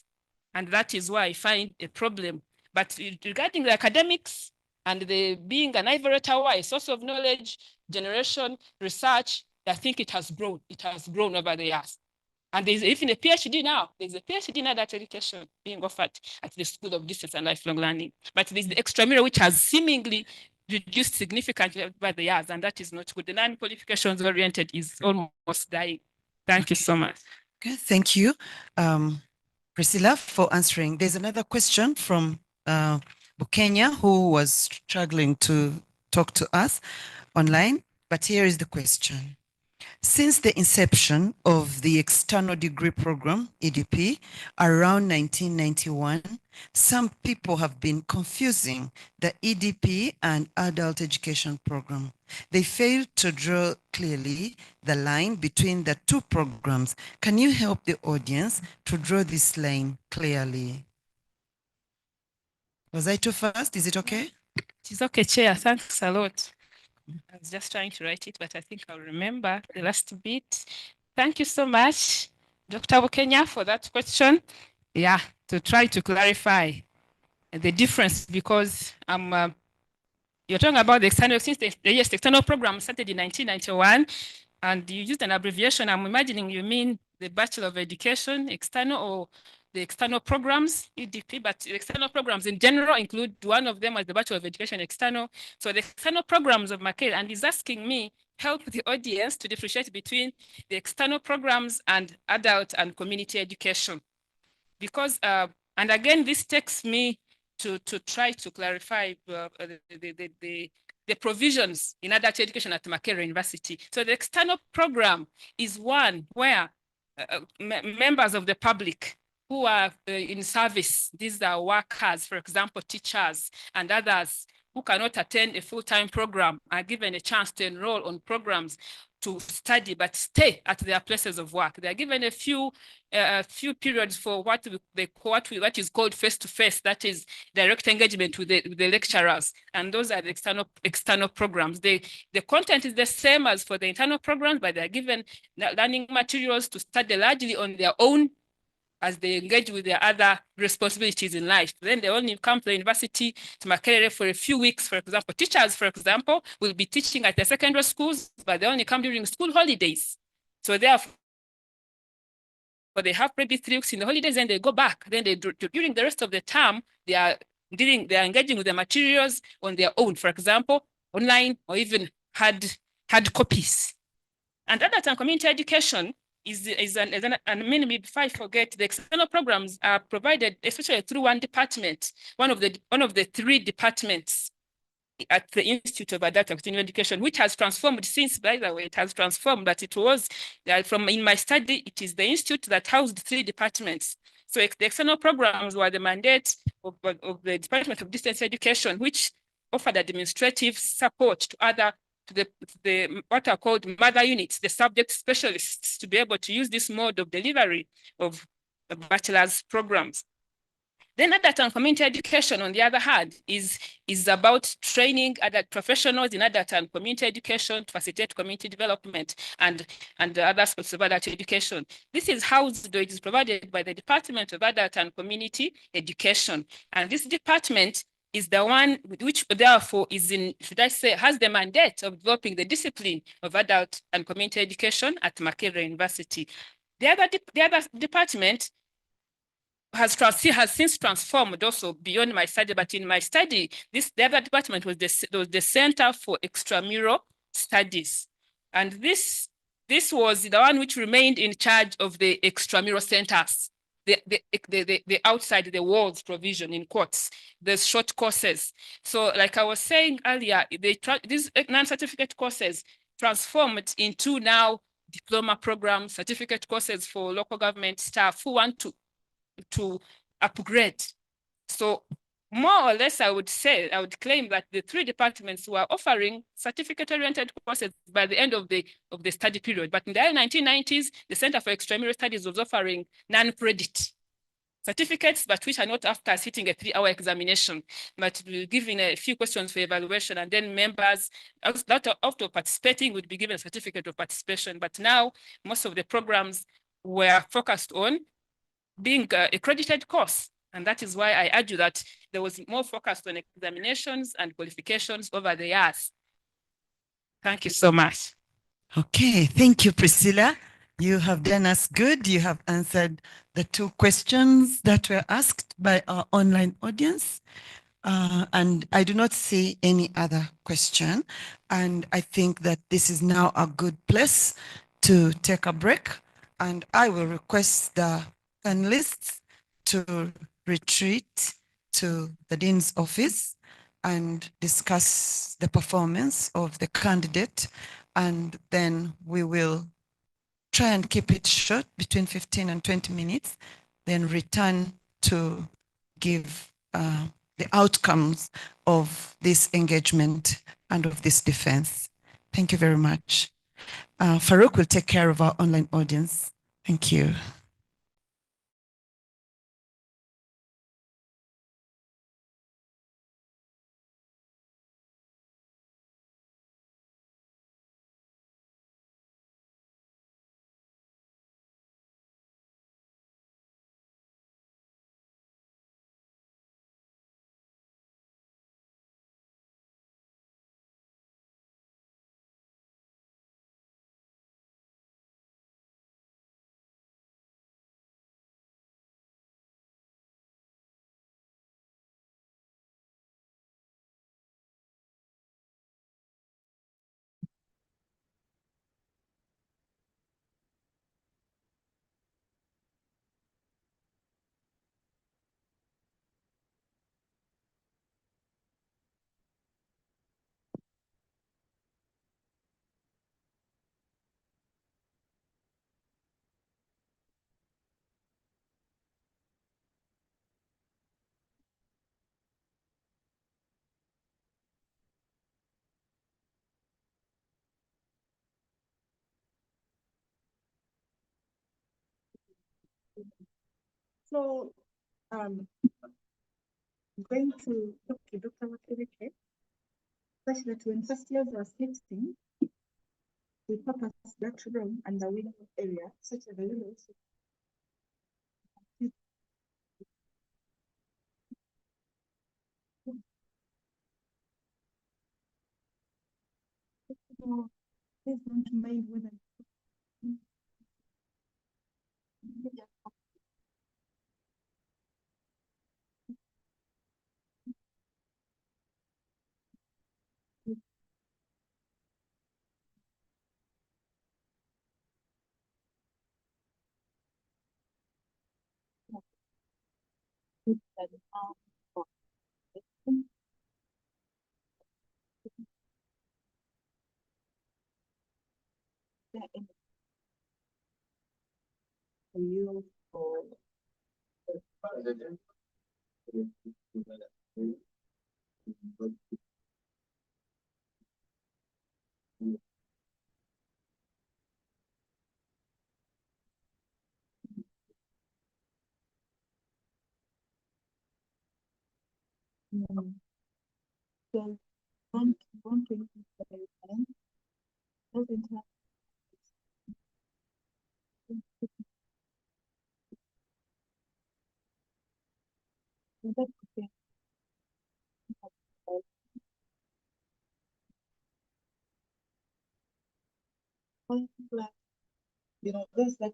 And that is why I find a problem. But regarding the academics and the being an ivory tower, a source of knowledge, generation, research, I think it has grown. It has grown over the years. And there's even a PhD now. There's a PhD in adult education being offered at the School of Distance and Lifelong Learning. But there's the extramural, which has seemingly reduced significantly by the years, and that is not good. The non-qualifications oriented is almost dying. Thank you so much. Okay, thank you, Priscilla, for answering. There's another question from Bukenya, who was struggling to talk to us online, but here is the question. Since the inception of the External Degree Program, EDP, around 1991, some people have been confusing the EDP and Adult Education Program. They failed to draw clearly the line between the two programs. Can you help the audience to draw this line clearly? Was I too fast? Is it okay? It is okay, Chair. Thanks a lot. I was just trying to write it, but I think I'll remember the last bit. Thank you so much, Dr. Bukenya, for that question. Yeah, to try to clarify the difference, because you're talking about the external, since the external program started in 1991, and you used an abbreviation. I'm imagining you mean the Bachelor of Education, external, or the external programs, EDP, but the external programs in general include one of them as the Bachelor of Education external. So the external programs of Makerere, and he's asking me, help the audience to differentiate between the external programs and adult and community education. Because, and again, this takes me to try to clarify the provisions in adult education at Makerere University. So the external program is one where members of the public who are in service, these are workers, for example, teachers and others who cannot attend a full-time program, are given a chance to enroll on programs to study but stay at their places of work. They are given a few periods for what is called face-to-face, that is direct engagement with the lecturers, and those are the external programs. The content is the same as for the internal programs, but they are given learning materials to study largely on their own as they engage with their other responsibilities in life. Then they only come to the university, to Makerere, for a few weeks. For example, teachers, for example, will be teaching at their secondary schools, but they only come during school holidays. So therefore, they have maybe 3 weeks in the holidays, and they go back. Then they during the rest of the term, they are engaging with the materials on their own, for example, online or even hard copies. And adult and community education and maybe before I forget, the external programs are provided especially through one department, one of the 3 departments at the Institute of Adult and Continuing Education, which has transformed since, by the way, it has transformed, but it was, in my study, it is the institute that housed 3 departments. So the external programs were the mandate of the Department of Distance Education, which offered administrative support to the what are called mother units, the subject specialists, to be able to use this mode of delivery of bachelor's programs. Then adult and community education, on the other hand, is about training adult professionals in adult and community education to facilitate community development and other aspects of adult education. This is housed, though it is provided by the Department of Adult and Community Education. And this department is the one which therefore is in, should I say, has the mandate of developing the discipline of adult and community education at Makerere University. The other department has since transformed also beyond my study, but in my study, the other department was the Center for Extramural Studies. And this was the one which remained in charge of the extramural centers, the outside the walls provision in quotes, the short courses. So like I was saying earlier, these non-certificate courses transformed into now diploma programs, certificate courses for local government staff who want to upgrade. So more or less, I would claim that the three departments were offering certificate-oriented courses by the end of the study period. But in the early 1990s, the Center for Extramural Studies was offering non-credit certificates, but which are not after sitting a 3-hour examination, but giving a few questions for evaluation, and then members after participating would be given a certificate of participation. But now most of the programs were focused on being accredited course. And that is why I argue that there was more focus on examinations and qualifications over the years. Thank you so much. Okay, thank you, Priscilla. You have done us good. You have answered the two questions that were asked by our online audience. And I do not see any other question. And I think that this is now a good place to take a break. And I will request the panelists to retreat to the Dean's office and discuss the performance of the candidate. And then we will try and keep it short, between 15 and 20 minutes, then return to give the outcomes of this engagement and of this defense. Thank you very much. Farouk will take care of our online audience. Thank you. So, I'm going to talk to Dr. Makerere, such that when first years were 16, we purposed that room and the window area, such that the windows please don't mind whether for you or So want to use the time doesn't have that's okay. You know, those that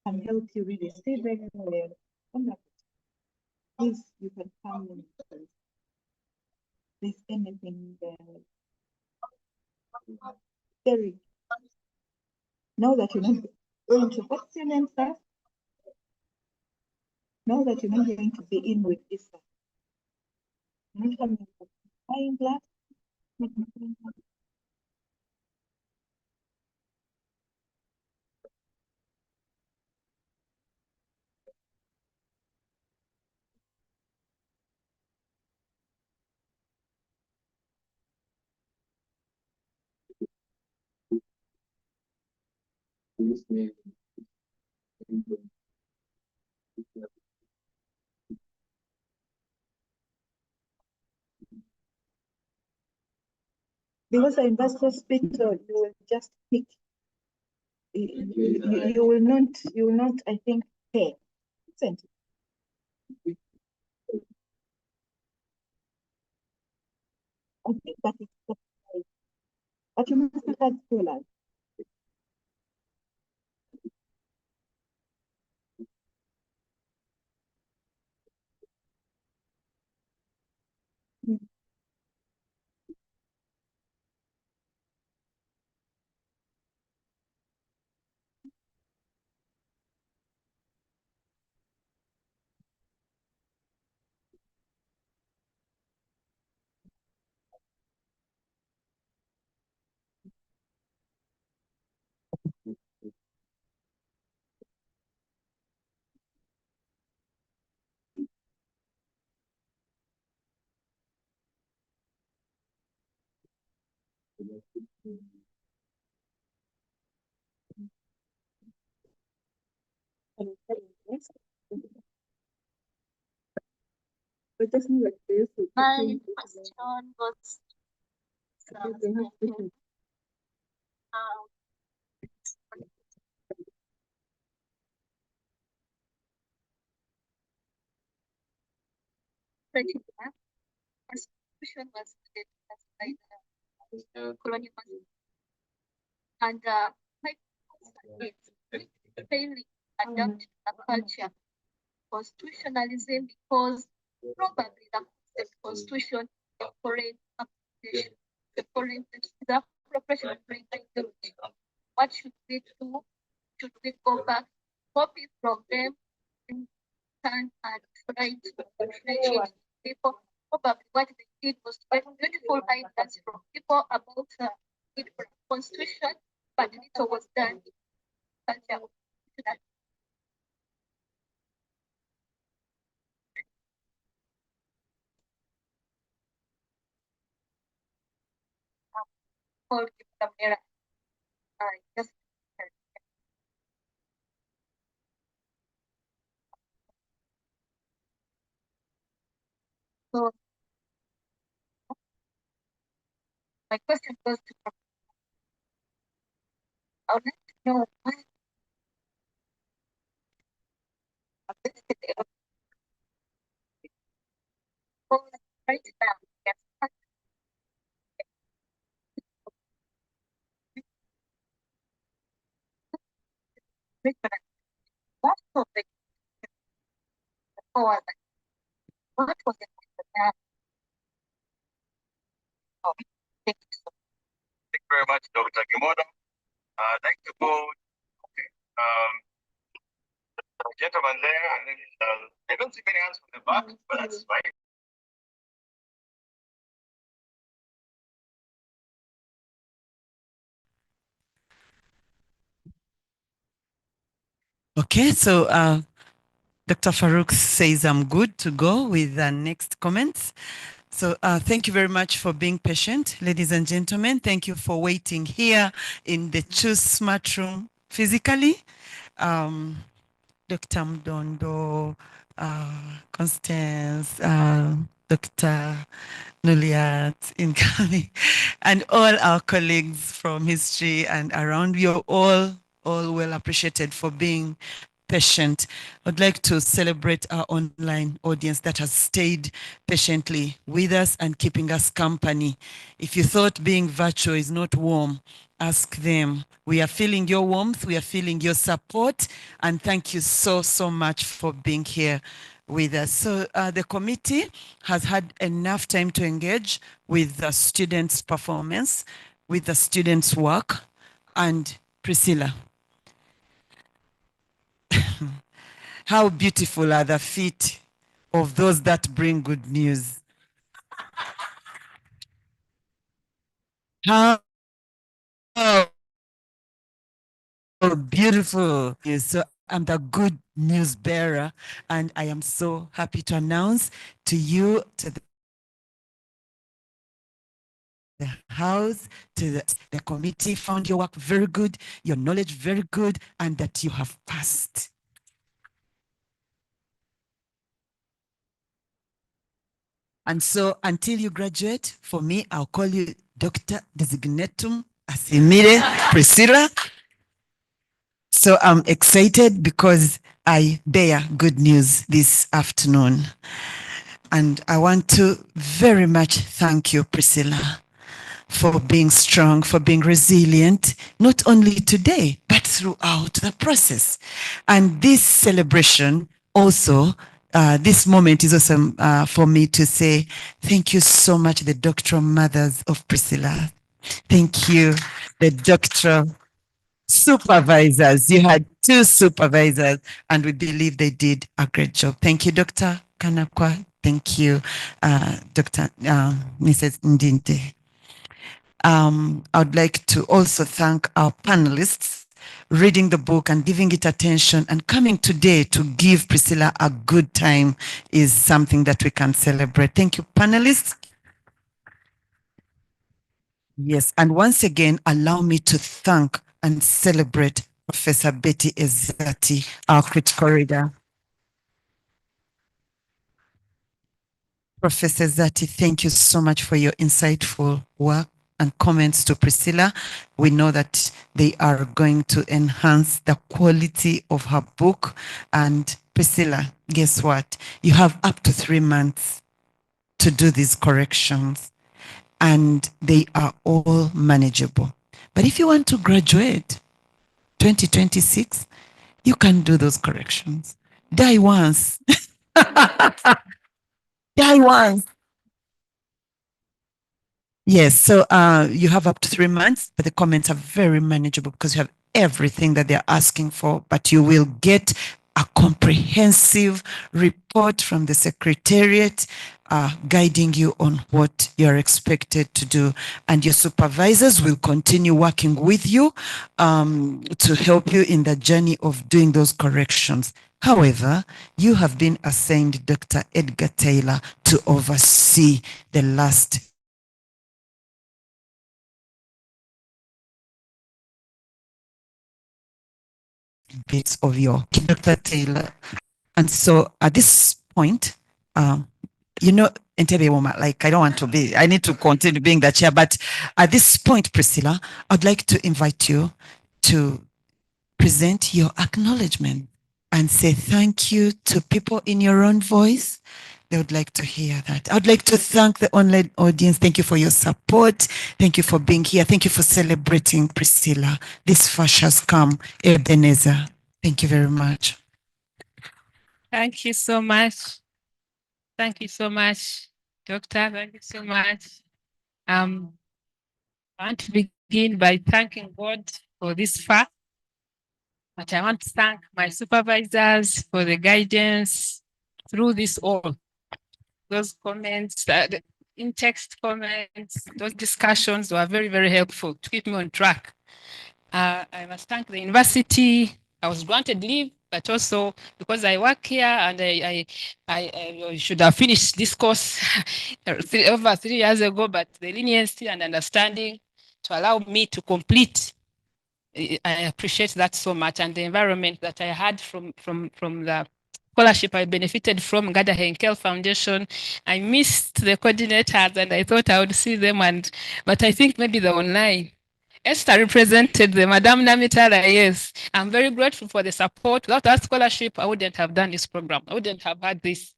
can help you really stay very well. Please, you can come in. There's anything there. Very. Now that you're not going to question and stuff, now that you're not going to be in with this stuff, not coming from buying glass, not coming from because an investor hospital, you will just pick. You will not, I think, pay. Isn't it? I think that is the price. But you must have had scholars. But just like this. My question was constitution was passed by the colonial and my question is failing adapt the culture constitutionalism because probably the constitution is a foreign application, the foreign the appropriation of foreign ideology. What should we do? Should we go back, copy from them, and turn and try to differentiate people? Probably what they did was to get beautiful ideas from people about the constitution, but little was done in culture. Called Pamela. Just so my question goes to Prof. I would like to know why right now yes, what was the cause? What was the oh, thank you so much. Thank you very much, Dr. Kimoto. I'd like to go the gentleman there, and then I don't see many hands from the back, but that's fine. Okay, so Dr. Farouk says I'm good to go with the next comments. So thank you very much for being patient, ladies and gentlemen. Thank you for waiting here in the Choose Smart Room physically. Dr. Mdondo, Constance, Dr. Nuliat incoming, and all our colleagues from history and around. You're all well appreciated for being patient. I'd like to celebrate our online audience that has stayed patiently with us and keeping us company. If you thought being virtual is not warm, ask them. We are feeling your warmth, we are feeling your support, and thank you so much for being here with us. So the committee has had enough time to engage with the students' performance, with the students' work, and Priscilla. How beautiful are the feet of those that bring good news. How beautiful. So I'm the good news bearer, and I am so happy to announce to you, to the house, to the committee, found your work very good, your knowledge very good, and that you have passed. And so until you graduate, for me, I'll call you Dr. Designatum Asiimire Priscilla. So I'm excited because I bear good news this afternoon. And I want to very much thank you, Priscilla, for being strong, for being resilient, not only today, but throughout the process. And this celebration also, this moment is awesome for me to say thank you so much, the doctoral mothers of Priscilla. Thank you, the doctoral supervisors. You had 2 supervisors, and we believe they did a great job. Thank you, Dr. Khanakwa. Thank you, Dr. Mrs. Ndidde. I would like to also thank our panelists reading the book and giving it attention, and coming today to give Priscilla a good time is something that we can celebrate. Thank you, panelists. Yes, and once again, allow me to thank and celebrate Professor Betty Ezati, our critical reader. Professor Ezati, thank you so much for your insightful work and comments to Priscilla. We know that they are going to enhance the quality of her book. And Priscilla, guess what? You have up to 3 months to do these corrections, and they are all manageable. But if you want to graduate 2026, you can do those corrections. Die once. Die once. Yes, so you have up to 3 months, but the comments are very manageable because you have everything that they're asking for, but you will get a comprehensive report from the Secretariat guiding you on what you're expected to do. And your supervisors will continue working with you to help you in the journey of doing those corrections. However, you have been assigned Dr. Edgar Taylor to oversee the last bits of your Dr. Taylor. And so at this point, you know, Entebbe woman, like I don't want to be, I need to continue being the chair, but at this point, Priscilla, I'd like to invite you to present your acknowledgement and say thank you to people in your own voice. They would like to hear that. I'd like to thank the online audience. Thank you for your support. Thank you for being here. Thank you for celebrating Priscilla. This flash has come, Ebenezer. Thank you very much. Thank you so much. Thank you so much, Doctor. Thank you so much. I want to begin by thanking God for this fact, but I want to thank my supervisors for the guidance through this all. Those comments, the in-text comments, those discussions were very, very helpful to keep me on track. I must thank the university. I was granted leave, but also because I work here and I should have finished this course over 3 years ago, but the leniency and understanding to allow me to complete, I appreciate that so much, and the environment that I had from the scholarship I benefited from Gada Henkel Foundation. I missed the coordinators and I thought I would see them, but I think maybe they're online. Esther represented the Madame Namitara, yes. I'm very grateful for the support. Without that scholarship, I wouldn't have done this program. I wouldn't have had this,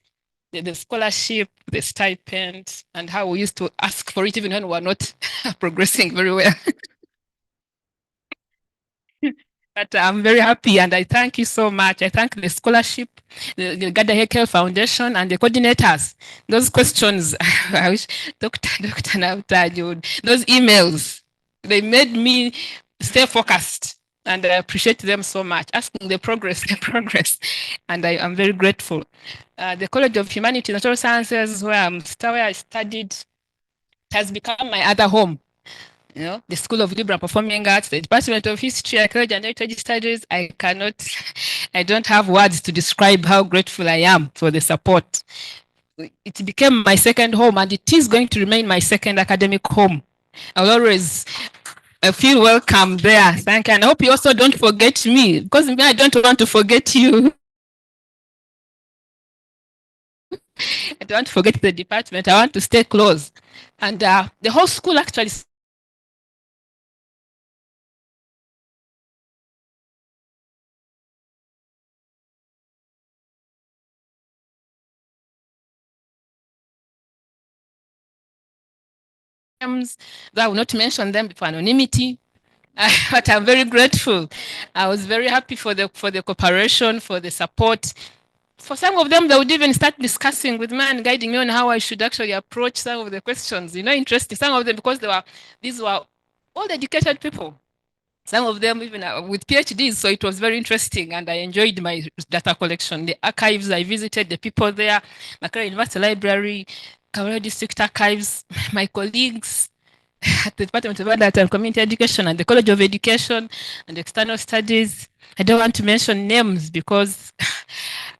the scholarship, the stipend, and how we used to ask for it even when we were not progressing very well. But I'm very happy and I thank you so much. I thank the scholarship, the Gada Henkel Foundation and the coordinators. Those questions, I wish Dr. Navtaj, those emails, they made me stay focused and I appreciate them so much. Asking the progress, and I am very grateful. The College of Humanities and Natural Sciences, where I studied, has become my other home. You know, the School of Liberal Performing Arts, the Department of History, Archaeology and Heritage Studies. I don't have words to describe how grateful I am for the support. It became my second home and it is going to remain my second academic home. I'll always feel welcome there. Thank you. And I hope you also don't forget me, because I don't want to forget you. I don't forget the department. I want to stay close. And the whole school actually I will not mention them for anonymity, but I'm very grateful. I was very happy for the cooperation, for the support. For some of them, they would even start discussing with me and guiding me on how I should actually approach some of the questions. You know, interesting. Some of them, because these were all educated people. Some of them even with PhDs, so it was very interesting and I enjoyed my data collection. The archives, I visited the people there, Makerere University Library, Kawerre District Archives, my colleagues at the Department of Adult and Community Education and the College of Education and External Studies. I don't want to mention names because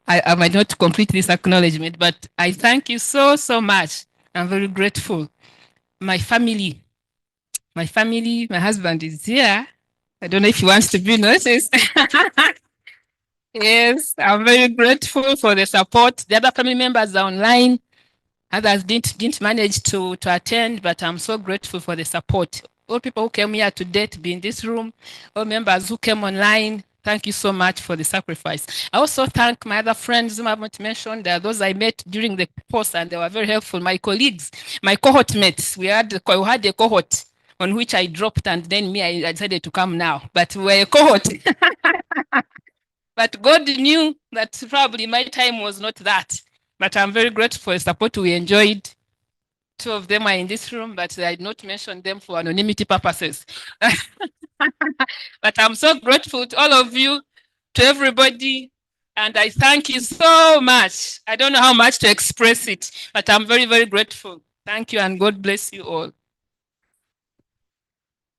I might not complete this acknowledgement, but I thank you so, so much. I'm very grateful. My family, my husband is here. I don't know if he wants to be noticed. Yes, I'm very grateful for the support. The other family members are online. Others didn't manage to attend, but I'm so grateful for the support. All people who came here today to be in this room, all members who came online, thank you so much for the sacrifice. I also thank my other friends whom I haven't mentioned. There are those I met during the course and they were very helpful. My colleagues, my cohort mates, we had a cohort on which I dropped and then I decided to come now, but we're a cohort. But God knew that probably my time was not that. But I'm very grateful for the support we enjoyed. 2 of them are in this room, but I did not mention them for anonymity purposes. But I'm so grateful to all of you, to everybody, and I thank you so much. I don't know how much to express it, but I'm very, very grateful. Thank you, and God bless you all.